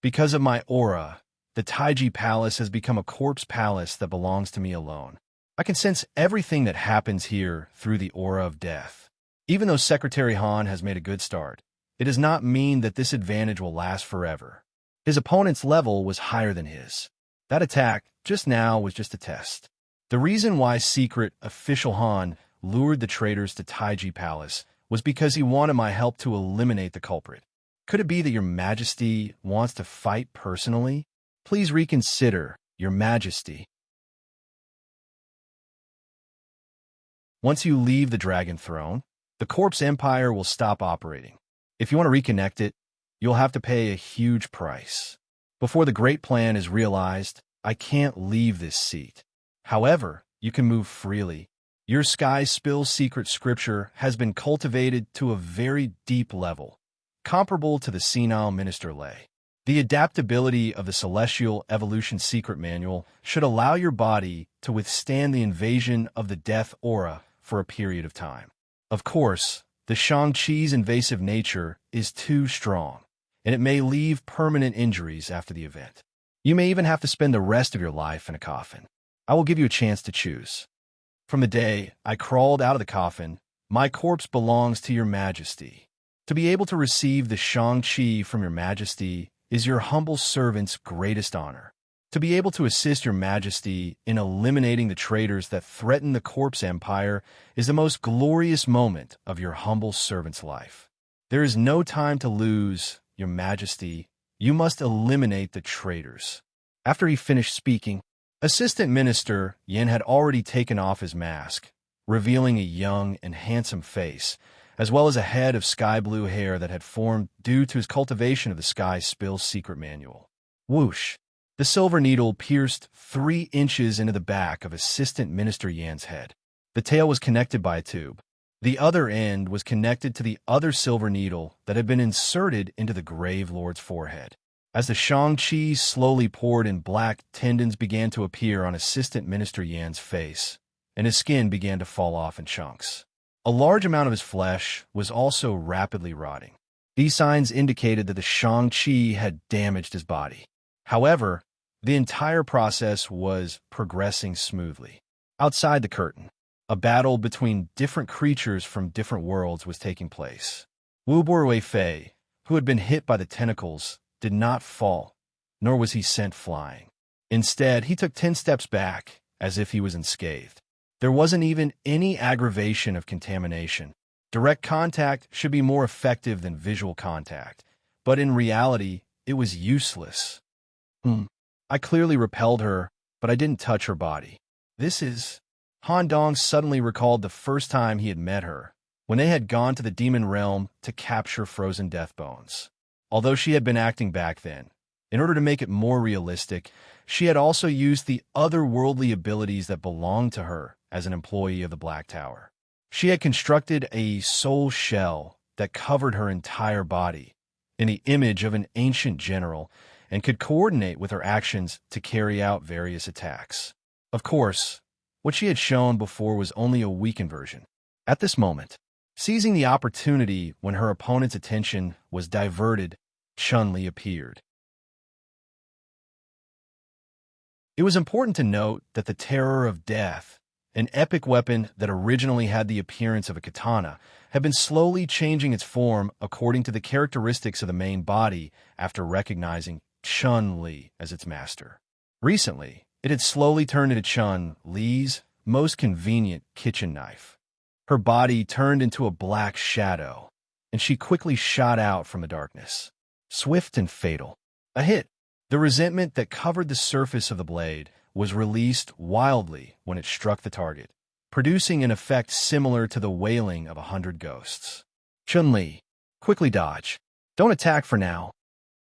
Because of my aura, the Taiji Palace has become a corpse palace that belongs to me alone. I can sense everything that happens here through the aura of death. Even though Secretary Han has made a good start, it does not mean that this advantage will last forever. His opponent's level was higher than his. That attack just now was just a test. The reason why Secret Official Han lured the traitors to Taiji Palace was because he wanted my help to eliminate the culprit. Could it be that Your Majesty wants to fight personally? Please reconsider, Your Majesty. Once you leave the Dragon Throne, the Corpse Empire will stop operating. If you want to reconnect it, you'll have to pay a huge price. Before the great plan is realized, I can't leave this seat. However, you can move freely. Your Sky Spill secret scripture has been cultivated to a very deep level, comparable to the senile Minister Lei. The adaptability of the Celestial Evolution Secret Manual should allow your body to withstand the invasion of the death aura for a period of time. Of course, the Shang-Chi's invasive nature is too strong, and it may leave permanent injuries after the event. You may even have to spend the rest of your life in a coffin. I will give you a chance to choose. From the day I crawled out of the coffin, my corpse belongs to Your Majesty. To be able to receive the Shang-Chi from Your Majesty is your humble servant's greatest honor. To be able to assist Your Majesty in eliminating the traitors that threaten the Corpse Empire is the most glorious moment of your humble servant's life. There is no time to lose, Your Majesty. You must eliminate the traitors. After he finished speaking, Assistant Minister Yen had already taken off his mask, revealing a young and handsome face, as well as a head of sky blue hair that had formed due to his cultivation of the Sky Spill secret manual. Whoosh! The silver needle pierced 3 inches into the back of Assistant Minister Yan's head. The tail was connected by a tube. The other end was connected to the other silver needle that had been inserted into the Grave Lord's forehead. As the Shang-Chi slowly poured in, black tendons began to appear on Assistant Minister Yan's face, and his skin began to fall off in chunks. A large amount of his flesh was also rapidly rotting. These signs indicated that the Shang-Chi had damaged his body. However, the entire process was progressing smoothly. Outside the curtain, a battle between different creatures from different worlds was taking place. Wu Fei, who had been hit by the tentacles, did not fall, nor was he sent flying. Instead, he took 10 steps back, as if he was unscathed. There wasn't even any aggravation of contamination. Direct contact should be more effective than visual contact, but in reality, it was useless. I clearly repelled her, but I didn't touch her body. This is... Han Dong suddenly recalled the first time he had met her, when they had gone to the demon realm to capture frozen death bones. Although she had been acting back then, in order to make it more realistic, she had also used the otherworldly abilities that belonged to her as an employee of the Black Tower. She had constructed a soul shell that covered her entire body in the image of an ancient general and could coordinate with her actions to carry out various attacks. Of course, what she had shown before was only a weakened version. At this moment, seizing the opportunity when her opponent's attention was diverted, Chun-Li appeared. It was important to note that the Terror of Death, an epic weapon that originally had the appearance of a katana, had been slowly changing its form according to the characteristics of the main body after recognizing Chun-Li as its master. Recently, it had slowly turned into Chun-Li's most convenient kitchen knife. Her body turned into a black shadow, and she quickly shot out from the darkness. Swift and fatal. A hit. The resentment that covered the surface of the blade was released wildly when it struck the target, producing an effect similar to the wailing of 100 ghosts. Chun-Li, quickly dodge. Don't attack for now.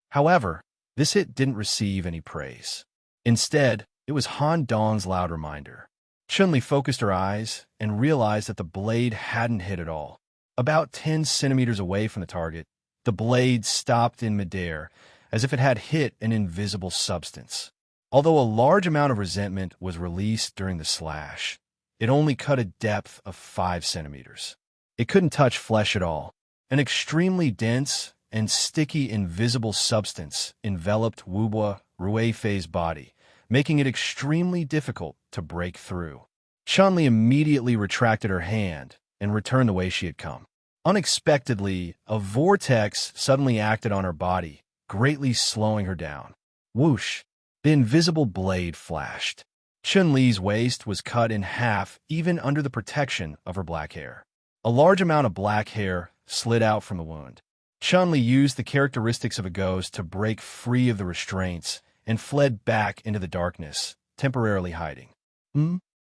However, this hit didn't receive any praise. Instead, it was Han Dong's loud reminder. Chun-Li focused her eyes and realized that the blade hadn't hit at all. About 10 centimeters away from the target, the blade stopped in midair, as if it had hit an invisible substance. Although a large amount of resentment was released during the slash, it only cut a depth of 5 centimeters. It couldn't touch flesh at all. An extremely dense and sticky invisible substance enveloped Wubo Ruifei's body, making it extremely difficult to break through. Chun-Li immediately retracted her hand and returned the way she had come. Unexpectedly, a vortex suddenly acted on her body, greatly slowing her down. Whoosh! The invisible blade flashed. Chun-Li's waist was cut in half even under the protection of her black hair. A large amount of black hair slid out from the wound. Chun-Li used the characteristics of a ghost to break free of the restraints and fled back into the darkness, temporarily hiding.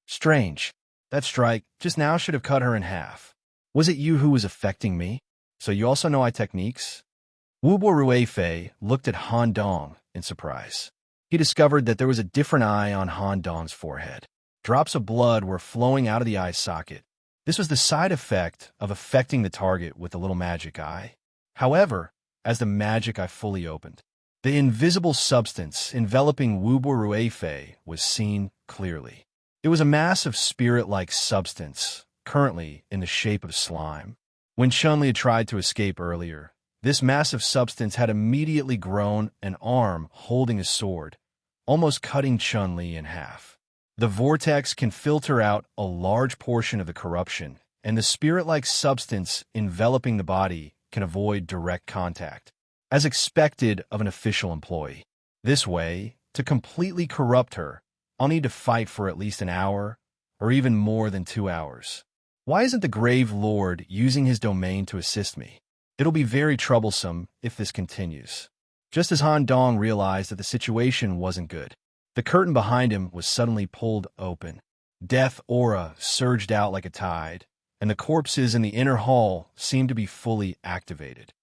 Strange. That strike just now should have cut her in half. Was it you who was affecting me? So you also know my techniques? Wubo Ruifei looked at Han Dong in surprise. He discovered that there was a different eye on Han Dong's forehead. Drops of blood were flowing out of the eye socket. This was the side effect of affecting the target with the little magic eye. However, as the magic eye fully opened, the invisible substance enveloping Wubo Ruifei was seen clearly. It was a mass of spirit-like substance, currently in the shape of slime. When Chun-Li had tried to escape earlier, this massive substance had immediately grown an arm holding a sword, almost cutting Chun-Li in half. The vortex can filter out a large portion of the corruption, and the spirit-like substance enveloping the body can avoid direct contact, as expected of an official employee. This way, to completely corrupt her, I'll need to fight for at least an hour, or even more than 2 hours. Why isn't the Grave Lord using his domain to assist me? It'll be very troublesome if this continues. Just as Han Dong realized that the situation wasn't good, the curtain behind him was suddenly pulled open. Death aura surged out like a tide, and the corpses in the inner hall seemed to be fully activated.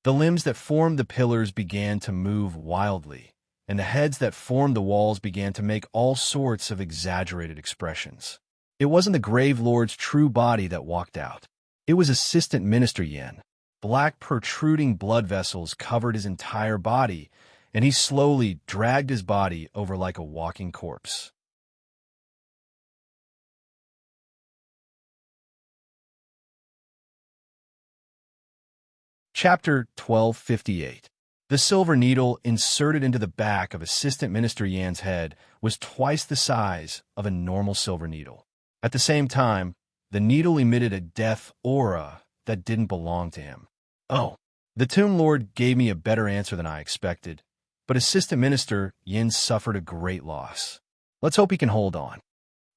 The limbs that formed the pillars began to move wildly, and the heads that formed the walls began to make all sorts of exaggerated expressions. It wasn't the Grave Lord's true body that walked out. It was Assistant Minister Yin. Black protruding blood vessels covered his entire body, and he slowly dragged his body over like a walking corpse. Chapter 1258. The silver needle inserted into the back of Assistant Minister Yan's head was twice the size of a normal silver needle. At the same time, the needle emitted a death aura that didn't belong to him. Oh, the Tomb Lord gave me a better answer than I expected, but Assistant Minister Yin suffered a great loss. Let's hope he can hold on.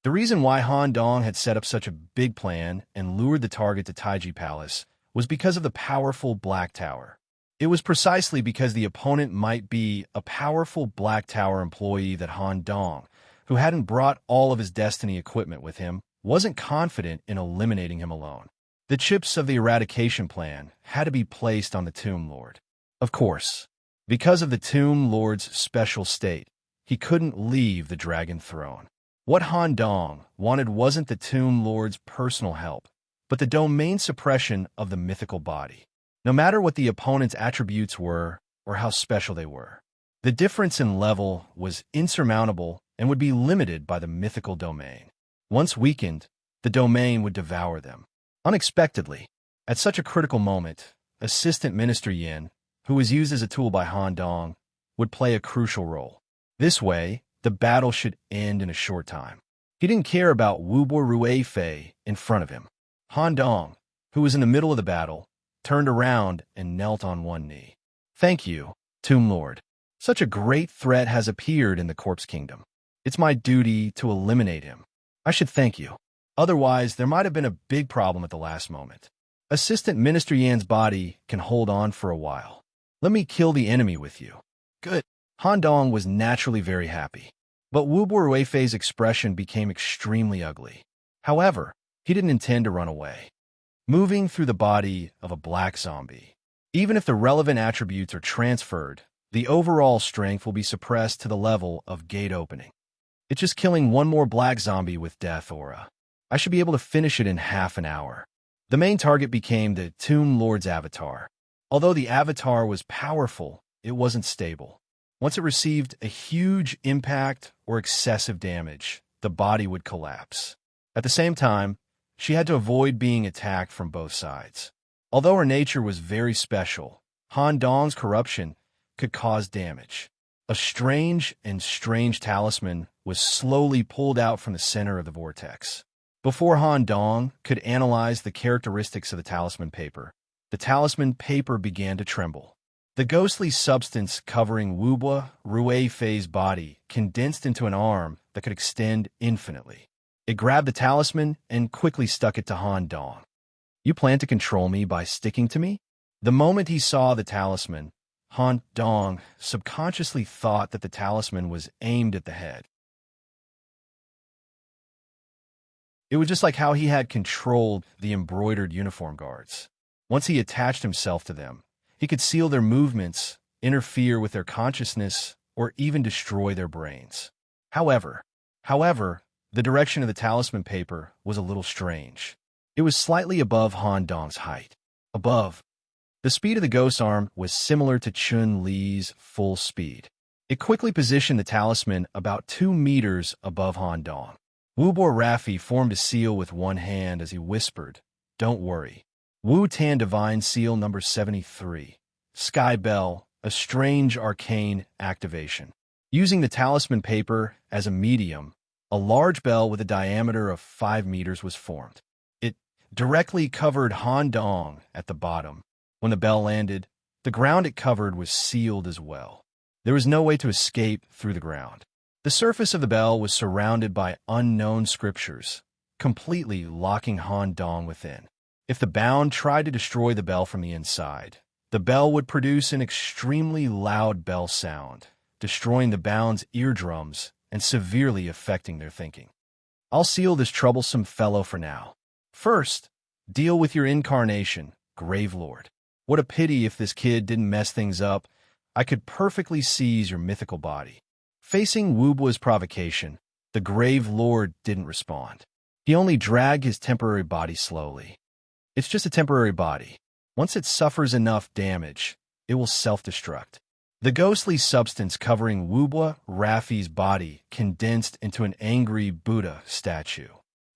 The reason why Han Dong had set up such a big plan and lured the target to Taiji Palace was because of the powerful Black Tower. It was precisely because the opponent might be a powerful Black Tower employee that Han Dong, who hadn't brought all of his Destiny equipment with him, wasn't confident in eliminating him alone. The chips of the eradication plan had to be placed on the Tomb Lord. Of course, because of the Tomb Lord's special state, he couldn't leave the Dragon Throne. What Han Dong wanted wasn't the Tomb Lord's personal help, but the domain suppression of the mythical body. No matter what the opponent's attributes were or how special they were, the difference in level was insurmountable and would be limited by the mythical domain. Once weakened, the domain would devour them. Unexpectedly, at such a critical moment, Assistant Minister Yin, who was used as a tool by Han Dong, would play a crucial role. This way, the battle should end in a short time. He didn't care about Wubo Ruifei in front of him. Han Dong, who was in the middle of the battle, turned around and knelt on one knee. Thank you, Tomb Lord. Such a great threat has appeared in the Corpse Kingdom. It's my duty to eliminate him. I should thank you. Otherwise, there might have been a big problem at the last moment. Assistant Minister Yan's body can hold on for a while. Let me kill the enemy with you. Good. Han Dong was naturally very happy. But Wubo Ruifei's expression became extremely ugly. However, He didn't intend to run away. Moving through the body of a black zombie. Even if the relevant attributes are transferred, the overall strength will be suppressed to the level of gate opening. It's just killing one more black zombie with death aura. I should be able to finish it in half an hour. The main target became the Tomb Lord's avatar. Although the avatar was powerful, it wasn't stable. Once it received a huge impact or excessive damage, the body would collapse. At the same time, she had to avoid being attacked from both sides. Although her nature was very special, Han Dong's corruption could cause damage. A strange talisman was slowly pulled out from the center of the vortex. Before Han Dong could analyze the characteristics of the talisman paper began to tremble. The ghostly substance covering Wubo Ruefei's body condensed into an arm that could extend infinitely. It grabbed the talisman and quickly stuck it to Han Dong. You plan to control me by sticking to me? The moment he saw the talisman, Han Dong subconsciously thought that the talisman was aimed at the head. It was just like how he had controlled the embroidered uniform guards. Once he attached himself to them, he could seal their movements, interfere with their consciousness, or even destroy their brains. However, the direction of the talisman paper was a little strange. It was slightly above Han Dong's height. Above. The speed of the ghost arm was similar to Chun-Li's full speed. It quickly positioned the talisman about 2 meters above Han Dong. Wubo Raffi formed a seal with one hand as he whispered, "Don't worry." Wu Tan Divine Seal number 73. Sky Bell, a strange arcane activation. Using the talisman paper as a medium, a large bell with a diameter of 5 meters was formed. It directly covered Han Dong at the bottom. When the bell landed, the ground it covered was sealed as well. There was no way to escape through the ground. The surface of the bell was surrounded by unknown scriptures, completely locking Han Dong within. If the bound tried to destroy the bell from the inside, the bell would produce an extremely loud bell sound, destroying the bound's eardrums and severely affecting their thinking. I'll seal this troublesome fellow for now. First, deal with your incarnation, Grave Lord. What a pity if this kid didn't mess things up. I could perfectly seize your mythical body. Facing Wubo's provocation, the Grave Lord didn't respond. He only dragged his temporary body slowly. It's just a temporary body. Once it suffers enough damage, it will self-destruct. The ghostly substance covering Wubo Raffi's body condensed into an angry Buddha statue.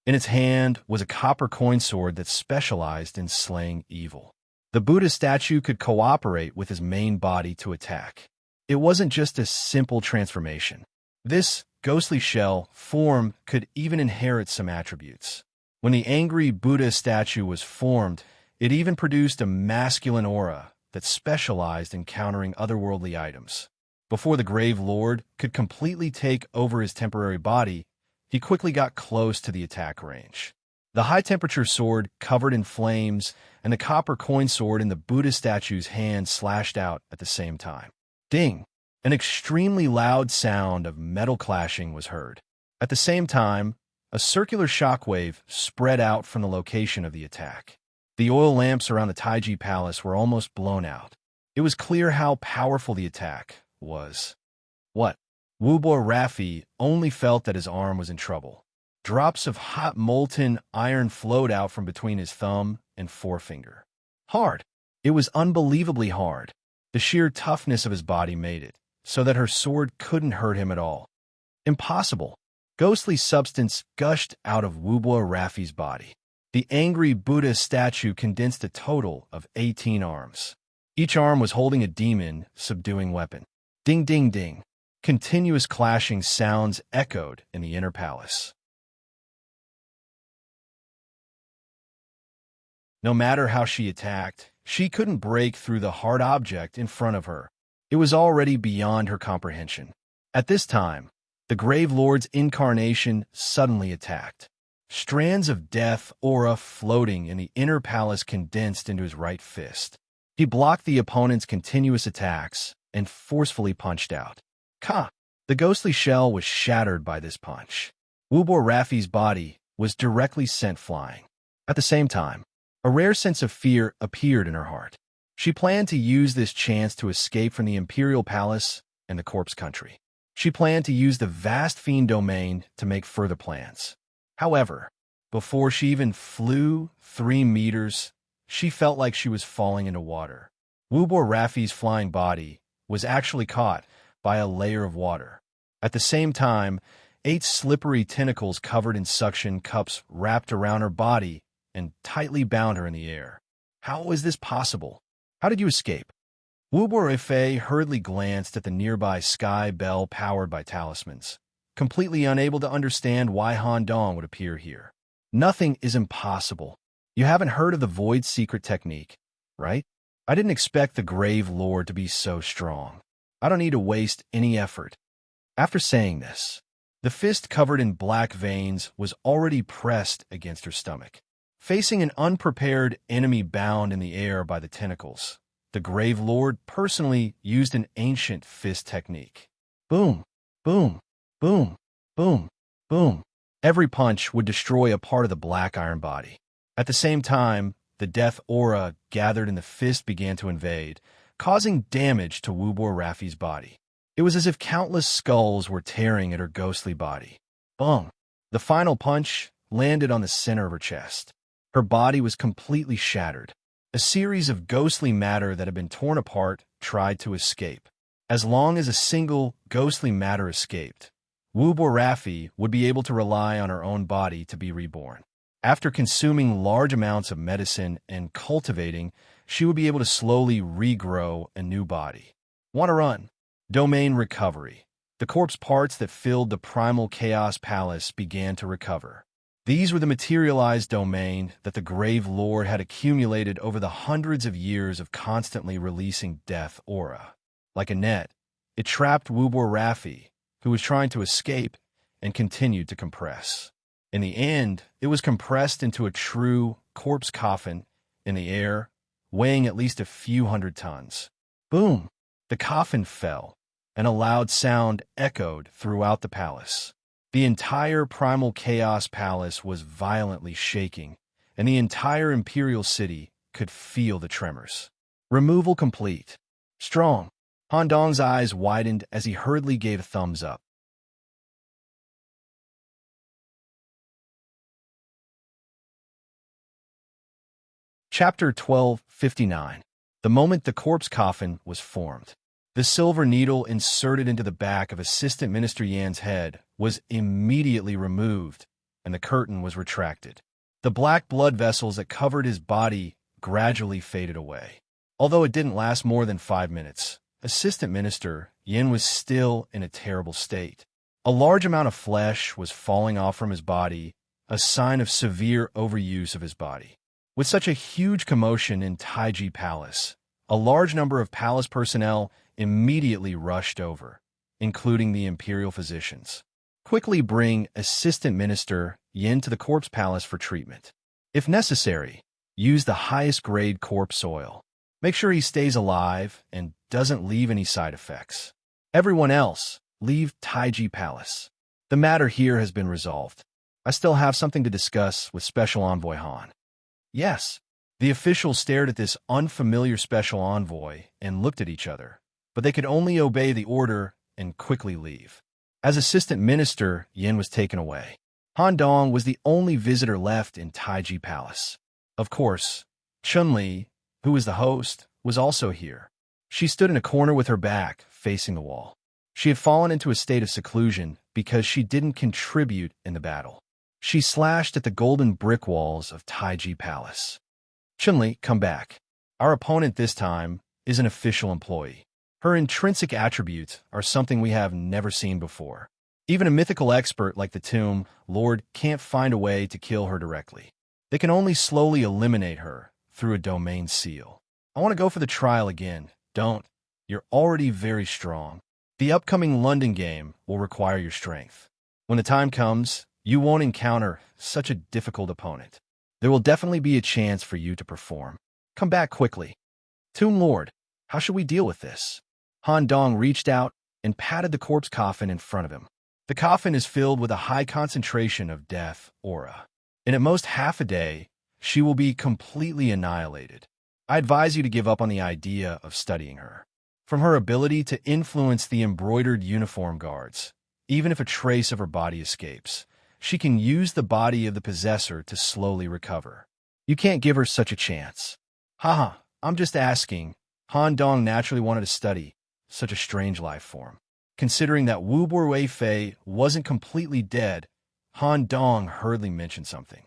In its hand was a copper coin sword that specialized in slaying evil. The Buddha statue could cooperate with his main body to attack. It wasn't just a simple transformation. This ghostly shell form could even inherit some attributes. When the angry Buddha statue was formed, it even produced a masculine aura that specialized in countering otherworldly items. Before the Grave Lord could completely take over his temporary body, he quickly got close to the attack range. The high-temperature sword covered in flames and the copper coin sword in the Buddha statue's hand slashed out at the same time. Ding! An extremely loud sound of metal clashing was heard. At the same time, a circular shockwave spread out from the location of the attack. The oil lamps around the Taiji Palace were almost blown out. It was clear how powerful the attack was. What? Wubo Raffi only felt that his arm was in trouble. Drops of hot molten iron flowed out from between his thumb and forefinger. Hard. It was unbelievably hard. The sheer toughness of his body made it, so that her sword couldn't hurt him at all. Impossible. Ghostly substance gushed out of Wubo Raffi's body. The angry Buddha statue condensed a total of 18 arms. Each arm was holding a demon, subduing weapon. Ding, ding, ding. Continuous clashing sounds echoed in the inner palace. No matter how she attacked, she couldn't break through the hard object in front of her. It was already beyond her comprehension. At this time, the Grave Lord's incarnation suddenly attacked. Strands of death aura floating in the inner palace condensed into his right fist. He blocked the opponent's continuous attacks and forcefully punched out. Ka! The ghostly shell was shattered by this punch. Wubo Raffi's body was directly sent flying. At the same time, a rare sense of fear appeared in her heart. She planned to use this chance to escape from the Imperial Palace and the Corpse Country. She planned to use the vast fiend domain to make further plans. However, before she even flew 3 meters, she felt like she was falling into water. Wubor Raffi's flying body was actually caught by a layer of water. At the same time, 8 slippery tentacles covered in suction cups wrapped around her body and tightly bound her in the air. How was this possible? How did you escape? Wubor Raffi hurriedly glanced at the nearby sky bell powered by talismans, completely unable to understand why Han Dong would appear here. Nothing is impossible. You haven't heard of the Void Secret technique, right? I didn't expect the Grave Lord to be so strong. I don't need to waste any effort. After saying this, the fist covered in black veins was already pressed against her stomach. Facing an unprepared enemy bound in the air by the tentacles, the Grave Lord personally used an ancient fist technique. Boom, boom, boom, boom, boom. Every punch would destroy a part of the black iron body. At the same time, the death aura gathered in the fist began to invade, causing damage to Wubor Raffi's body. It was as if countless skulls were tearing at her ghostly body. Bung! The final punch landed on the center of her chest. Her body was completely shattered. A series of ghostly matter that had been torn apart tried to escape. As long as a single ghostly matter escaped, Wubor Raffi would be able to rely on her own body to be reborn. After consuming large amounts of medicine and cultivating, she would be able to slowly regrow a new body. Want to run? Domain recovery. The corpse parts that filled the primal chaos palace began to recover. These were the materialized domain that the Grave Lord had accumulated over the hundreds of years of constantly releasing death aura. Like a net, it trapped Wubor Raffi, who was trying to escape, and continued to compress. In the end, it was compressed into a true corpse coffin in the air, weighing at least a few hundred tons. Boom! The coffin fell, and a loud sound echoed throughout the palace. The entire primal chaos palace was violently shaking, and the entire imperial city could feel the tremors. Removal complete. Strong. Han Dong's eyes widened as he hurriedly gave a thumbs up. Chapter 1259. The moment the corpse coffin was formed. The silver needle inserted into the back of Assistant Minister Yan's head was immediately removed, and the curtain was retracted. The black blood vessels that covered his body gradually faded away. Although it didn't last more than 5 minutes, Assistant Minister Yan was still in a terrible state. A large amount of flesh was falling off from his body, a sign of severe overuse of his body. With such a huge commotion in Taiji Palace, a large number of palace personnel immediately rushed over, including the imperial physicians. Quickly bring Assistant Minister Yin to the corpse palace for treatment. If necessary, use the highest grade corpse oil. Make sure he stays alive and doesn't leave any side effects. Everyone else, leave Taiji Palace. The matter here has been resolved. I still have something to discuss with Special Envoy Han. Yes. The officials stared at this unfamiliar special envoy and looked at each other, but they could only obey the order and quickly leave. As Assistant Minister, Yin was taken away. Han Dong was the only visitor left in Taiji Palace. Of course, Chun-Li, who was the host, was also here. She stood in a corner with her back facing the wall. She had fallen into a state of seclusion because she didn't contribute in the battle. She slashed at the golden brick walls of Taiji Palace. Chun-Li, come back. Our opponent this time is an official employee. Her intrinsic attributes are something we have never seen before. Even a mythical expert like the Tomb Lord can't find a way to kill her directly. They can only slowly eliminate her through a domain seal. I want to go for the trial again. Don't. You're already very strong. The upcoming London game will require your strength. When the time comes, you won't encounter such a difficult opponent. There will definitely be a chance for you to perform. Come back quickly. Tomb Lord, how should we deal with this? Han Dong reached out and patted the corpse coffin in front of him. The coffin is filled with a high concentration of death aura. In at most half a day, she will be completely annihilated. I advise you to give up on the idea of studying her. From her ability to influence the embroidered uniform guards, even if a trace of her body escapes, she can use the body of the possessor to slowly recover. You can't give her such a chance. Haha, I'm just asking. Han Dong naturally wanted to study such a strange life form. Considering that Wu Borui Fei wasn't completely dead, Han Dong hurriedly mentioned something.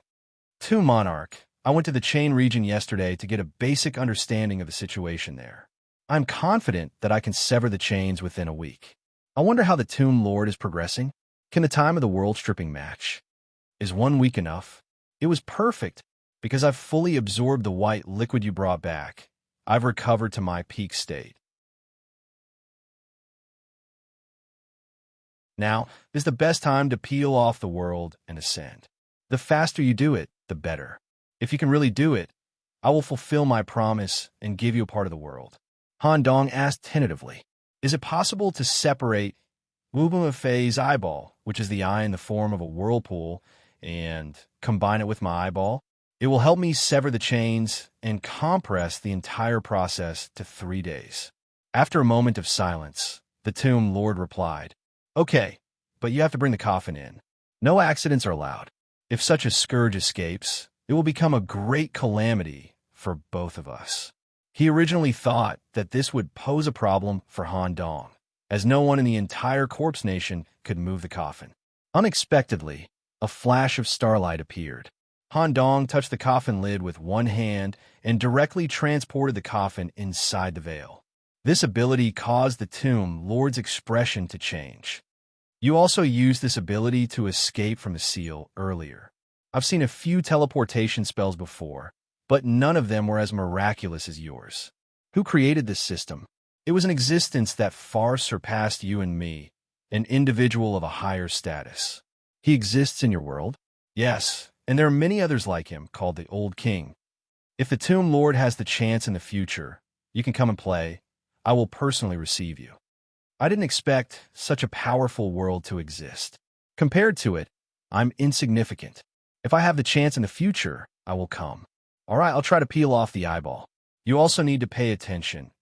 To Monarch, I went to the Chain region yesterday to get a basic understanding of the situation there. I'm confident that I can sever the chains within a week. I wonder how the Tomb Lord is progressing. Can the time of the world stripping match? Is 1 week enough? It was perfect, because I've fully absorbed the white liquid you brought back. I've recovered to my peak state. Now is the best time to peel off the world and ascend. The faster you do it, the better. If you can really do it, I will fulfill my promise and give you a part of the world. Han Dong asked tentatively, is it possible to separate Wu Borui Fei's eyeball, which is the eye in the form of a whirlpool, and combine it with my eyeball? It will help me sever the chains and compress the entire process to 3 days. After a moment of silence, the Tomb Lord replied, okay, but you have to bring the coffin in. No accidents are allowed. If such a scourge escapes, it will become a great calamity for both of us. He originally thought that this would pose a problem for Han Dong, as no one in the entire corpse nation could move the coffin. Unexpectedly, a flash of starlight appeared. Han Dong touched the coffin lid with one hand and directly transported the coffin inside the veil. This ability caused the Tomb Lord's expression to change. You also used this ability to escape from the seal earlier. I've seen a few teleportation spells before, but none of them were as miraculous as yours. Who created this system? It was an existence that far surpassed you and me, an individual of a higher status. He exists in your world? Yes, and there are many others like him, called the Old King. If the Tomb Lord has the chance in the future, you can come and play. I will personally receive you. I didn't expect such a powerful world to exist. Compared to it, I'm insignificant. If I have the chance in the future, I will come. All right, I'll try to peel off the eyeball. You also need to pay attention.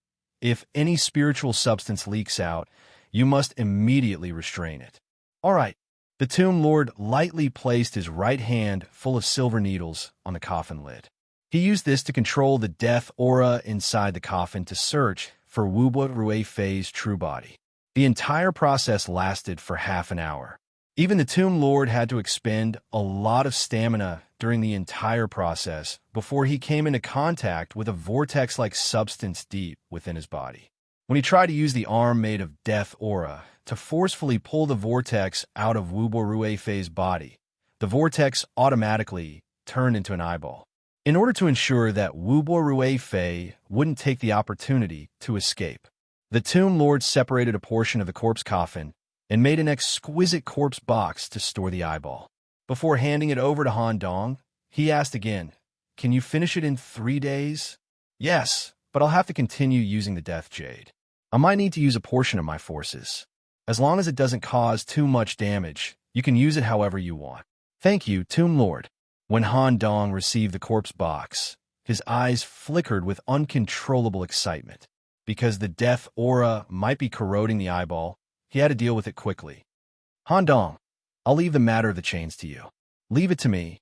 If any spiritual substance leaks out, you must immediately restrain it. All right. The Tomb Lord lightly placed his right hand full of silver needles on the coffin lid. He used this to control the death aura inside the coffin to search for Wu Borui Fei's true body. The entire process lasted for half an hour. Even the Tomb Lord had to expend a lot of stamina during the entire process before he came into contact with a vortex-like substance deep within his body. When he tried to use the arm made of death aura to forcefully pull the vortex out of Wu Borui Fei's body, the vortex automatically turned into an eyeball. In order to ensure that Wu Borui Fei wouldn't take the opportunity to escape, the Tomb Lord separated a portion of the corpse coffin and made an exquisite corpse box to store the eyeball. Before handing it over to Han Dong, he asked again, can you finish it in 3 days? Yes, but I'll have to continue using the Death Jade. I might need to use a portion of my forces. As long as it doesn't cause too much damage, you can use it however you want. Thank you, Tomb Lord. When Han Dong received the corpse box, his eyes flickered with uncontrollable excitement. Because the death aura might be corroding the eyeball, he had to deal with it quickly. Han Dong, I'll leave the matter of the chains to you. Leave it to me.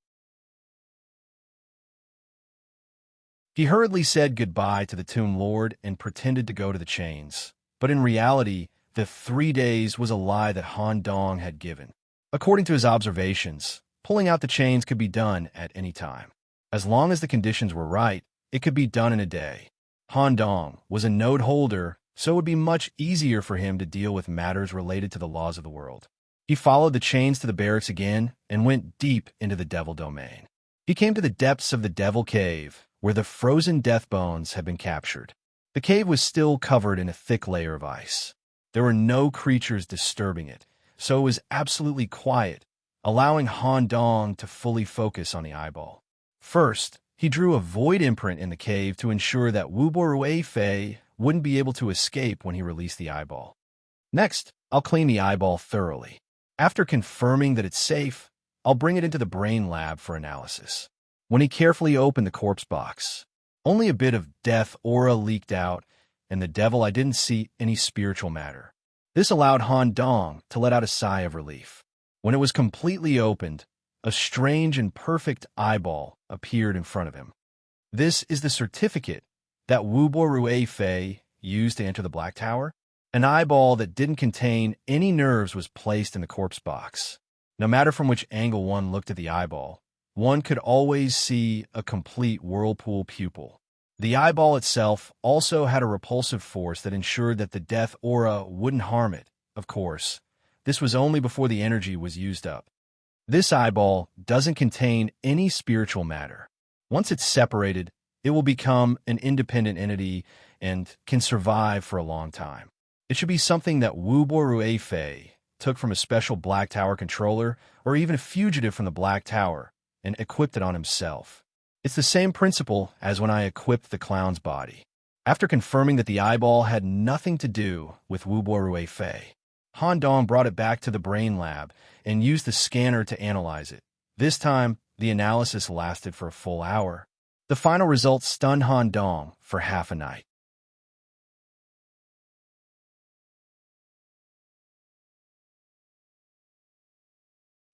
He hurriedly said goodbye to the Tomb Lord and pretended to go to the chains. But in reality, the 3 days was a lie that Han Dong had given. According to his observations, pulling out the chains could be done at any time. As long as the conditions were right, it could be done in a day. Han Dong was a node holder, so it would be much easier for him to deal with matters related to the laws of the world. He followed the chains to the barracks again and went deep into the devil domain. He came to the depths of the devil cave, where the frozen death bones had been captured. The cave was still covered in a thick layer of ice. There were no creatures disturbing it, so it was absolutely quiet, allowing Han Dong to fully focus on the eyeball. First, he drew a void imprint in the cave to ensure that Wu Borui Fei wouldn't be able to escape when he released the eyeball. Next, I'll clean the eyeball thoroughly. After confirming that it's safe, I'll bring it into the brain lab for analysis. When he carefully opened the corpse box, only a bit of death aura leaked out, and the devil I didn't see any spiritual matter. This allowed Han Dong to let out a sigh of relief. When it was completely opened, a strange and perfect eyeball appeared in front of him. This is the certificate that Wu Bo Rui Fei used to enter the Black Tower. An eyeball that didn't contain any nerves was placed in the corpse box. No matter from which angle one looked at the eyeball, one could always see a complete whirlpool pupil. The eyeball itself also had a repulsive force that ensured that the death aura wouldn't harm it. Of course, this was only before the energy was used up. This eyeball doesn't contain any spiritual matter. Once it's separated, it will become an independent entity and can survive for a long time. It should be something that Wu Bo Rui Fei took from a special Black Tower controller or even a fugitive from the Black Tower and equipped it on himself. It's the same principle as when I equipped the clown's body. After confirming that the eyeball had nothing to do with Wu Bo Rui Fei, Han Dong brought it back to the brain lab and used the scanner to analyze it. This time, the analysis lasted for a full hour. The final results stunned Han Dong for half a night.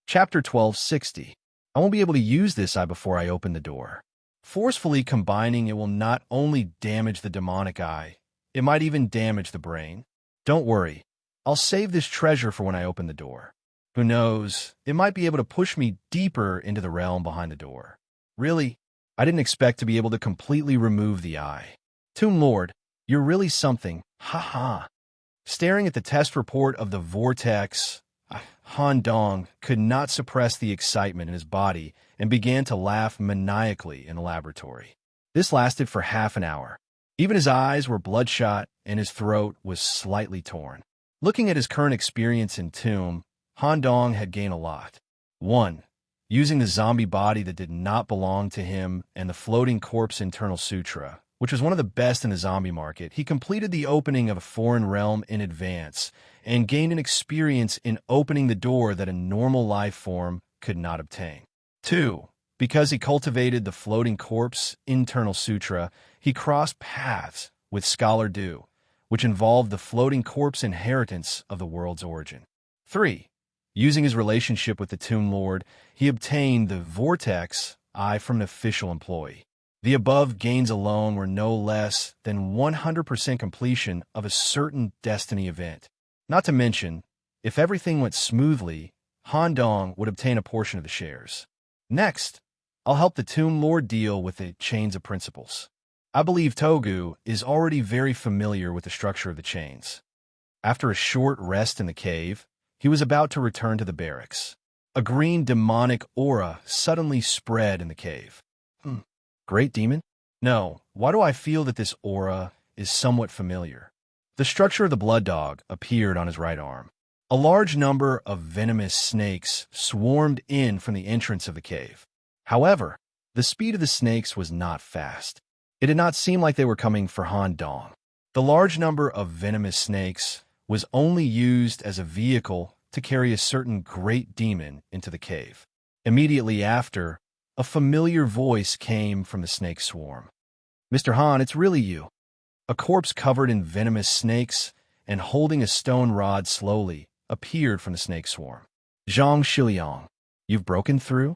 Chapter 1260. I won't be able to use this eye before I open the door. Forcefully combining it will not only damage the demonic eye, it might even damage the brain. Don't worry, I'll save this treasure for when I open the door. Who knows, it might be able to push me deeper into the realm behind the door. Really, I didn't expect to be able to completely remove the eye. Tomb Lord, you're really something, ha. Staring at the test report of the vortex, Han Dong could not suppress the excitement in his body and began to laugh maniacally in the laboratory. This lasted for half an hour. Even his eyes were bloodshot and his throat was slightly torn. Looking at his current experience in Tomb, Han Dong had gained a lot. 1. Using the zombie body that did not belong to him and the floating corpse internal sutra, which was one of the best in the zombie market, he completed the opening of a foreign realm in advance and gained an experience in opening the door that a normal life form could not obtain. 2. Because he cultivated the floating corpse internal sutra, he crossed paths with Scholar Du, which involved the floating corpse inheritance of the world's origin. 3. Using his relationship with the Tomb Lord, he obtained the Vortex Eye from an official employee. The above gains alone were no less than 100% completion of a certain destiny event. Not to mention, if everything went smoothly, Han Dong would obtain a portion of the shares. Next, I'll help the Tomb Lord deal with the chains of principles. I believe Togu is already very familiar with the structure of the chains. After a short rest in the cave, he was about to return to the barracks. A green demonic aura suddenly spread in the cave. Great demon? No, why do I feel that this aura is somewhat familiar? The structure of the blood dog appeared on his right arm. A large number of venomous snakes swarmed in from the entrance of the cave. However, the speed of the snakes was not fast. It did not seem like they were coming for Han Dong. The large number of venomous snakes was only used as a vehicle to carry a certain great demon into the cave. Immediately after, a familiar voice came from the snake swarm. Mr. Han, it's really you. A corpse covered in venomous snakes and holding a stone rod slowly appeared from the snake swarm. Zhang Shiliang, you've broken through?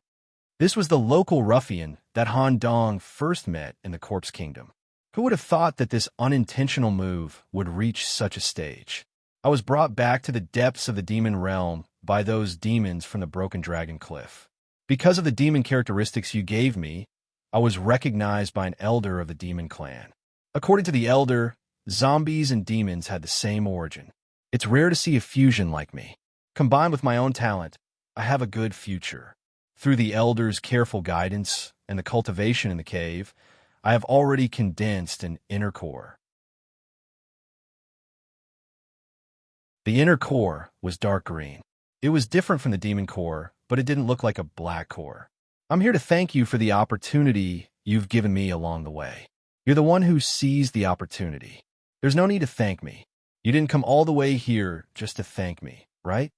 This was the local ruffian that Han Dong first met in the Corpse Kingdom. Who would have thought that this unintentional move would reach such a stage? I was brought back to the depths of the demon realm by those demons from the Broken Dragon Cliff. Because of the demon characteristics you gave me, I was recognized by an elder of the demon clan. According to the elder, zombies and demons had the same origin. It's rare to see a fusion like me. Combined with my own talent, I have a good future. Through the elder's careful guidance and the cultivation in the cave, I have already condensed an inner core. The inner core was dark green. It was different from the demon core, but it didn't look like a black core. I'm here to thank you for the opportunity you've given me along the way. You're the one who seized the opportunity. There's no need to thank me. You didn't come all the way here just to thank me, right?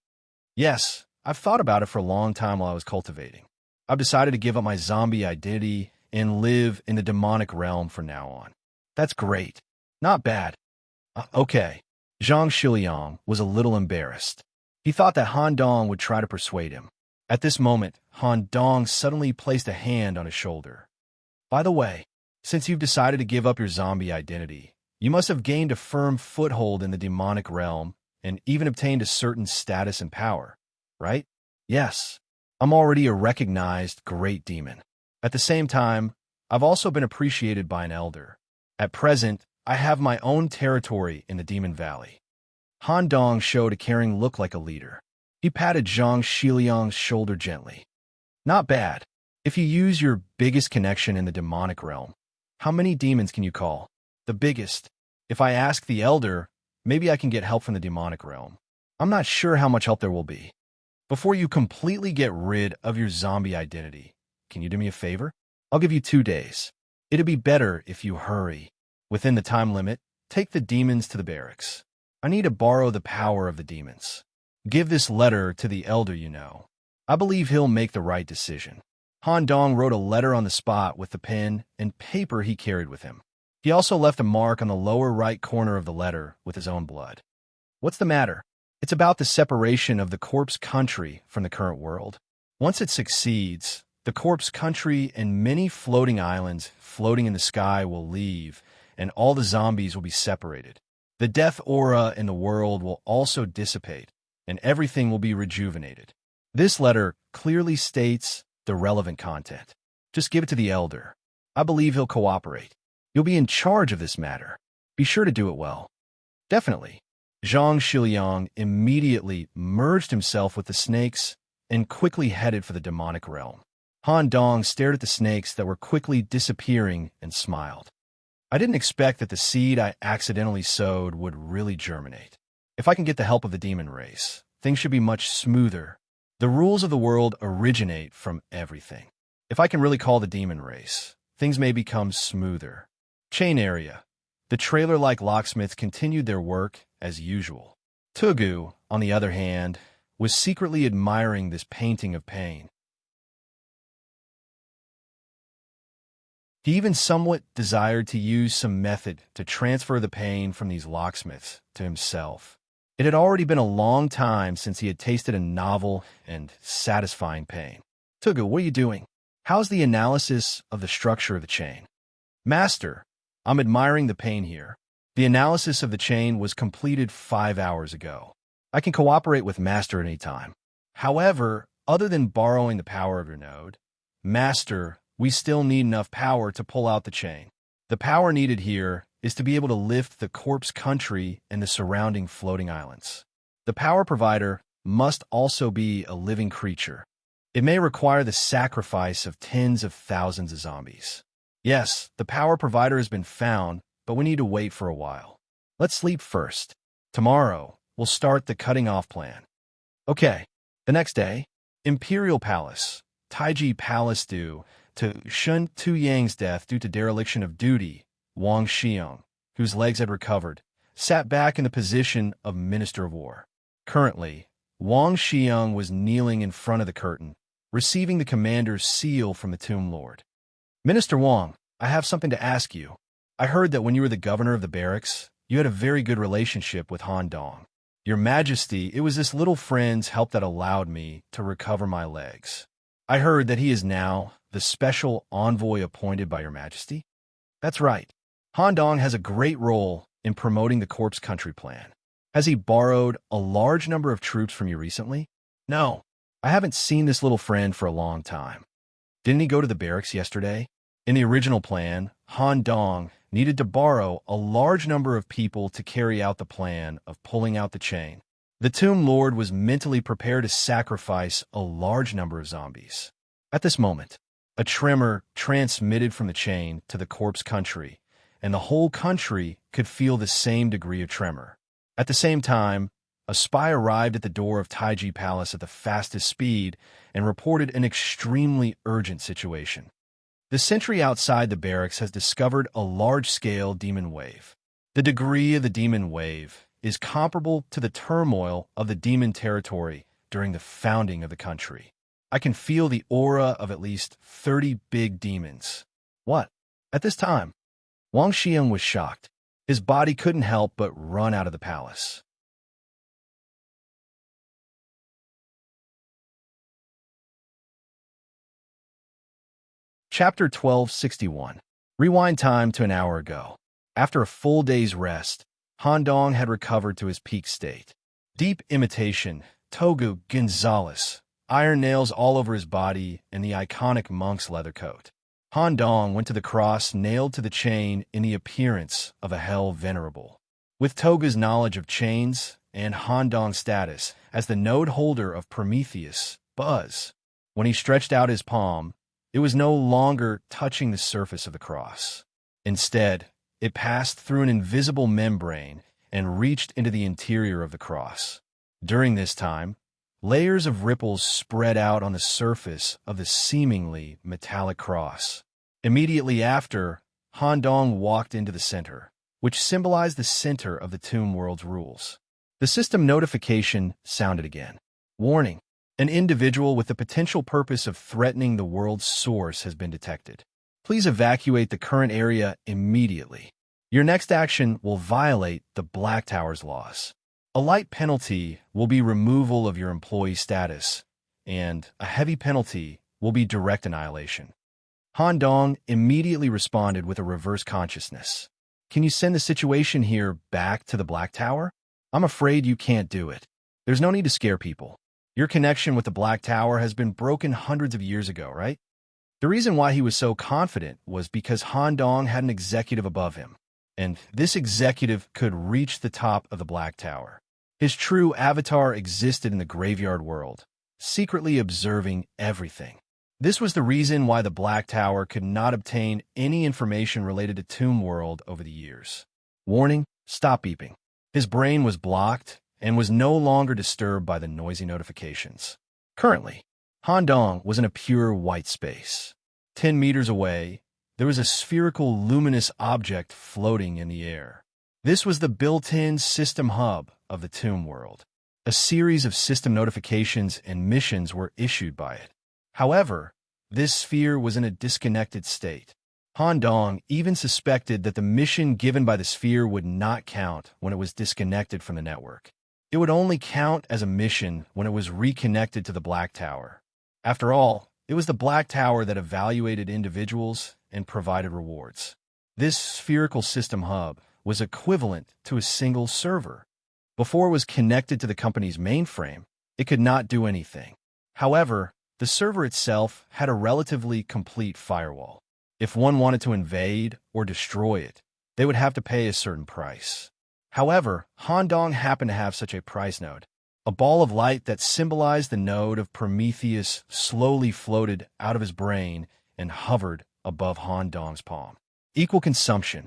Yes, I've thought about it for a long time while I was cultivating. I've decided to give up my zombie identity and live in the demonic realm from now on. That's great. Not bad. Okay. Zhang Shiliang was a little embarrassed. He thought that Han Dong would try to persuade him. At this moment, Han Dong suddenly placed a hand on his shoulder. By the way, since you've decided to give up your zombie identity, you must have gained a firm foothold in the demonic realm and even obtained a certain status and power, right? Yes, I'm already a recognized great demon. At the same time, I've also been appreciated by an elder. At present, I have my own territory in the Demon Valley. Han Dong showed a caring look like a leader. He patted Zhang Shiliang's shoulder gently. Not bad. If you use your biggest connection in the demonic realm, how many demons can you call? The biggest. If I ask the elder, maybe I can get help from the demonic realm. I'm not sure how much help there will be. Before you completely get rid of your zombie identity, can you do me a favor? I'll give you 2 days. It'd be better if you hurry. Within the time limit, take the demons to the barracks. I need to borrow the power of the demons. Give this letter to the elder you know. I believe he'll make the right decision. Han Dong wrote a letter on the spot with the pen and paper he carried with him. He also left a mark on the lower right corner of the letter with his own blood. What's the matter? It's about the separation of the corpse country from the current world. Once it succeeds, the corpse country and many floating islands floating in the sky will leave, and all the zombies will be separated. The death aura in the world will also dissipate, and everything will be rejuvenated. This letter clearly states the relevant content. Just give it to the elder. I believe he'll cooperate. You'll be in charge of this matter. Be sure to do it well. Definitely. Zhang Shiliang immediately merged himself with the snakes and quickly headed for the demonic realm. Han Dong stared at the snakes that were quickly disappearing and smiled. I didn't expect that the seed I accidentally sowed would really germinate. If I can get the help of the demon race, things should be much smoother. The rules of the world originate from everything. If I can really call the demon race, things may become smoother. Chain area. The trailer-like locksmiths continued their work as usual. Tugu, on the other hand, was secretly admiring this painting of pain. He even somewhat desired to use some method to transfer the pain from these locksmiths to himself. It had already been a long time since he had tasted a novel and satisfying pain. Tugu, what are you doing? How's the analysis of the structure of the chain? Master, I'm admiring the pain here. The analysis of the chain was completed 5 hours ago. I can cooperate with Master at any time. However, other than borrowing the power of your node, Master, we still need enough power to pull out the chain. The power needed here is to be able to lift the corpse country and the surrounding floating islands. The power provider must also be a living creature. It may require the sacrifice of tens of thousands of zombies. Yes, the power provider has been found, but we need to wait for a while. Let's sleep first. Tomorrow, we'll start the cutting off plan. Okay, the next day, Imperial Palace, Taiji Palace due to Shun Tu-Yang's death due to dereliction of duty, Wang Xiong, whose legs had recovered, sat back in the position of Minister of War. Currently, Wang Xiong was kneeling in front of the curtain, receiving the commander's seal from the Tomb Lord. Minister Wang, I have something to ask you. I heard that when you were the governor of the barracks, you had a very good relationship with Han Dong. Your Majesty, it was this little friend's help that allowed me to recover my legs. I heard that he is now the special envoy appointed by Your Majesty? That's right. Han Dong has a great role in promoting the Corpse Country plan. Has he borrowed a large number of troops from you recently? No, I haven't seen this little friend for a long time. Didn't he go to the barracks yesterday? In the original plan, Han Dong needed to borrow a large number of people to carry out the plan of pulling out the chain. The Tomb Lord was mentally prepared to sacrifice a large number of zombies. At this moment, a tremor transmitted from the chain to the corpse country, and the whole country could feel the same degree of tremor. At the same time, a spy arrived at the door of Taiji Palace at the fastest speed and reported an extremely urgent situation. The sentry outside the barracks has discovered a large-scale demon wave. The degree of the demon wave is comparable to the turmoil of the demon territory during the founding of the country. I can feel the aura of at least 30 big demons. What? At this time, Wang Xiang was shocked. His body couldn't help but run out of the palace. Chapter 1261. Rewind time to an hour ago. After a full day's rest, Han Dong had recovered to his peak state. Deep imitation, Togu Gonzalez, iron nails all over his body, and the iconic monk's leather coat. Han Dong went to the cross nailed to the chain in the appearance of a hell venerable. With Toga's knowledge of chains and Han Dong's status as the node holder of Prometheus, Buzz, when he stretched out his palm, it was no longer touching the surface of the cross. Instead, it passed through an invisible membrane and reached into the interior of the cross. During this time, layers of ripples spread out on the surface of the seemingly metallic cross. Immediately after, Han Dong walked into the center, which symbolized the center of the tomb world's rules. The system notification sounded again. Warning. An individual with the potential purpose of threatening the world's source has been detected. Please evacuate the current area immediately. Your next action will violate the Black Tower's laws. A light penalty will be removal of your employee status, and a heavy penalty will be direct annihilation. Han Dong immediately responded with a reverse consciousness. Can you send the situation here back to the Black Tower? I'm afraid you can't do it. There's no need to scare people. Your connection with the Black Tower has been broken hundreds of years ago, right? The reason why he was so confident was because Han Dong had an executive above him, and this executive could reach the top of the Black Tower. His true avatar existed in the graveyard world, secretly observing everything. This was the reason why the Black Tower could not obtain any information related to Tomb World over the years. Warning, stop beeping. His brain was blocked and was no longer disturbed by the noisy notifications. Currently, Han Dong was in a pure white space. 10 meters away, there was a spherical luminous object floating in the air. This was the built-in system hub of the Tomb World. A series of system notifications and missions were issued by it. However, this sphere was in a disconnected state. Han Dong even suspected that the mission given by the sphere would not count when it was disconnected from the network. It would only count as a mission when it was reconnected to the Black Tower. After all, it was the Black Tower that evaluated individuals and provided rewards. This spherical system hub was equivalent to a single server. Before it was connected to the company's mainframe, it could not do anything. However, the server itself had a relatively complete firewall. If one wanted to invade or destroy it, they would have to pay a certain price. However, Han Dong happened to have such a price node. A ball of light that symbolized the node of Prometheus slowly floated out of his brain and hovered above Han Dong's palm. Equal consumption.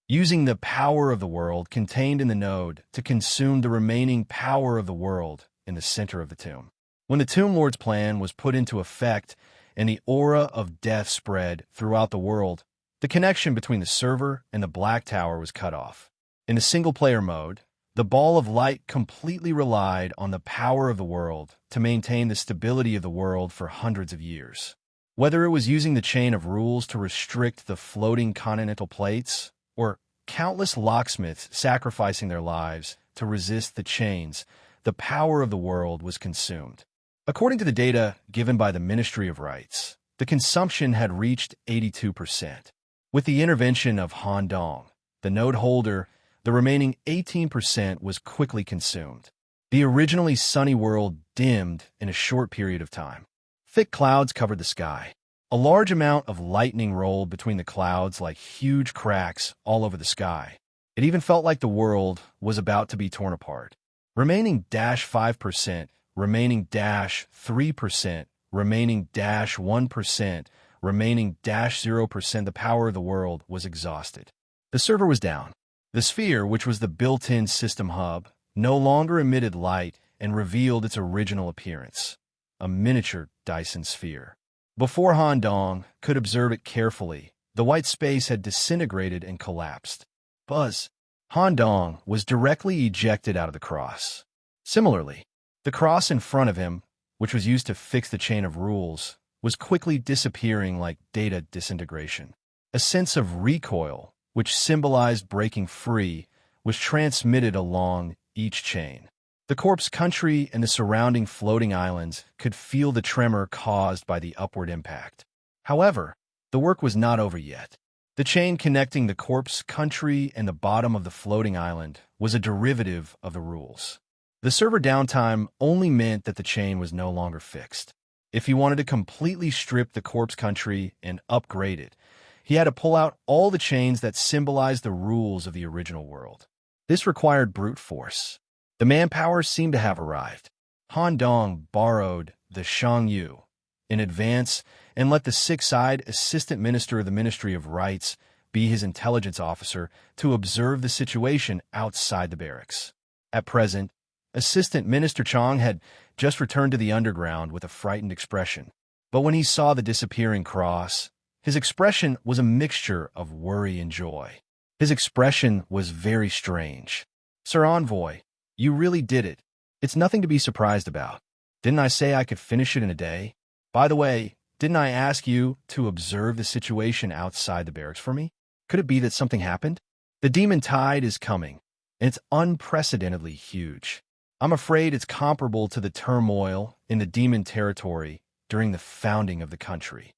Using the power of the world contained in the node to consume the remaining power of the world in the center of the tomb. When the Tomb Lord's plan was put into effect and the aura of death spread throughout the world, the connection between the server and the Black Tower was cut off. In the single-player mode, the ball of light completely relied on the power of the world to maintain the stability of the world for hundreds of years. Whether it was using the chain of rules to restrict the floating continental plates, or countless locksmiths sacrificing their lives to resist the chains, the power of the world was consumed. According to the data given by the Ministry of Rights, the consumption had reached 82%. With the intervention of Han Dong, the node holder, the remaining 18% was quickly consumed. The originally sunny world dimmed in a short period of time. Thick clouds covered the sky. A large amount of lightning rolled between the clouds like huge cracks all over the sky. It even felt like the world was about to be torn apart. Remaining -5%, remaining -3%, remaining -1%, remaining -0%, the power of the world was exhausted. The server was down. The sphere, which was the built-in system hub, no longer emitted light and revealed its original appearance, a miniature Dyson sphere. Before Han Dong could observe it carefully, the white space had disintegrated and collapsed. Buzz, Han Dong was directly ejected out of the cross. Similarly, the cross in front of him, which was used to fix the chain of rules, was quickly disappearing like data disintegration. A sense of recoil, which symbolized breaking free, was transmitted along each chain. The corpse country and the surrounding floating islands could feel the tremor caused by the upward impact. However, the work was not over yet. The chain connecting the corpse country and the bottom of the floating island was a derivative of the rules. The server downtime only meant that the chain was no longer fixed. If he wanted to completely strip the corpse country and upgrade it, he had to pull out all the chains that symbolized the rules of the original world. This required brute force. The manpower seemed to have arrived. Han Dong borrowed the Shangyu in advance and let the six-eyed assistant minister of the Ministry of Rights be his intelligence officer to observe the situation outside the barracks. At present, Assistant Minister Chong had just returned to the underground with a frightened expression. But when he saw the disappearing cross, his expression was a mixture of worry and joy. His expression was very strange. "Sir Envoy, you really did it. It's nothing to be surprised about. Didn't I say I could finish it in a day? By the way, didn't I ask you to observe the situation outside the barracks for me? Could it be that something happened? The demon tide is coming, and it's unprecedentedly huge. I'm afraid it's comparable to the turmoil in the demon territory during the founding of the country.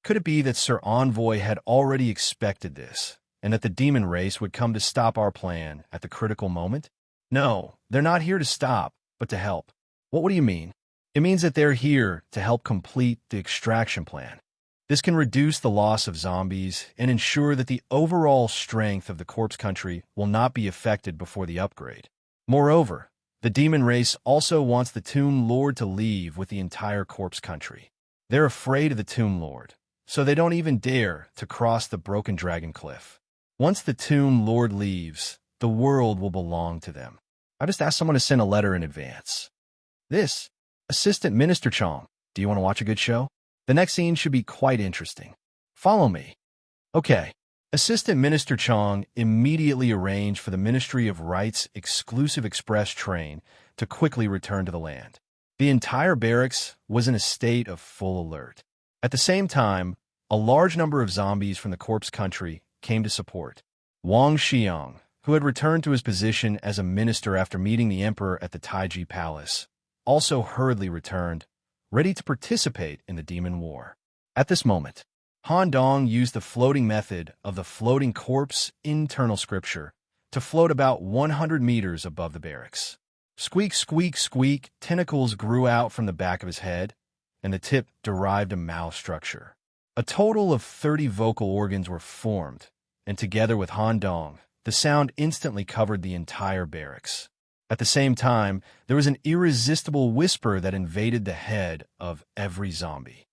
Could it be that Sir Envoy had already expected this, and that the demon race would come to stop our plan at the critical moment? No, they're not here to stop, but to help. What do you mean? It means that they're here to help complete the extraction plan. This can reduce the loss of zombies and ensure that the overall strength of the corpse country will not be affected before the upgrade. Moreover, the demon race also wants the Tomb Lord to leave with the entire corpse country. They're afraid of the Tomb Lord, so they don't even dare to cross the Broken Dragon Cliff. Once the Tomb Lord leaves, the world will belong to them. I just asked someone to send a letter in advance. This, Assistant Minister Chong, do you want to watch a good show? The next scene should be quite interesting. Follow me. Okay. Assistant Minister Chong immediately arranged for the Ministry of Rights exclusive express train to quickly return to the land. The entire barracks was in a state of full alert. At the same time, a large number of zombies from the corpse country came to support. Wang Xiang, who had returned to his position as a minister after meeting the emperor at the Taiji Palace, also hurriedly returned, ready to participate in the demon war. At this moment, Han Dong used the floating method of the floating corpse internal scripture to float about 100 meters above the barracks. Squeak, squeak, squeak, tentacles grew out from the back of his head, and the tip derived a mouth structure. A total of 30 vocal organs were formed, and together with Han Dong, the sound instantly covered the entire barracks. At the same time, there was an irresistible whisper that invaded the head of every zombie.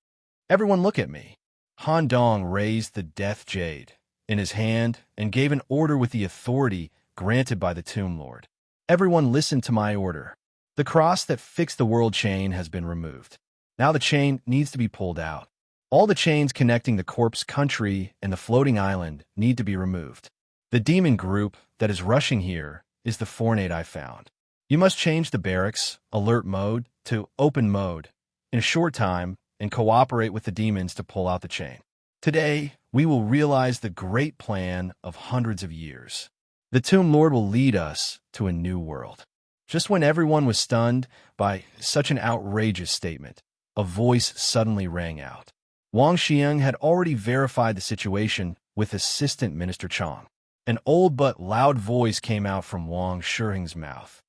"Everyone look at me." Han Dong raised the Death Jade in his hand and gave an order with the authority granted by the Tomb Lord. "Everyone listen to my order. The cross that fixed the world chain has been removed. Now the chain needs to be pulled out. All the chains connecting the corpse country and the floating island need to be removed. The demon group that is rushing here is the Fornate I found. You must change the barracks alert mode to open mode in a short time and cooperate with the demons to pull out the chain. Today, we will realize the great plan of hundreds of years. The Tomb Lord will lead us to a new world." Just when everyone was stunned by such an outrageous statement, a voice suddenly rang out. Wang Xiang had already verified the situation with Assistant Minister Chong. An old but loud voice came out from Wang Shiheng's mouth.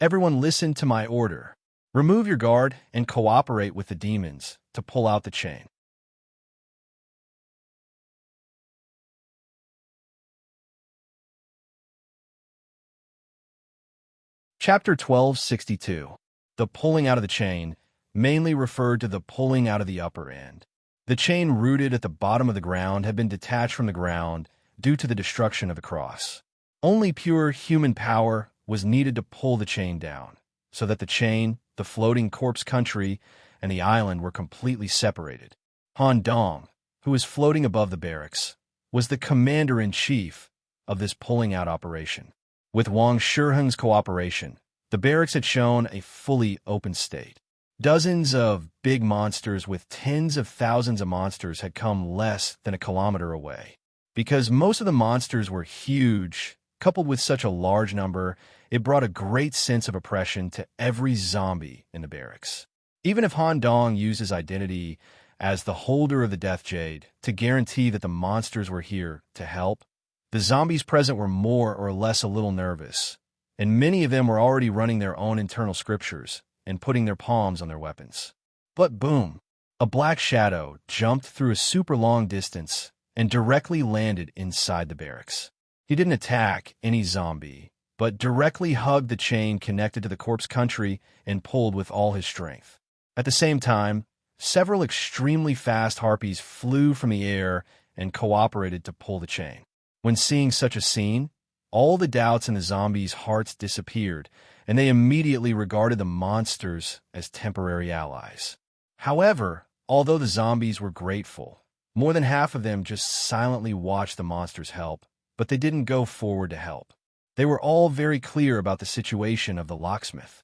"Everyone listen to my order. Remove your guard and cooperate with the demons to pull out the chain." Chapter 1262. The pulling out of the chain mainly referred to the pulling out of the upper end. The chain rooted at the bottom of the ground had been detached from the ground due to the destruction of the cross. Only pure human power was needed to pull the chain down, so that the chain, the floating corpse country, and the island were completely separated. Han Dong, who was floating above the barracks, was the commander-in-chief of this pulling-out operation. With Wang Shiheng's cooperation, the barracks had shown a fully open state. Dozens of big monsters with tens of thousands of monsters had come less than a kilometer away. Because most of the monsters were huge, coupled with such a large number, it brought a great sense of oppression to every zombie in the barracks. Even if Han Dong used his identity as the holder of the Death Jade to guarantee that the monsters were here to help, the zombies present were more or less a little nervous, and many of them were already running their own internal scriptures and putting their palms on their weapons. But boom, a black shadow jumped through a super long distance and directly landed inside the barracks. He didn't attack any zombie, but directly hugged the chain connected to the corpse country and pulled with all his strength. At the same time, several extremely fast harpies flew from the air and cooperated to pull the chain. When seeing such a scene, all the doubts in the zombies' hearts disappeared, and they immediately regarded the monsters as temporary allies. However, although the zombies were grateful, more than half of them just silently watched the monsters help, but they didn't go forward to help. They were all very clear about the situation of the locksmith.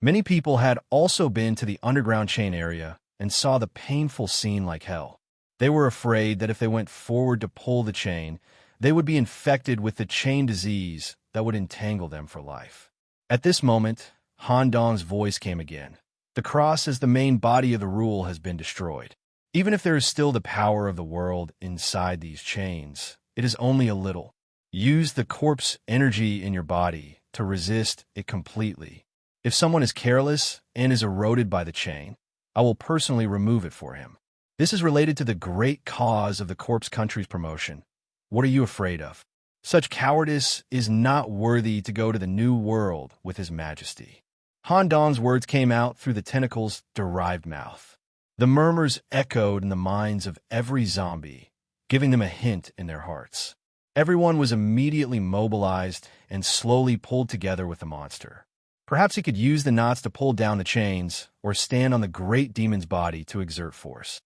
Many people had also been to the underground chain area and saw the painful scene like hell. They were afraid that if they went forward to pull the chain, they would be infected with the chain disease that would entangle them for life. At this moment, Han Dong's voice came again. The cross as the main body of the rule has been destroyed. Even if there is still the power of the world inside these chains, it is only a little. Use the corpse energy in your body to resist it completely. If someone is careless and is eroded by the chain, I will personally remove it for him. This is related to the great cause of the corpse country's promotion. What are you afraid of? Such cowardice is not worthy to go to the new world with His Majesty. Han Dong's words came out through the tentacle's derived mouth. The murmurs echoed in the minds of every zombie, giving them a hint in their hearts. Everyone was immediately mobilized and slowly pulled together with the monster. Perhaps he could use the knots to pull down the chains or stand on the great demon's body to exert force.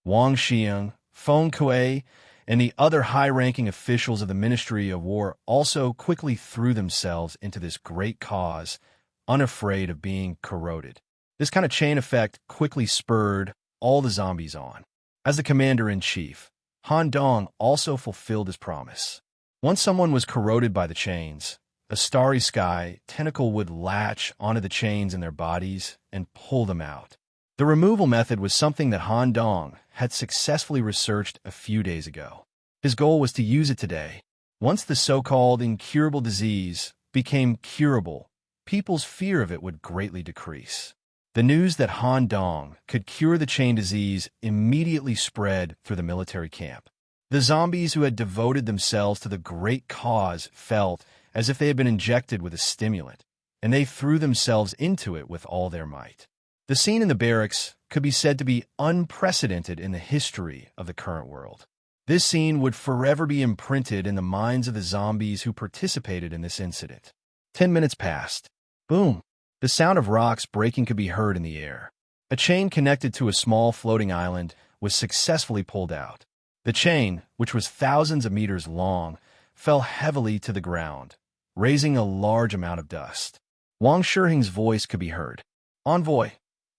Wang Xiang, Feng Kuei, and the other high-ranking officials of the Ministry of War also quickly threw themselves into this great cause, unafraid of being corroded. This kind of chain effect quickly spurred all the zombies on. As the commander-in-chief, Han Dong also fulfilled his promise. Once someone was corroded by the chains, a starry sky tentacle would latch onto the chains in their bodies and pull them out. The removal method was something that Han Dong had successfully researched a few days ago. His goal was to use it today. Once the so-called incurable disease became curable, people's fear of it would greatly decrease. The news that Han Dong could cure the chain disease immediately spread through the military camp. The zombies who had devoted themselves to the great cause felt as if they had been injected with a stimulant, and they threw themselves into it with all their might. The scene in the barracks could be said to be unprecedented in the history of the current world. This scene would forever be imprinted in the minds of the zombies who participated in this incident. 10 minutes passed. Boom! The sound of rocks breaking could be heard in the air. A chain connected to a small floating island was successfully pulled out. The chain, which was thousands of meters long, fell heavily to the ground, raising a large amount of dust. Wang Shiheng's voice could be heard. Envoy,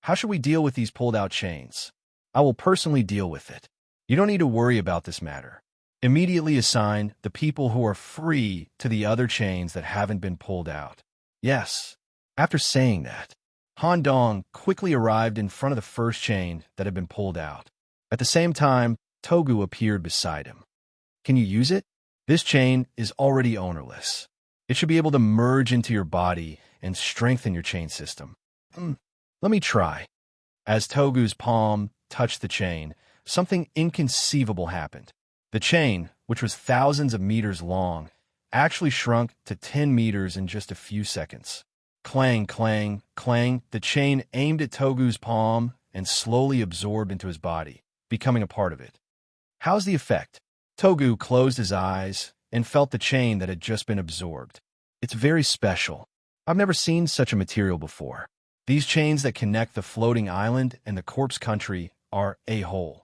how should we deal with these pulled-out chains? I will personally deal with it. You don't need to worry about this matter. Immediately assign the people who are free to the other chains that haven't been pulled out. Yes. After saying that, Han Dong quickly arrived in front of the first chain that had been pulled out. At the same time, Togu appeared beside him. Can you use it? This chain is already ownerless. It should be able to merge into your body and strengthen your chain system. Let me try. As Togu's palm touched the chain, something inconceivable happened. The chain, which was thousands of meters long, actually shrunk to 10 meters in just a few seconds. Clang, clang, clang, the chain aimed at Togu's palm and slowly absorbed into his body, becoming a part of it. How's the effect? Togu closed his eyes and felt the chain that had just been absorbed. It's very special. I've never seen such a material before. These chains that connect the floating island and the corpse country are a whole.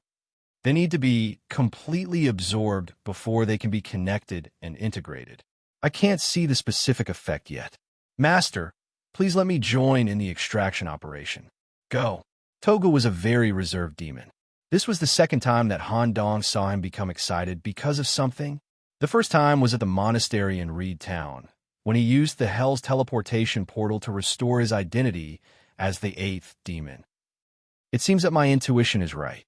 They need to be completely absorbed before they can be connected and integrated. I can't see the specific effect yet. Master, please let me join in the extraction operation. Go. Togu was a very reserved demon. This was the second time that Han Dong saw him become excited because of something. The first time was at the monastery in Reed Town, when he used the Hell's teleportation portal to restore his identity as the eighth demon. It seems that my intuition is right.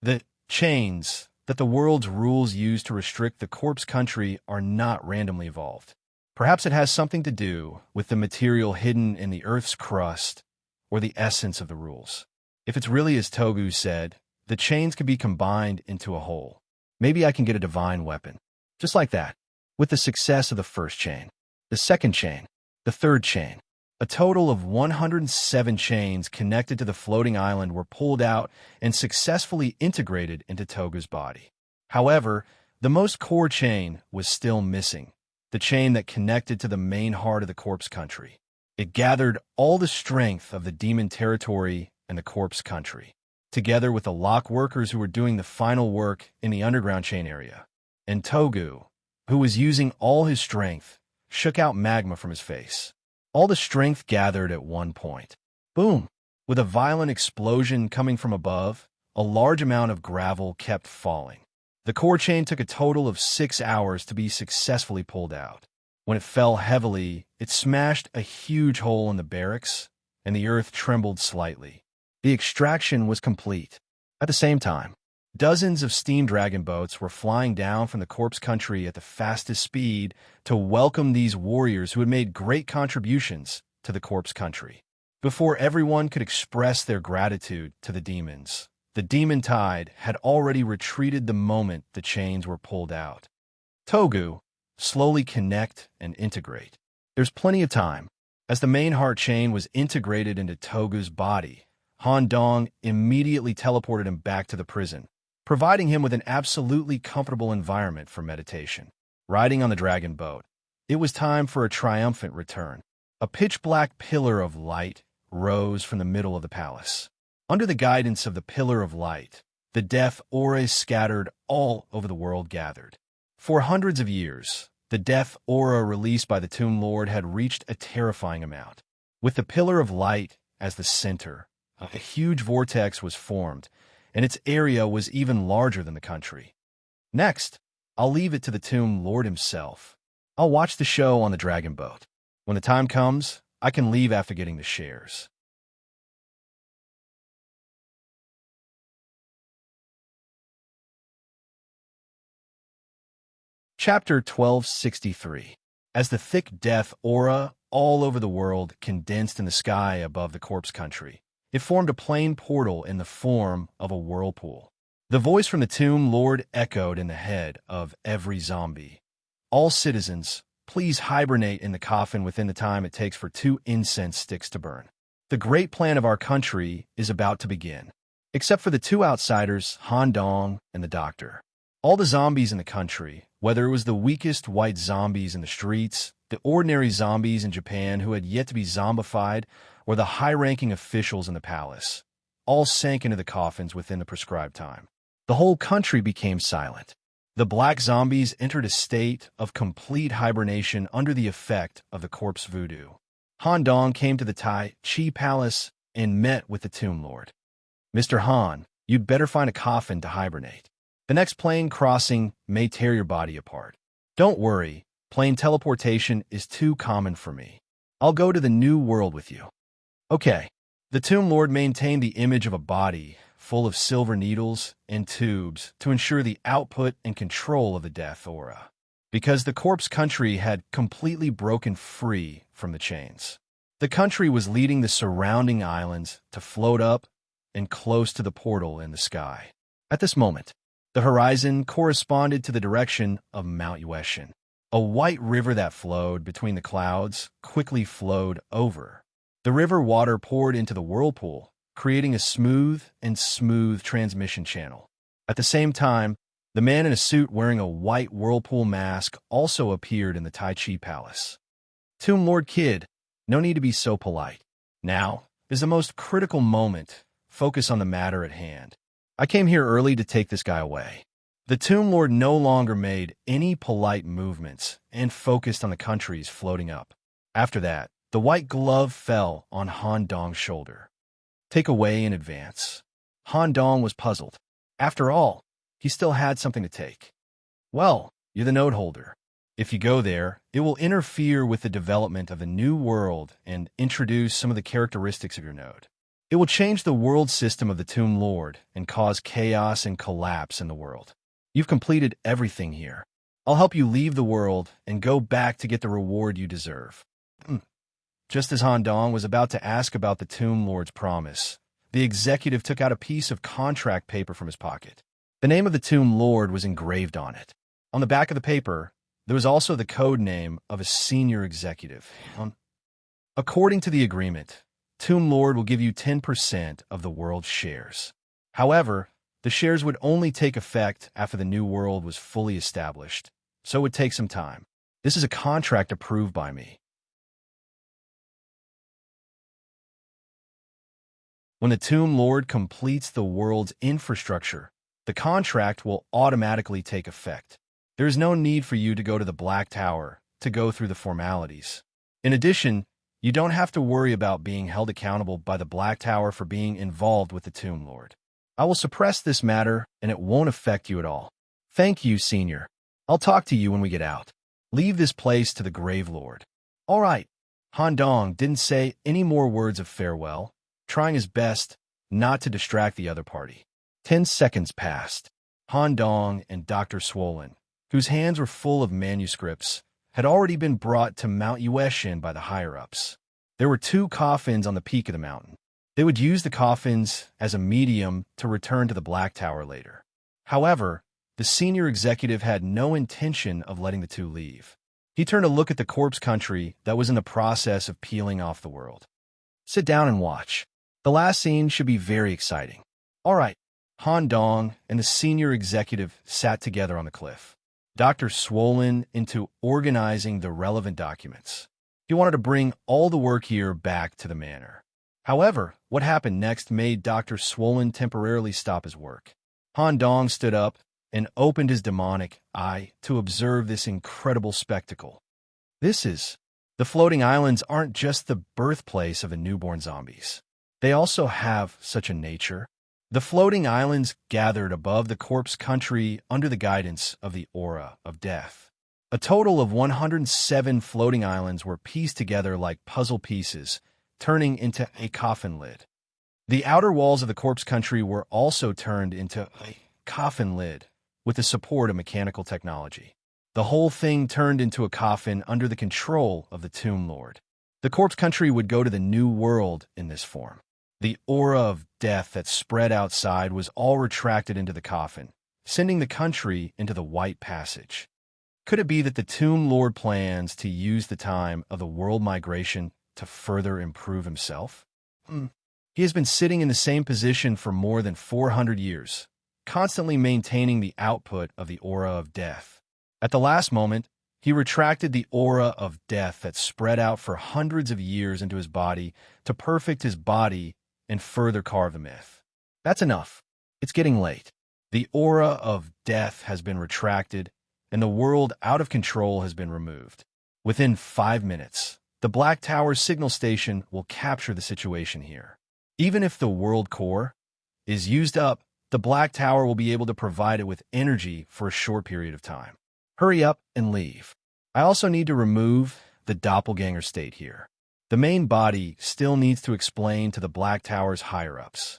The chains that the world's rules use to restrict the corpse country are not randomly evolved. Perhaps it has something to do with the material hidden in the Earth's crust or the essence of the rules. If it's really as Togu said, the chains can be combined into a whole. Maybe I can get a divine weapon. Just like that. With the success of the first chain, the second chain, the third chain, a total of 107 chains connected to the floating island were pulled out and successfully integrated into Togu's body. However, the most core chain was still missing, the chain that connected to the main heart of the corpse country. It gathered all the strength of the demon territory and the corpse country, together with the lock workers who were doing the final work in the underground chain area. And Togu, who was using all his strength, shook out magma from his face. All the strength gathered at one point. Boom! With a violent explosion coming from above, a large amount of gravel kept falling. The core chain took a total of 6 hours to be successfully pulled out. When it fell heavily, it smashed a huge hole in the barracks, and the earth trembled slightly. The extraction was complete. At the same time, dozens of steam dragon boats were flying down from the corpse country at the fastest speed to welcome these warriors who had made great contributions to the corpse country. Before everyone could express their gratitude to the demons, the demon tide had already retreated the moment the chains were pulled out. Togu, slowly connect and integrate. There's plenty of time. As the main heart chain was integrated into Togu's body, Han Dong immediately teleported him back to the prison, providing him with an absolutely comfortable environment for meditation. Riding on the dragon boat, it was time for a triumphant return. A pitch-black pillar of light rose from the middle of the palace. Under the guidance of the pillar of light, the death auras scattered all over the world gathered. For hundreds of years, the death aura released by the Tomb Lord had reached a terrifying amount. With the pillar of light as the center, a huge vortex was formed, and its area was even larger than the country. Next, I'll leave it to the Tomb Lord himself. I'll watch the show on the dragon boat. When the time comes, I can leave after getting the shares. Chapter 1263. As the thick death aura all over the world condensed in the sky above the corpse country, it formed a plain portal in the form of a whirlpool. The voice from the Tomb Lord echoed in the head of every zombie. All citizens, please hibernate in the coffin within the time it takes for 2 incense sticks to burn. The great plan of our country is about to begin. Except for the 2 outsiders, Han Dong and the doctor. All the zombies in the country, whether it was the weakest white zombies in the streets, the ordinary zombies in Japan who had yet to be zombified, or the high-ranking officials in the palace, all sank into the coffins within the prescribed time. The whole country became silent. The black zombies entered a state of complete hibernation under the effect of the corpse voodoo. Han Dong came to the Tai Chi Palace and met with the Tomb Lord. Mr. Han, you'd better find a coffin to hibernate. The next plane crossing may tear your body apart. Don't worry, plane teleportation is too common for me. I'll go to the new world with you. Okay. The Tomb Lord maintained the image of a body full of silver needles and tubes to ensure the output and control of the death aura, because the corpse country had completely broken free from the chains. The country was leading the surrounding islands to float up and close to the portal in the sky. At this moment, the horizon corresponded to the direction of Mount Yueshin. A white river that flowed between the clouds quickly flowed over. The river water poured into the whirlpool, creating a smooth transmission channel. At the same time, the man in a suit wearing a white whirlpool mask also appeared in the Tai Chi Palace. Tomb Lord Kid, no need to be so polite. Now, is the most critical moment. Focus on the matter at hand. I came here early to take this guy away. The Tomb Lord no longer made any polite movements and focused on the countries floating up. After that, the white glove fell on Han Dong's shoulder. Take away in advance. Han Dong was puzzled. After all, he still had something to take. Well, you're the node holder. If you go there, it will interfere with the development of a new world and introduce some of the characteristics of your node. It will change the world system of the Tomb Lord and cause chaos and collapse in the world. You've completed everything here. I'll help you leave the world and go back to get the reward you deserve. Just as Han Dong was about to ask about the Tomb Lord's promise, the executive took out a piece of contract paper from his pocket. The name of the Tomb Lord was engraved on it. On the back of the paper, there was also the code name of a senior executive. According to the agreement, Tomb Lord will give you 10% of the world's shares. However, the shares would only take effect after the new world was fully established, so it would take some time. This is a contract approved by me. When the Tomb Lord completes the world's infrastructure, the contract will automatically take effect. There is no need for you to go to the Black Tower to go through the formalities. In addition, you don't have to worry about being held accountable by the Black Tower for being involved with the Tomb Lord. I will suppress this matter, and it won't affect you at all. Thank you, Senior. I'll talk to you when we get out. Leave this place to the Grave Lord. All right. Han Dong didn't say any more words of farewell, trying his best not to distract the other party. 10 seconds passed. Han Dong and Dr. Swollen, whose hands were full of manuscripts, had already been brought to Mount Yueshin by the higher-ups. There were 2 coffins on the peak of the mountain. They would use the coffins as a medium to return to the Black Tower later. However, the senior executive had no intention of letting the 2 leave. He turned to look at the corpse country that was in the process of peeling off the world. Sit down and watch. The last scene should be very exciting. All right. Han Dong and the senior executive sat together on the cliff. Dr. Swollen into organizing the relevant documents. He wanted to bring all the work here back to the manor. However, what happened next made Dr. Swollen temporarily stop his work. Han Dong stood up and opened his demonic eye to observe this incredible spectacle. The floating islands aren't just the birthplace of the newborn zombies. They also have such a nature. The floating islands gathered above the corpse country under the guidance of the aura of death. A total of 107 floating islands were pieced together like puzzle pieces, turning into a coffin lid. The outer walls of the corpse country were also turned into a coffin lid with the support of mechanical technology. The whole thing turned into a coffin under the control of the Tomb Lord. The corpse country would go to the new world in this form. The aura of death that spread outside was all retracted into the coffin, sending the country into the White Passage. Could it be that the Tomb Lord plans to use the time of the world migration to further improve himself? He has been sitting in the same position for more than 400 years, constantly maintaining the output of the aura of death. At the last moment, he retracted the aura of death that spread out for hundreds of years into his body to perfect his body and further carve the myth. That's enough. It's getting late. The aura of death has been retracted, and the world out of control has been removed. Within 5 minutes, the Black Tower signal station will capture the situation here. Even if the world core is used up, the Black Tower will be able to provide it with energy for a short period of time. Hurry up and leave. I also need to remove the doppelganger state here. The main body still needs to explain to the Black Tower's higher-ups.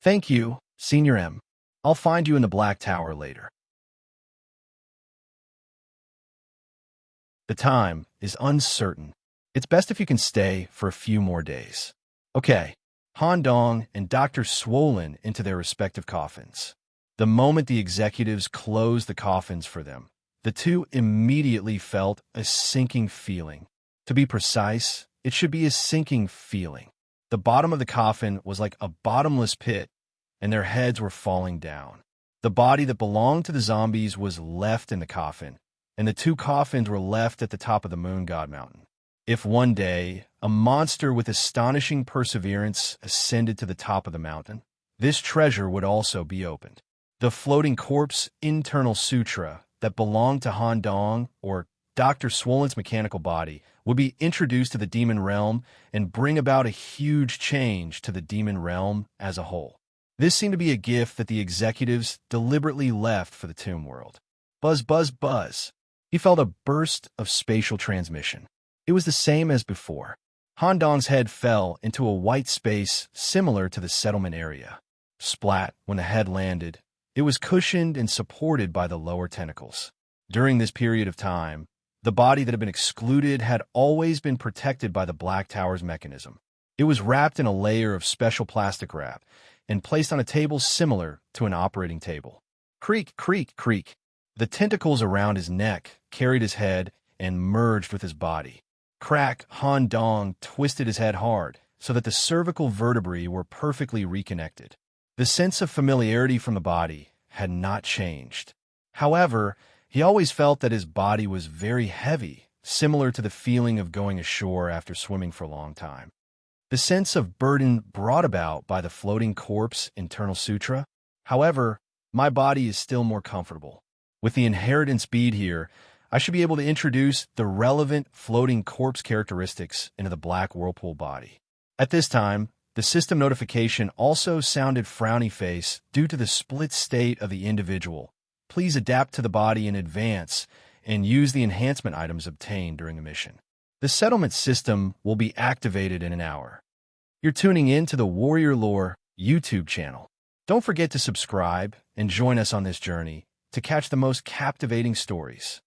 Thank you, Senior M. I'll find you in the Black Tower later. The time is uncertain. It's best if you can stay for a few more days. Okay, Han Dong and Dr. Swollen into their respective coffins. The moment the executives closed the coffins for them, the 2 immediately felt a sinking feeling. To be precise, it should be a sinking feeling. The bottom of the coffin was like a bottomless pit, and their heads were falling down. The body that belonged to the zombies was left in the coffin, and the 2 coffins were left at the top of the Moon God Mountain. If one day a monster with astonishing perseverance ascended to the top of the mountain, this treasure would also be opened. The floating corpse internal sutra that belonged to Han Dong, or Dr. Swollen's mechanical body, would be introduced to the demon realm and bring about a huge change to the demon realm as a whole. This seemed to be a gift that the executives deliberately left for the tomb world. Buzz, buzz, buzz. He felt a burst of spatial transmission. It was the same as before. Han Dong's head fell into a white space similar to the settlement area. Splat, when the head landed, it was cushioned and supported by the lower tentacles. During this period of time, the body that had been excluded had always been protected by the Black Tower's mechanism. It was wrapped in a layer of special plastic wrap and placed on a table similar to an operating table. Creak, creak, creak. The tentacles around his neck carried his head and merged with his body. Crack, Han Dong twisted his head hard so that the cervical vertebrae were perfectly reconnected. The sense of familiarity from the body had not changed. However, he always felt that his body was very heavy, similar to the feeling of going ashore after swimming for a long time. The sense of burden brought about by the floating corpse internal sutra. However, my body is still more comfortable. With the inheritance bead here, I should be able to introduce the relevant floating corpse characteristics into the black whirlpool body. At this time, the system notification also sounded frowny face due to the split state of the individual. Please adapt to the body in advance and use the enhancement items obtained during the mission. The settlement system will be activated in an hour. You're tuning in to the Warrior Lore YouTube channel. Don't forget to subscribe and join us on this journey to catch the most captivating stories.